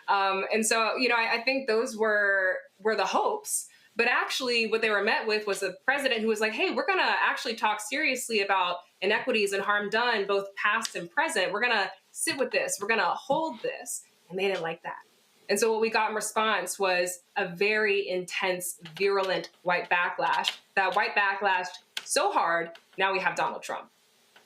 Speaker 20: And so, you know, I think those were the hopes. But actually what they were met with was a president who was like, hey, we're going to actually talk seriously about inequities and harm done, both past and present. We're going to sit with this. We're going to hold this. And they didn't like that. And so what we got in response was a very intense, virulent white backlash. That white backlash so hard, now we have Donald Trump.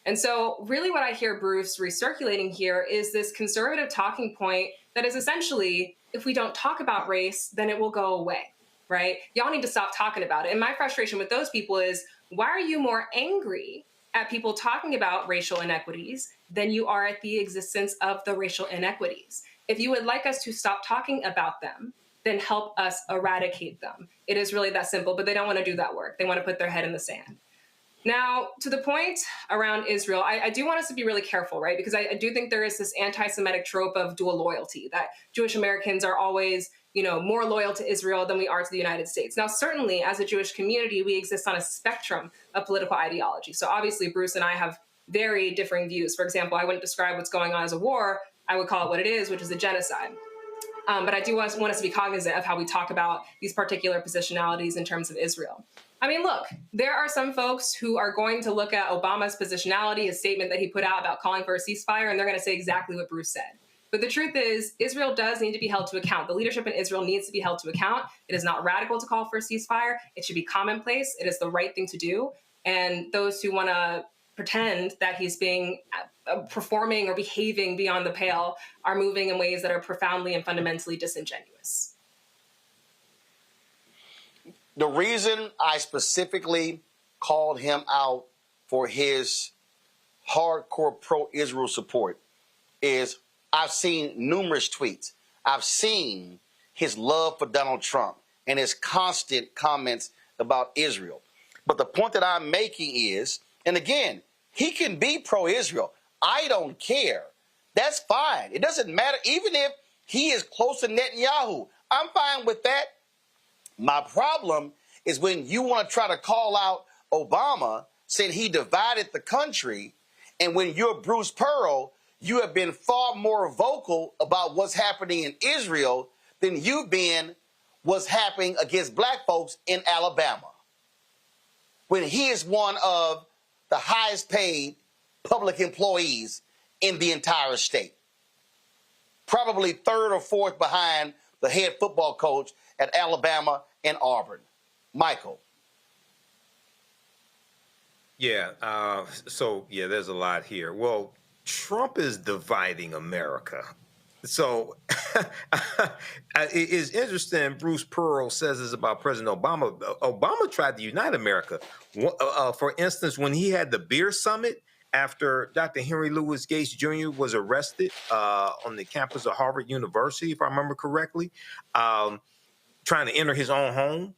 Speaker 20: And so really what I hear Bruce recirculating here is this conservative talking point that is essentially, if we don't talk about race, then it will go away, right? Y'all need to stop talking about it. And my frustration with those people is, why are you more angry at people talking about racial inequities than you are at the existence of the racial inequities? If you would like us to stop talking about them, then help us eradicate them. It is really that simple, but they don't want to do that work. They want to put their head in the sand. Now, to the point around Israel, I do want us to be really careful, right? Because I do think there is this anti-Semitic trope of dual loyalty, that Jewish Americans are always, you know, more loyal to Israel than we are to the United States. Now, certainly, as a Jewish community, we exist on a spectrum of political ideology. So obviously, Bruce and I have very differing views. For example, I wouldn't describe what's going on as a war. I would call it what it is, which is a genocide. But I do want us to be cognizant of how we talk about these particular positionalities in terms of Israel. I mean, look, there are some folks who are going to look at Obama's positionality, his statement that he put out about calling for a ceasefire, and they're going to say exactly what Bruce said. But the truth is, Israel does need to be held to account. The leadership in Israel needs to be held to account. It is not radical to call for a ceasefire. It should be commonplace. It is the right thing to do. And those who want to pretend that he's being performing or behaving beyond the pale are moving in ways that are profoundly and fundamentally disingenuous.
Speaker 7: The reason I specifically called him out for his hardcore pro-Israel support is I've seen numerous tweets. I've seen his love for Donald Trump and his constant comments about Israel. But the point that I'm making is, and again, he can be pro-Israel. I don't care. That's fine. It doesn't matter. Even if he is close to Netanyahu, I'm fine with that. My problem is when you want to try to call out Obama, saying he divided the country, and when you're Bruce Pearl, you have been far more vocal about what's happening in Israel than you've been what's happening against black folks in Alabama, when he is one of the highest paid public employees in the entire state. Probably third or fourth behind the head football coach at Alabama and Auburn. Michael.
Speaker 21: Yeah, there's a lot here. Well, Trump is dividing America. So it's interesting. Bruce Pearl says this about President Obama. Obama tried to unite America. For instance, when he had the beer summit after Dr. Henry Louis Gates Jr. was arrested on the campus of Harvard University, if I remember correctly, trying to enter his own home.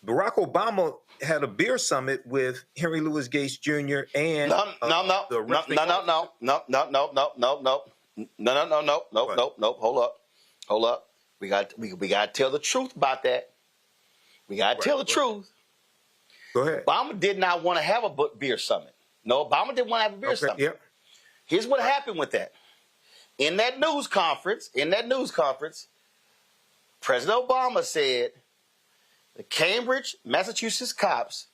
Speaker 21: Barack Obama had a beer summit with Henry Louis Gates Jr. and
Speaker 7: No. Hold up. We got to tell the truth about that. We got to tell the truth.
Speaker 21: Go ahead.
Speaker 7: Obama did not want to have a beer summit. No, Obama didn't want to have a beer summit.
Speaker 21: Yep.
Speaker 7: Here's what happened with that. In that news conference, President Obama said the Cambridge, Massachusetts cops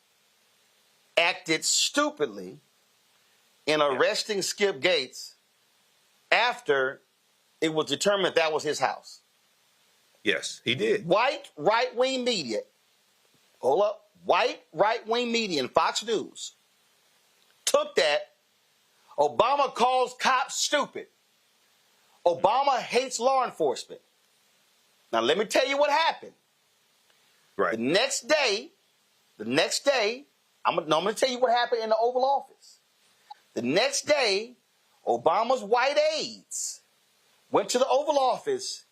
Speaker 7: acted stupidly in arresting Skip Gates after it was determined that was his house.
Speaker 21: Yes, he did.
Speaker 7: White right-wing media, white right-wing media and Fox News took that. Obama calls cops stupid. Obama hates law enforcement. Now, let me tell you what happened.
Speaker 21: Right.
Speaker 7: The next day, I'm going to tell you what happened in the Oval Office. The next day, Obama's white aides went to the Oval Office.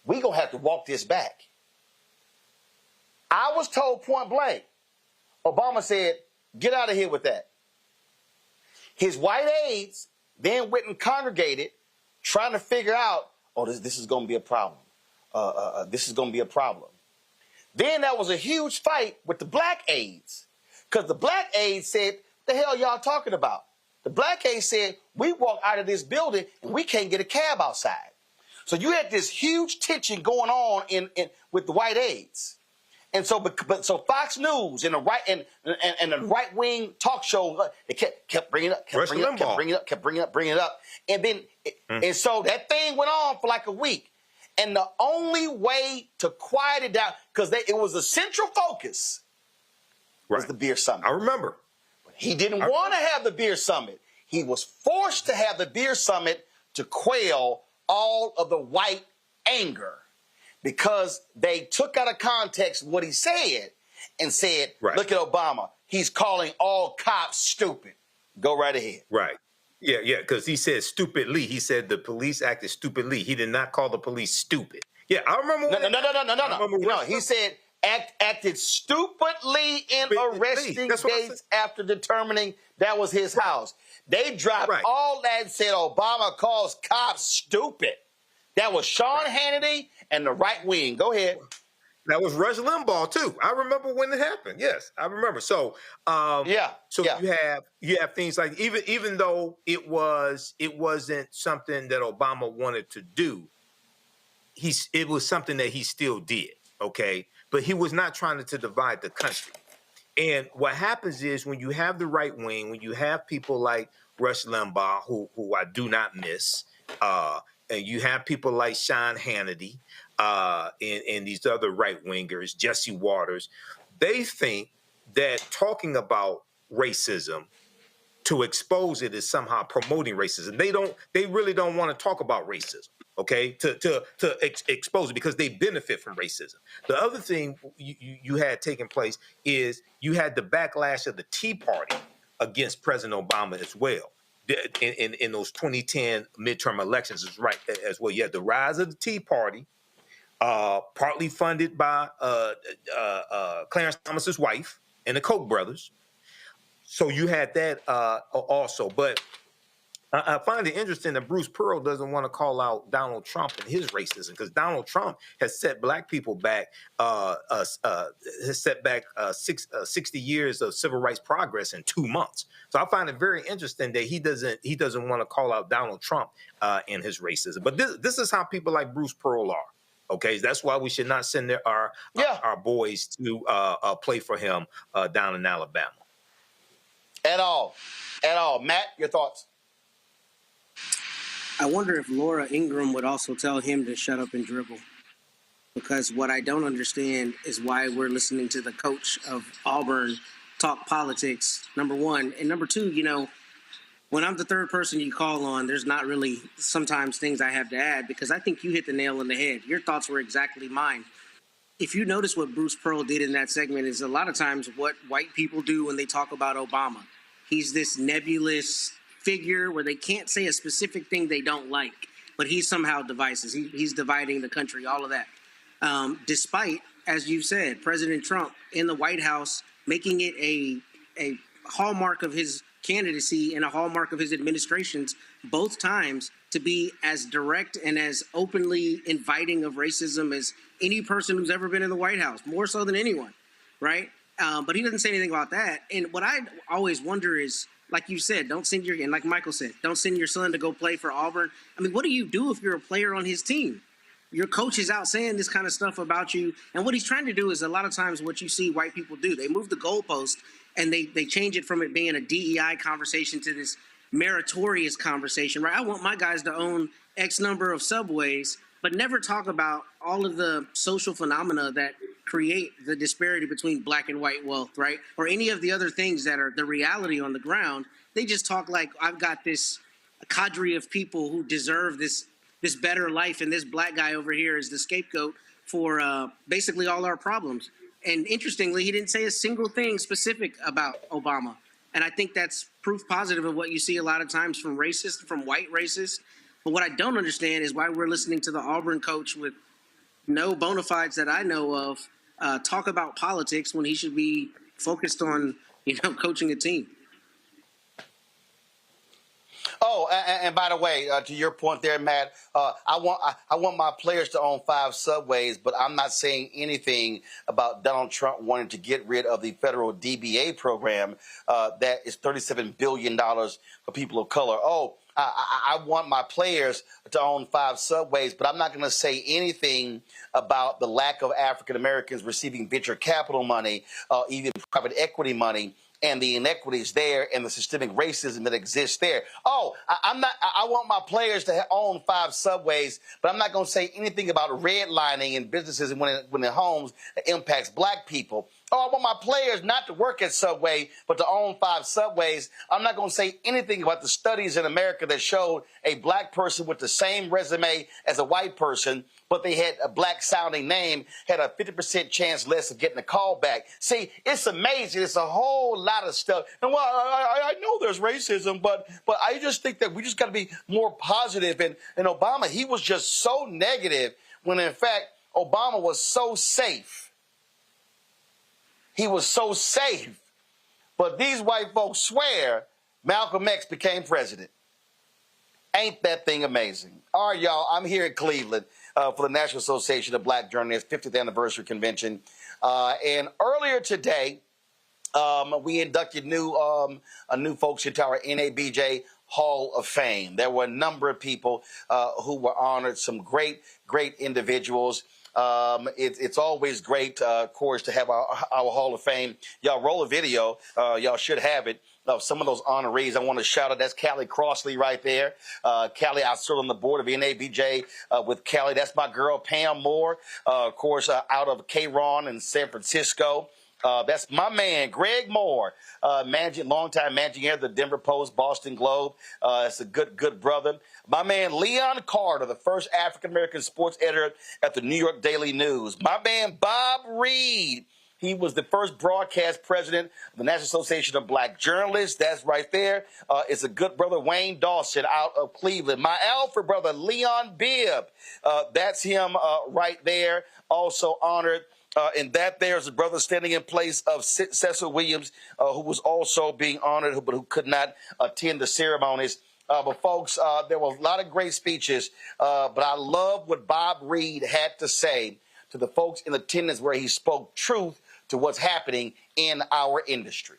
Speaker 7: We going to have to walk this back. I was told point blank. Obama said, get out of here with that. His white aides then went and congregated, trying to figure out, this is going to be a problem. This is going to be a problem. Then there was a huge fight with the black aides, because the black aides said, the hell y'all talking about? The black aides said, we walk out of this building and we can't get a cab outside. So you had this huge tension going on with the white aides. And so Fox News and the right wing talk show, they kept bringing it up. And then, and so that thing went on for like a week. And the only way to quiet it down, because it was a central focus, was the beer summit.
Speaker 21: I remember.
Speaker 7: But he didn't want to have the beer summit. He was forced to have the beer summit to quell all of the white anger, because they took out of context what he said and said, look at Obama. He's calling all cops stupid. Go right ahead.
Speaker 21: Right. Yeah, because he said stupidly. He said the police acted stupidly. He did not call the police stupid. Yeah, I remember.
Speaker 7: No. He said acted stupidly in arresting Gates after determining that was his house. They dropped all that and said Obama calls cops stupid. That was Sean Hannity and the right wing. Go ahead.
Speaker 21: That was Rush Limbaugh too. I remember when it happened. Yes, I remember. So you have things like even though it wasn't something that Obama wanted to do, it was something that he still did. Okay, but he was not trying to divide the country. And what happens is when you have the right wing, when you have people like Rush Limbaugh, who I do not miss, and you have people like Sean Hannity, and these other right wingers, Jesse Waters, they think that talking about racism to expose it is somehow promoting racism. They really don't want to talk about racism, okay, to expose it because they benefit from racism. The other thing you had taking place is you had the backlash of the Tea Party against President Obama as well. In those 2010 midterm elections as well. You had the rise of the Tea Party, partly funded by Clarence Thomas's wife and the Koch brothers. So you had that also. But I find it interesting that Bruce Pearl doesn't want to call out Donald Trump and his racism, because Donald Trump has set black people back, 60 years of civil rights progress in 2 months. So I find it very interesting that he doesn't want to call out Donald Trump and his racism. But this is how people like Bruce Pearl are. Okay, that's why we should not send our boys to play for him down in Alabama.
Speaker 7: At all. Matt, your thoughts?
Speaker 19: I wonder if Laura Ingraham would also tell him to shut up and dribble. Because what I don't understand is why we're listening to the coach of Auburn talk politics, number one. And number two, when I'm the third person you call on, there's not really sometimes things I have to add, because I think you hit the nail on the head. Your thoughts were exactly mine. If you notice what Bruce Pearl did in that segment is a lot of times what white people do when they talk about Obama. He's this nebulous figure where they can't say a specific thing they don't like, but he somehow divides. He's dividing the country, all of that. Despite, as you said, President Trump in the White House making it a hallmark of his candidacy and a hallmark of his administrations both times to be as direct and as openly inviting of racism as any person who's ever been in the White House, more so than anyone, right? But he doesn't say anything about that. And what I always wonder is, like you said, and like Michael said, don't send your son to go play for Auburn. I mean, what do you do if you're a player on his team? Your coach is out saying this kind of stuff about you. And what he's trying to do is a lot of times what you see white people do. They move the goalpost and they change it from it being a DEI conversation to this meritorious conversation, right? I want my guys to own X number of subways, but never talk about all of the social phenomena that create the disparity between black and white wealth, right? Or any of the other things that are the reality on the ground. They just talk like, I've got this cadre of people who deserve this better life, and this black guy over here is the scapegoat for basically all our problems. And interestingly, he didn't say a single thing specific about Obama. And I think that's proof positive of what you see a lot of times from white racists. But what I don't understand is why we're listening to the Auburn coach with no bona fides that I know of talk about politics when he should be focused on, coaching a team.
Speaker 7: Oh, and by the way, to your point there, Matt, I want my players to own 5 subways, but I'm not saying anything about Donald Trump wanting to get rid of the federal DBA program that is $37 billion for people of color. Oh, I want my players to own 5 subways, but I'm not going to say anything about the lack of African Americans receiving venture capital money, even private equity money, and the inequities there and the systemic racism that exists there. Oh, I want my players to own 5 subways, but I'm not going to say anything about redlining in businesses and when in homes that impacts black people. Oh, I want my players not to work at Subway, but to own 5 subways. I'm not going to say anything about the studies in America that showed a black person with the same resume as a white person, but they had a black-sounding name, had a 50% chance less of getting a call back. See, it's amazing. It's a whole lot of stuff. And well, I know there's racism, but I just think that we just got to be more positive. And Obama, he was just so negative when, in fact, Obama was so safe. He was so safe. But these white folks swear Malcolm X became president. Ain't that thing amazing? All right, y'all, I'm here in Cleveland. for the National Association of Black Journalists 50th Anniversary Convention. And earlier today, we inducted new folks into our NABJ Hall of Fame. There were a number of people who were honored, some great individuals. It's always great, of course, to have our Hall of Fame. Y'all roll a video. Y'all should have it. Some of those honorees, I want to shout out. That's Callie Crossley right there. Callie, I serve on the board of NABJ with Callie. That's my girl, Pam Moore, of course, out of K-Ron in San Francisco. That's my man, Greg Moore, longtime managing editor of the Denver Post, Boston Globe. It's a good brother. My man, Leon Carter, the first African-American sports editor at the New York Daily News. My man, Bob Reed. He was the first broadcast president of the National Association of Black Journalists. That's right there. It's a good brother, Wayne Dawson, out of Cleveland. My Alfred brother, Leon Bibb. That's him right there. Also honored. And that there's a brother standing in place of Cecil Williams, who was also being honored, but who could not attend the ceremonies. But folks, there were a lot of great speeches. But I love what Bob Reed had to say to the folks in attendance, where he spoke truth to what's happening in our industry.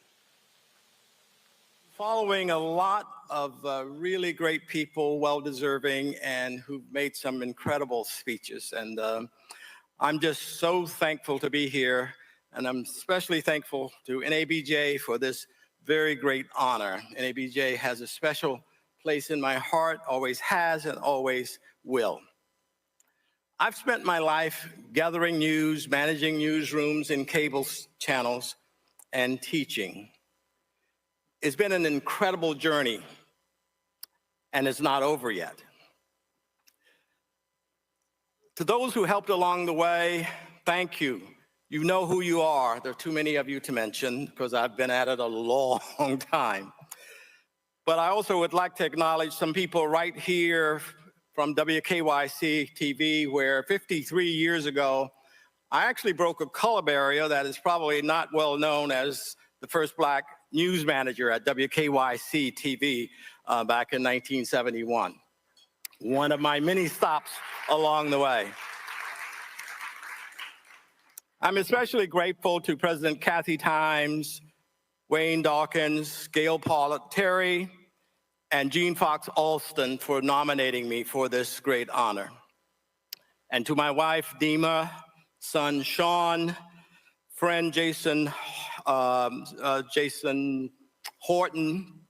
Speaker 3: Following a lot of really great people, well-deserving, and who've made some incredible speeches. And I'm just so thankful to be here, and I'm especially thankful to NABJ for this very great honor. NABJ has a special place in my heart, always has and always will. I've spent my life gathering news, managing newsrooms in cable channels, and teaching. It's been an incredible journey, and it's not over yet. To those who helped along the way, thank you. You know who you are. There are too many of you to mention because I've been at it a long time. But I also would like to acknowledge some people right here from WKYC TV, where 53 years ago, I actually broke a color barrier that is probably not well known as the first Black news manager at WKYC TV back in 1971. One of my many stops along the way. I'm especially grateful to President Kathy Times, Wayne Dawkins, Gail Paulett, Terry, and Jean Fox Alston for nominating me for this great honor. And to my wife, Dima, son, Sean, friend, Jason Horton,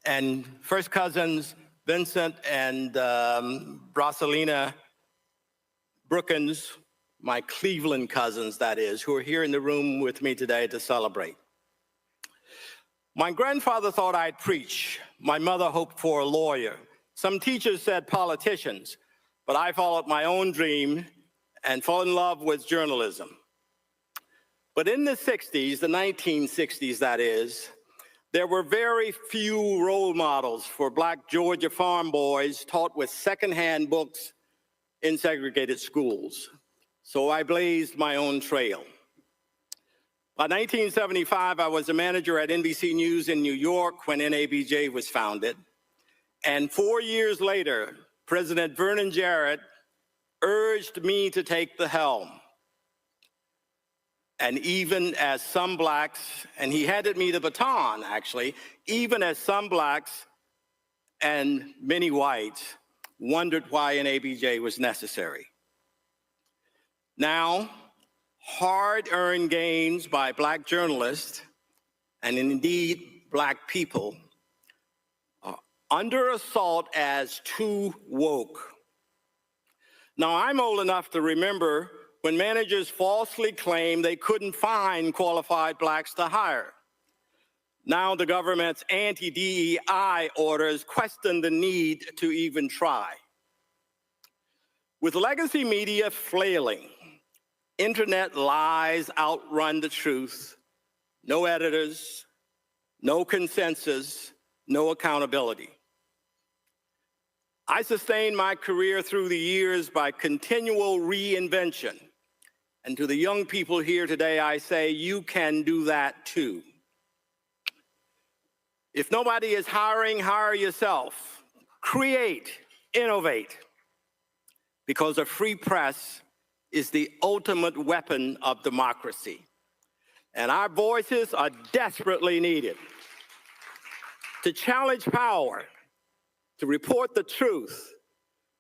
Speaker 3: and first cousins, Vincent and Bracelina Brookins, my Cleveland cousins, that is, who are here in the room with me today to celebrate. My grandfather thought I'd preach. My mother hoped for a lawyer. Some teachers said politicians, but I followed my own dream and fell in love with journalism. But in the 60s, the 1960s that is, there were very few role models for Black Georgia farm boys taught with secondhand books in segregated schools. So I blazed my own trail. By 1975, I was a manager at NBC News in New York when NABJ was founded. And 4 years later, President Vernon Jarrett urged me to take the helm. And even as some Blacks, and he handed me the baton, actually, even as some Blacks and many whites wondered why NABJ was necessary. Now, hard-earned gains by Black journalists, and indeed Black people, are under assault as too woke. Now, I'm old enough to remember when managers falsely claimed they couldn't find qualified Blacks to hire. Now the government's anti-DEI orders question the need to even try. With legacy media flailing, internet lies outrun the truth, no editors, no consensus, no accountability. I sustained my career through the years by continual reinvention. And to the young people here today, I say, you can do that too. If nobody is hiring, hire yourself. Create, innovate. because a free press is the ultimate weapon of democracy. And our voices are desperately needed to challenge power, to report the truth,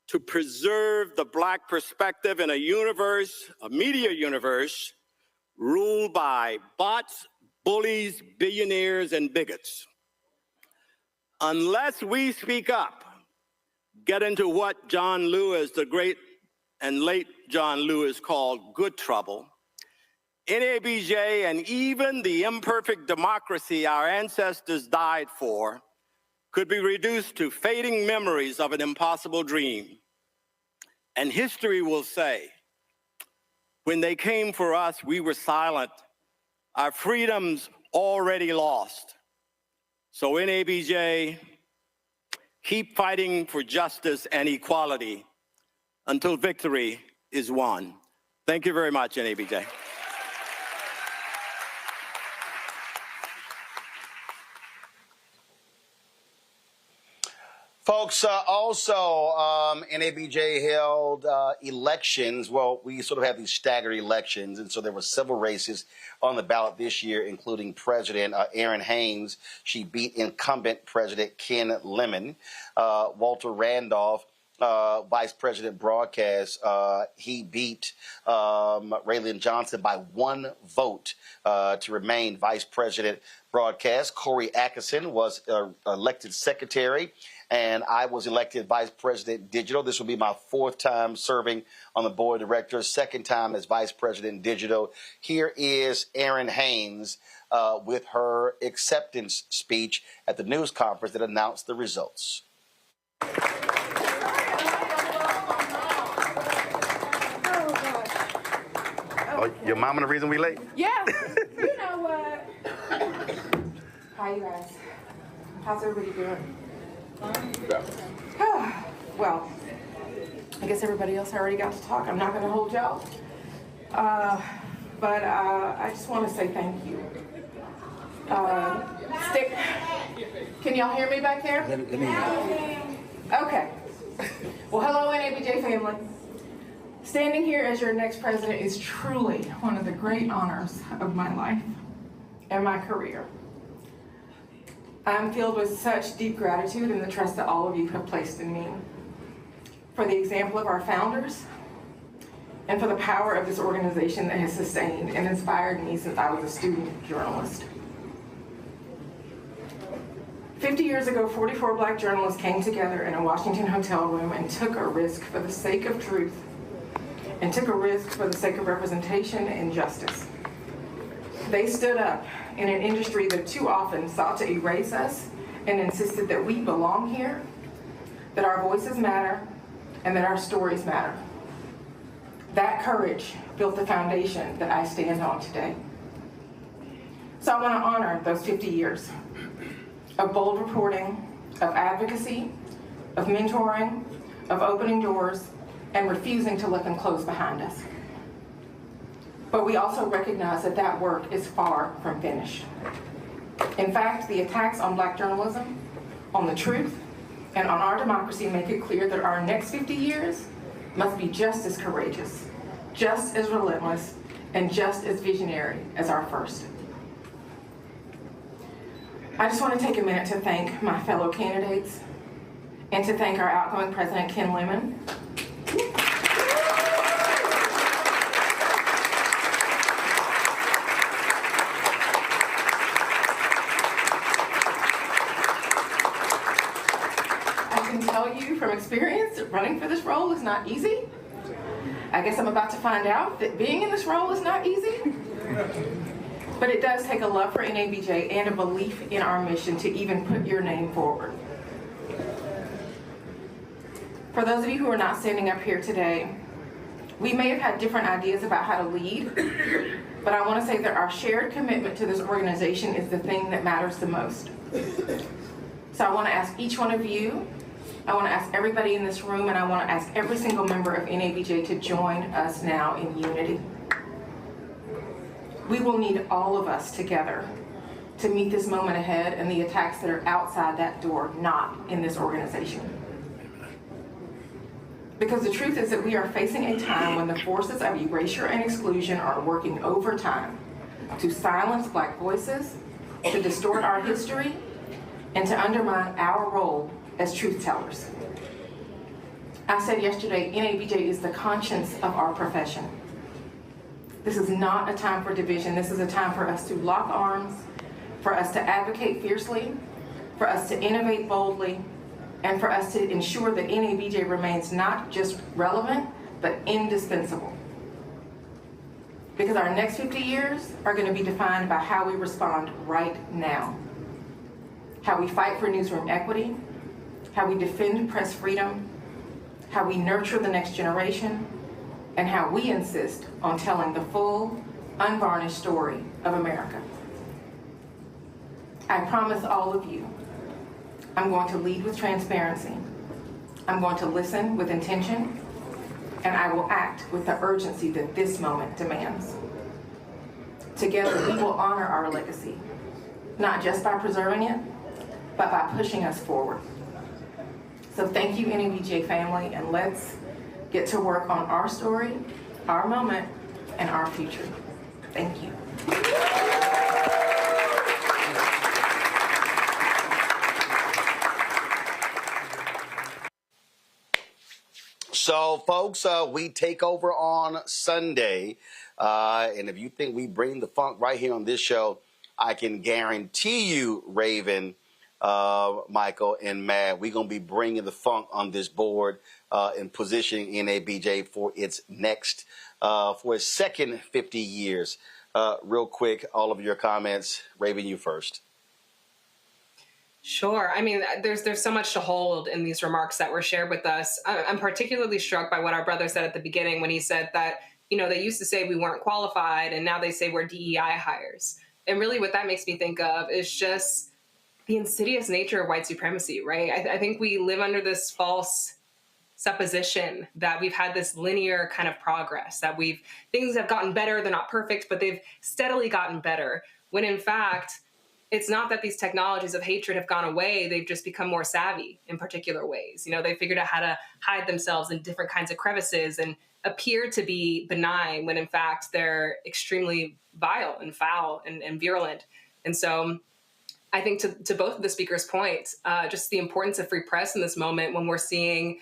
Speaker 3: to preserve the Black perspective in a universe, a media universe, ruled by bots, bullies, billionaires, and bigots. Unless we speak up, get into what John Lewis, the great and late John Lewis, called good trouble, NABJ and even the imperfect democracy our ancestors died for could be reduced to fading memories of an impossible dream. And history will say, when they came for us, we were silent. Our freedoms already lost. So NABJ, keep fighting for justice and equality until victory is won. Thank you very much, NABJ.
Speaker 7: Folks, also, NABJ held elections. Well, we sort of have these staggered elections, and so there were several races on the ballot this year, including President Erin Haynes. She beat incumbent President Ken Lemon. Walter Randolph, Vice President Broadcast, he beat Raylan Johnson by 1 vote to remain Vice President Broadcast. Corey Atkinson was elected Secretary, and I was elected Vice President Digital. This will be my 4th time serving on the board of directors, 2nd time as Vice President Digital. Here is Erin Haynes with her acceptance speech at the news conference that announced the results. Oh, your mama the reason we late?
Speaker 4: Yeah. You know what? Hi, you guys. How's everybody doing? Well, I guess everybody else already got to talk. I'm not going to hold y'all. But I just want to say thank you. Can y'all hear me back there? Okay. Well, hello, NABJ family. Standing here as your next president is truly one of the great honors of my life and my career. I'm filled with such deep gratitude and the trust that all of you have placed in me, for the example of our founders, and for the power of this organization that has sustained and inspired me since I was a student journalist. 50 years ago, 44 Black journalists came together in a Washington hotel room and took a risk for the sake of truth, and took a risk for the sake of representation and justice. They stood up in an industry that too often sought to erase us and insisted that we belong here, that our voices matter, and that our stories matter. That courage built the foundation that I stand on today. So I want to honor those 50 years of bold reporting, of advocacy, of mentoring, of opening doors, and refusing to let them close behind us. But we also recognize that that work is far from finished. In fact, the attacks on Black journalism, on the truth, and on our democracy make it clear that our next 50 years must be just as courageous, just as relentless, and just as visionary as our first. I just want to take a minute to thank my fellow candidates and to thank our outgoing President Ken Lemon. From experience, running for this role is not easy. I guess I'm about to find out that being in this role is not easy. But it does take a love for NABJ and a belief in our mission to even put your name forward. For those of you who are not standing up here today, we may have had different ideas about how to lead, but I want to say that our shared commitment to this organization is the thing that matters the most. So I want to ask each one of you, I want to ask everybody in this room, and I want to ask every single member of NABJ to join us now in unity. We will need all of us together to meet this moment ahead and the attacks that are outside that door, not in this organization. Because the truth is that we are facing a time when the forces of erasure and exclusion are working overtime to silence Black voices, to distort our history, and to undermine our role as truth tellers. I said yesterday, NABJ is the conscience of our profession. This is not a time for division. This is a time for us to lock arms, for us to advocate fiercely, for us to innovate boldly, and for us to ensure that NABJ remains not just relevant, but indispensable. Because our next 50 years are going to be defined by how we respond right now. How we fight for newsroom equity, how we defend press freedom, how we nurture the next generation, and how we insist on telling the full, unvarnished story of America. I promise all of you, I'm going to lead with transparency. I'm going to listen with intention, and I will act with the urgency that this moment demands. Together, we will honor our legacy, not just by preserving it, but by pushing us forward. So thank you, NABJ family, and let's get to work on our story, our moment, and our future. Thank you.
Speaker 7: So, folks, we take over on Sunday. And if you think we bring the funk right here on this show, I can guarantee you, Raven, Michael, and Matt, we're going to be bringing the funk on this board and positioning NABJ for its next, for its second 50 years. Real quick, all of your comments. Raven, you first.
Speaker 20: Sure. I mean, there's so much to hold in these remarks that were shared with us. I'm particularly struck by what our brother said at the beginning when he said that, you know, they used to say we weren't qualified and now they say we're DEI hires. And really what that makes me think of is just the insidious nature of white supremacy, right? I think we live under this false supposition that we've had this linear kind of progress, that things have gotten better, they're not perfect, but they've steadily gotten better, when in fact, it's not that these technologies of hatred have gone away, they've just become more savvy in particular ways. You know, they figured out how to hide themselves in different kinds of crevices and appear to be benign when in fact they're extremely vile and foul and virulent. And so I think to both of the speakers' points, just the importance of free press in this moment when we're seeing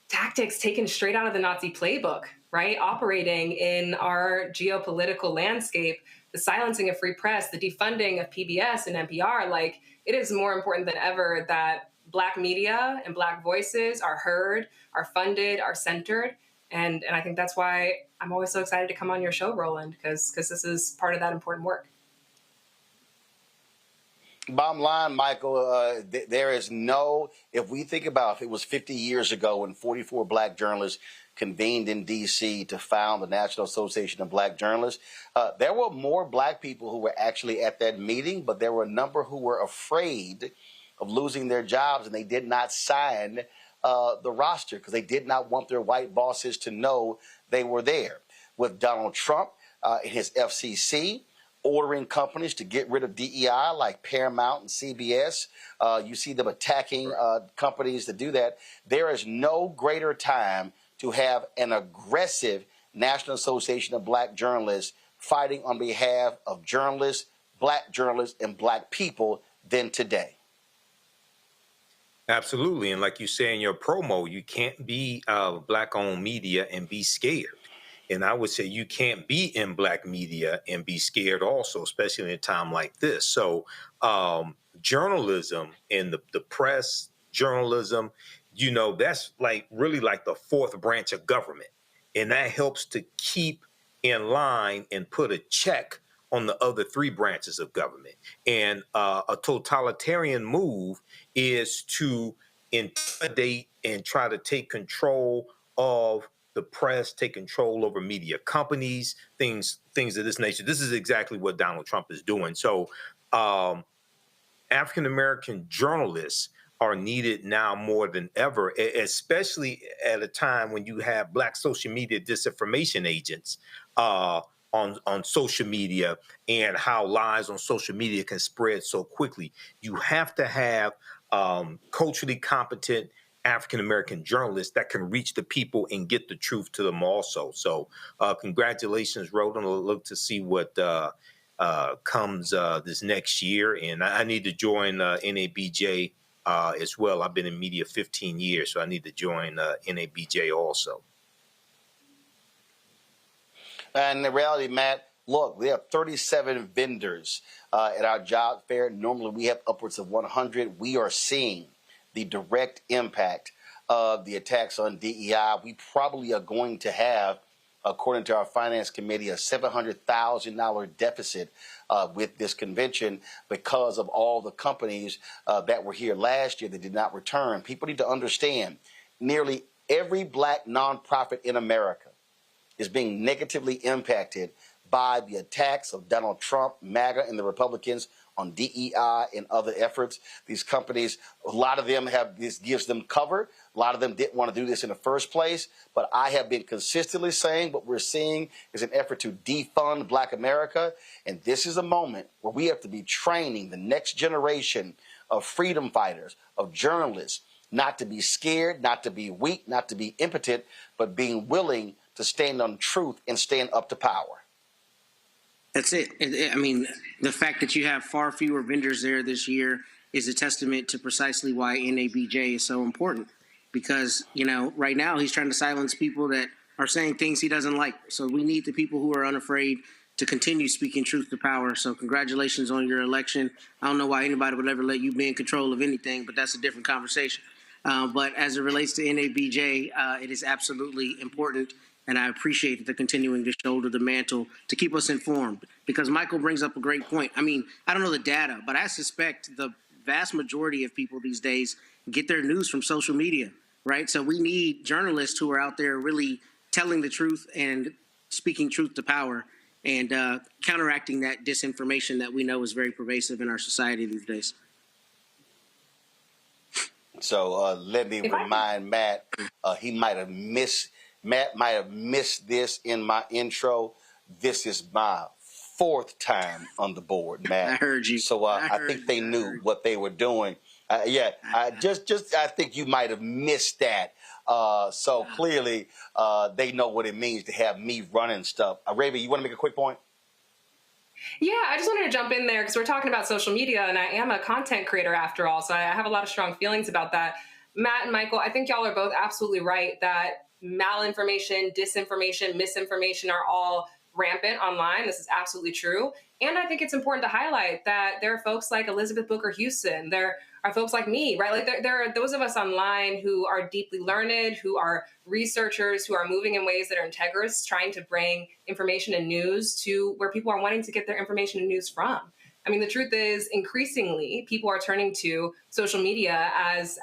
Speaker 20: tactics taken straight out of the Nazi playbook, right? Operating in our geopolitical landscape, the silencing of free press, the defunding of PBS and NPR, like it is more important than ever that Black media and Black voices are heard, are funded, are centered. And I think that's why I'm always so excited to come on your show, Roland, because this is part of that important work.
Speaker 7: Bottom line, Michael, there is no, if we think about if it was 50 years ago when 44 Black journalists convened in D.C. to found the National Association of Black Journalists, there were more Black people who were actually at that meeting, but there were a number who were afraid of losing their jobs and they did not sign the roster because they did not want their white bosses to know they were there. With Donald Trump and his FCC, ordering companies to get rid of DEI like Paramount and CBS. You see them attacking companies to do that. There is no greater time to have an aggressive National Association of Black Journalists fighting on behalf of journalists, and Black people than today.
Speaker 21: Absolutely. And like you say in your promo, you can't be Black-owned media and be scared. And I would say you can't be in Black media and be scared also, especially in a time like this. So journalism and the press, journalism, you know, that's like really like the fourth branch of government. And that helps to keep in line and put a check on the other three branches of government. And a totalitarian move is to intimidate and try to take control of the press, take control over media companies, things of this nature. This is exactly what Donald Trump is doing. So African-American journalists are needed now more than ever, especially at a time when you have Black social media disinformation agents on social media and how lies on social media can spread so quickly. You have to have culturally competent African-American journalists that can reach the people and get the truth to them also. So congratulations, Roland. I'll look to see what comes this next year. And I need to join NABJ as well. I've been in media 15 years, so I need to join NABJ also.
Speaker 7: And the reality, Matt, look, we have 37 vendors at our job fair. Normally we have upwards of 100. We are seeing the direct impact of the attacks on DEI. We probably are going to have, according to our finance committee, a $700,000 deficit with this convention because of all the companies that were here last year that did not return. People need to understand nearly every black nonprofit in America is being negatively impacted by the attacks of Donald Trump, MAGA, and the Republicans on DEI and other efforts. These companies, a lot of them have, this gives them cover. A lot of them didn't want to do this in the first place, but I have been consistently saying what we're seeing is an effort to defund Black America, and this is a moment where we have to be training the next generation of freedom fighters, of journalists, not to be scared, not to be weak, not to be impotent, but being willing to stand on truth and stand up to power.
Speaker 19: That's it. I mean, the fact that you have far fewer vendors there this year is a testament to precisely why NABJ is so important. Because, you know, right now he's trying to silence people that are saying things he doesn't like. So we need the people who are unafraid to continue speaking truth to power. So congratulations on your election. I don't know why anybody would ever let you be in control of anything, but that's a different conversation. But as it relates to NABJ, it is absolutely important. And I appreciate that they're continuing to shoulder the mantle to keep us informed. Because Michael brings up a great point. I mean, I don't know the data, but I suspect the vast majority of people these days get their news from social media, right? So we need journalists who are out there really telling the truth and speaking truth to power and counteracting that disinformation that we know is very pervasive in our society these days.
Speaker 7: So let me remind Matt, Matt might have missed this in my intro. This is my 4th time on the board, Matt.
Speaker 19: I heard you.
Speaker 7: So I think they knew what they were doing. I think you might have missed that. So clearly they know what it means to have me running stuff. Ravi, you want to make a quick point?
Speaker 20: Yeah, I just wanted to jump in there because we're talking about social media, and I am a content creator after all, so I have a lot of strong feelings about that. Matt and Michael, I think y'all are both absolutely right that malinformation, disinformation, misinformation are all rampant online. This is absolutely true. And I think it's important to highlight that there are folks like Elizabeth Booker Houston. There are folks like me, right? Like there are those of us online who are deeply learned, who are researchers, who are moving in ways that are integrous, trying to bring information and news to where people are wanting to get their information and news from. I mean, the truth is, increasingly, people are turning to social media as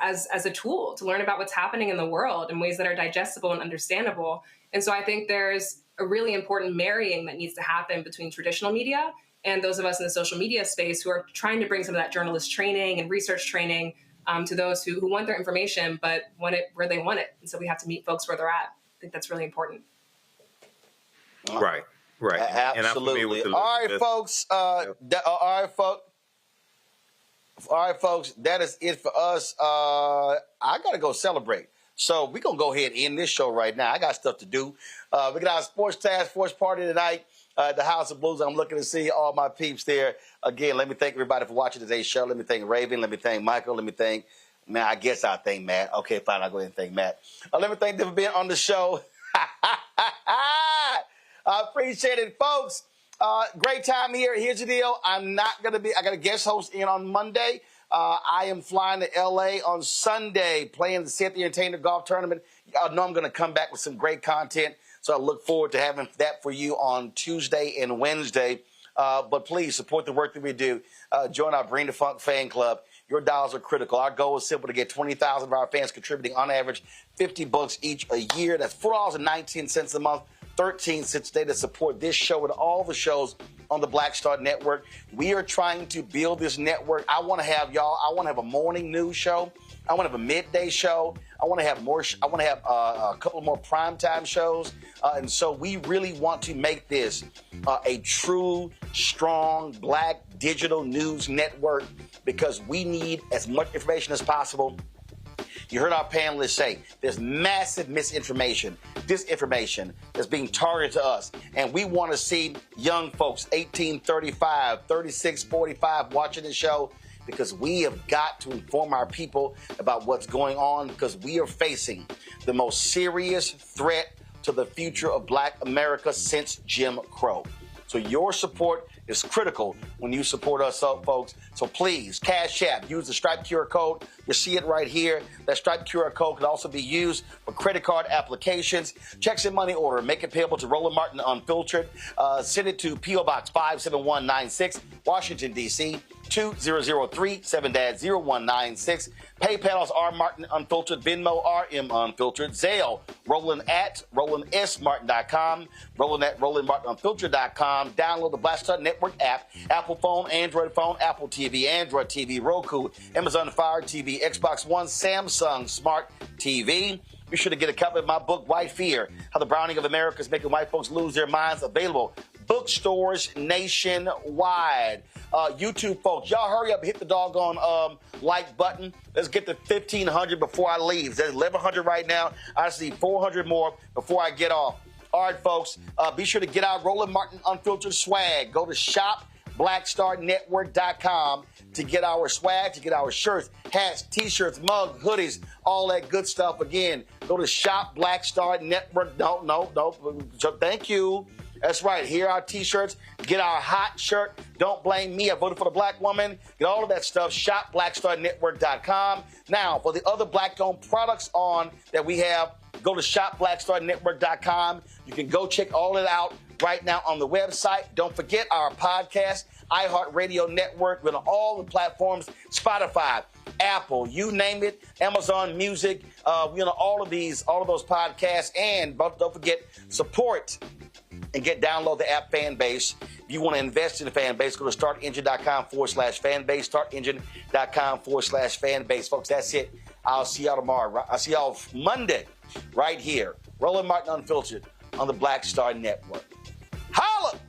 Speaker 20: a tool to learn about what's happening in the world in ways that are digestible and understandable. And so I think there's a really important marrying that needs to happen between traditional media and those of us in the social media space who are trying to bring some of that journalist training and research training to those who want their information but want it where they want it. And so we have to meet folks where they're at. I think that's really important.
Speaker 21: Right. Right.
Speaker 7: Absolutely. All right, folks. All right, folks. That is it for us. I got to go celebrate. So we're going to go ahead and end this show right now. I got stuff to do. We got our sports task force party tonight at the House of Blues. I'm looking to see all my peeps there. Again, let me thank everybody for watching today's show. Let me thank Raven. Let me thank Michael. Let me thank, man, I guess I'll thank Matt. Okay, fine. I'll go ahead and thank Matt. Let me thank them for being on the show. I appreciate it, folks. Great time here. Here's the deal. I got a guest host in on Monday. I am flying to L.A. on Sunday, playing the Set the Entertainer golf tournament. Y'all know I'm going to come back with some great content, so I look forward to having that for you on Tuesday and Wednesday. But please support the work that we do. Join our Bring the Funk fan club. Your dollars are critical. Our goal is simple: to get 20,000 of our fans contributing on average $50 each a year. That's $4.19 a month. 13 cents a day to support this show and all the shows on the Black Star Network. We are trying to build this network. I want to have a morning news show. I want to have a midday show. I want to have more. I want to have a couple more primetime shows. And so we really want to make this a true, strong Black digital news network because we need as much information as possible. You heard our panelists say there's massive misinformation, disinformation that's being targeted to us. And we want to see young folks, 18, 35, 36, 45, watching the show, because we have got to inform our people about what's going on, because we are facing the most serious threat to the future of Black America since Jim Crow. So your support is critical when you support us, folks. So please, Cash App, use the Stripe QR code. You see it right here. That Stripe QR code can also be used for credit card applications. Checks and money order, make it payable to Roland Martin Unfiltered. Send it to P.O. Box 57196, Washington, D.C., 2003 7-0196. PayPal is rmartinunfiltered, Venmo RM Unfiltered, Zelle Roland at RolandSMartin.com, Roland at RolandMartinUnfiltered.com. Download the Black Star Network app, Apple phone, Android phone, Apple TV, Android TV, Roku, Amazon Fire TV, Xbox One, Samsung Smart TV. Be sure to get a copy of my book, White Fear, How the Browning of America is Making White Folks Lose Their Minds, available bookstores nationwide. YouTube folks, y'all hurry up, hit the doggone like button. Let's get to 1,500 before I leave. There's 1,100 right now. I just need 400 more before I get off. All right, folks, be sure to get our Roland Martin Unfiltered swag. Go to shopblackstarnetwork.com to get our swag, to get our shirts, hats, T-shirts, mugs, hoodies, all that good stuff. Again, go to Shop Blackstar Network. No. Thank you. That's right. Here are our T-shirts. Get our hot shirt. Don't blame me. I voted for the black woman. Get all of that stuff. ShopBlackStarNetwork.com. Now, for the other black-owned products on that we have, go to ShopBlackStarNetwork.com. You can go check all it out right now on the website. Don't forget our podcast, iHeartRadio Network. We're on all the platforms, Spotify, Apple, you name it, Amazon Music, all of those podcasts. And don't forget, support and download the app Fanbase. If you want to invest in the Fanbase, go to startengine.com/Fanbase, startengine.com/Fanbase. Folks, that's it. I'll see y'all tomorrow. I'll see y'all Monday right here. Roland Martin Unfiltered on the Black Star Network. Holla!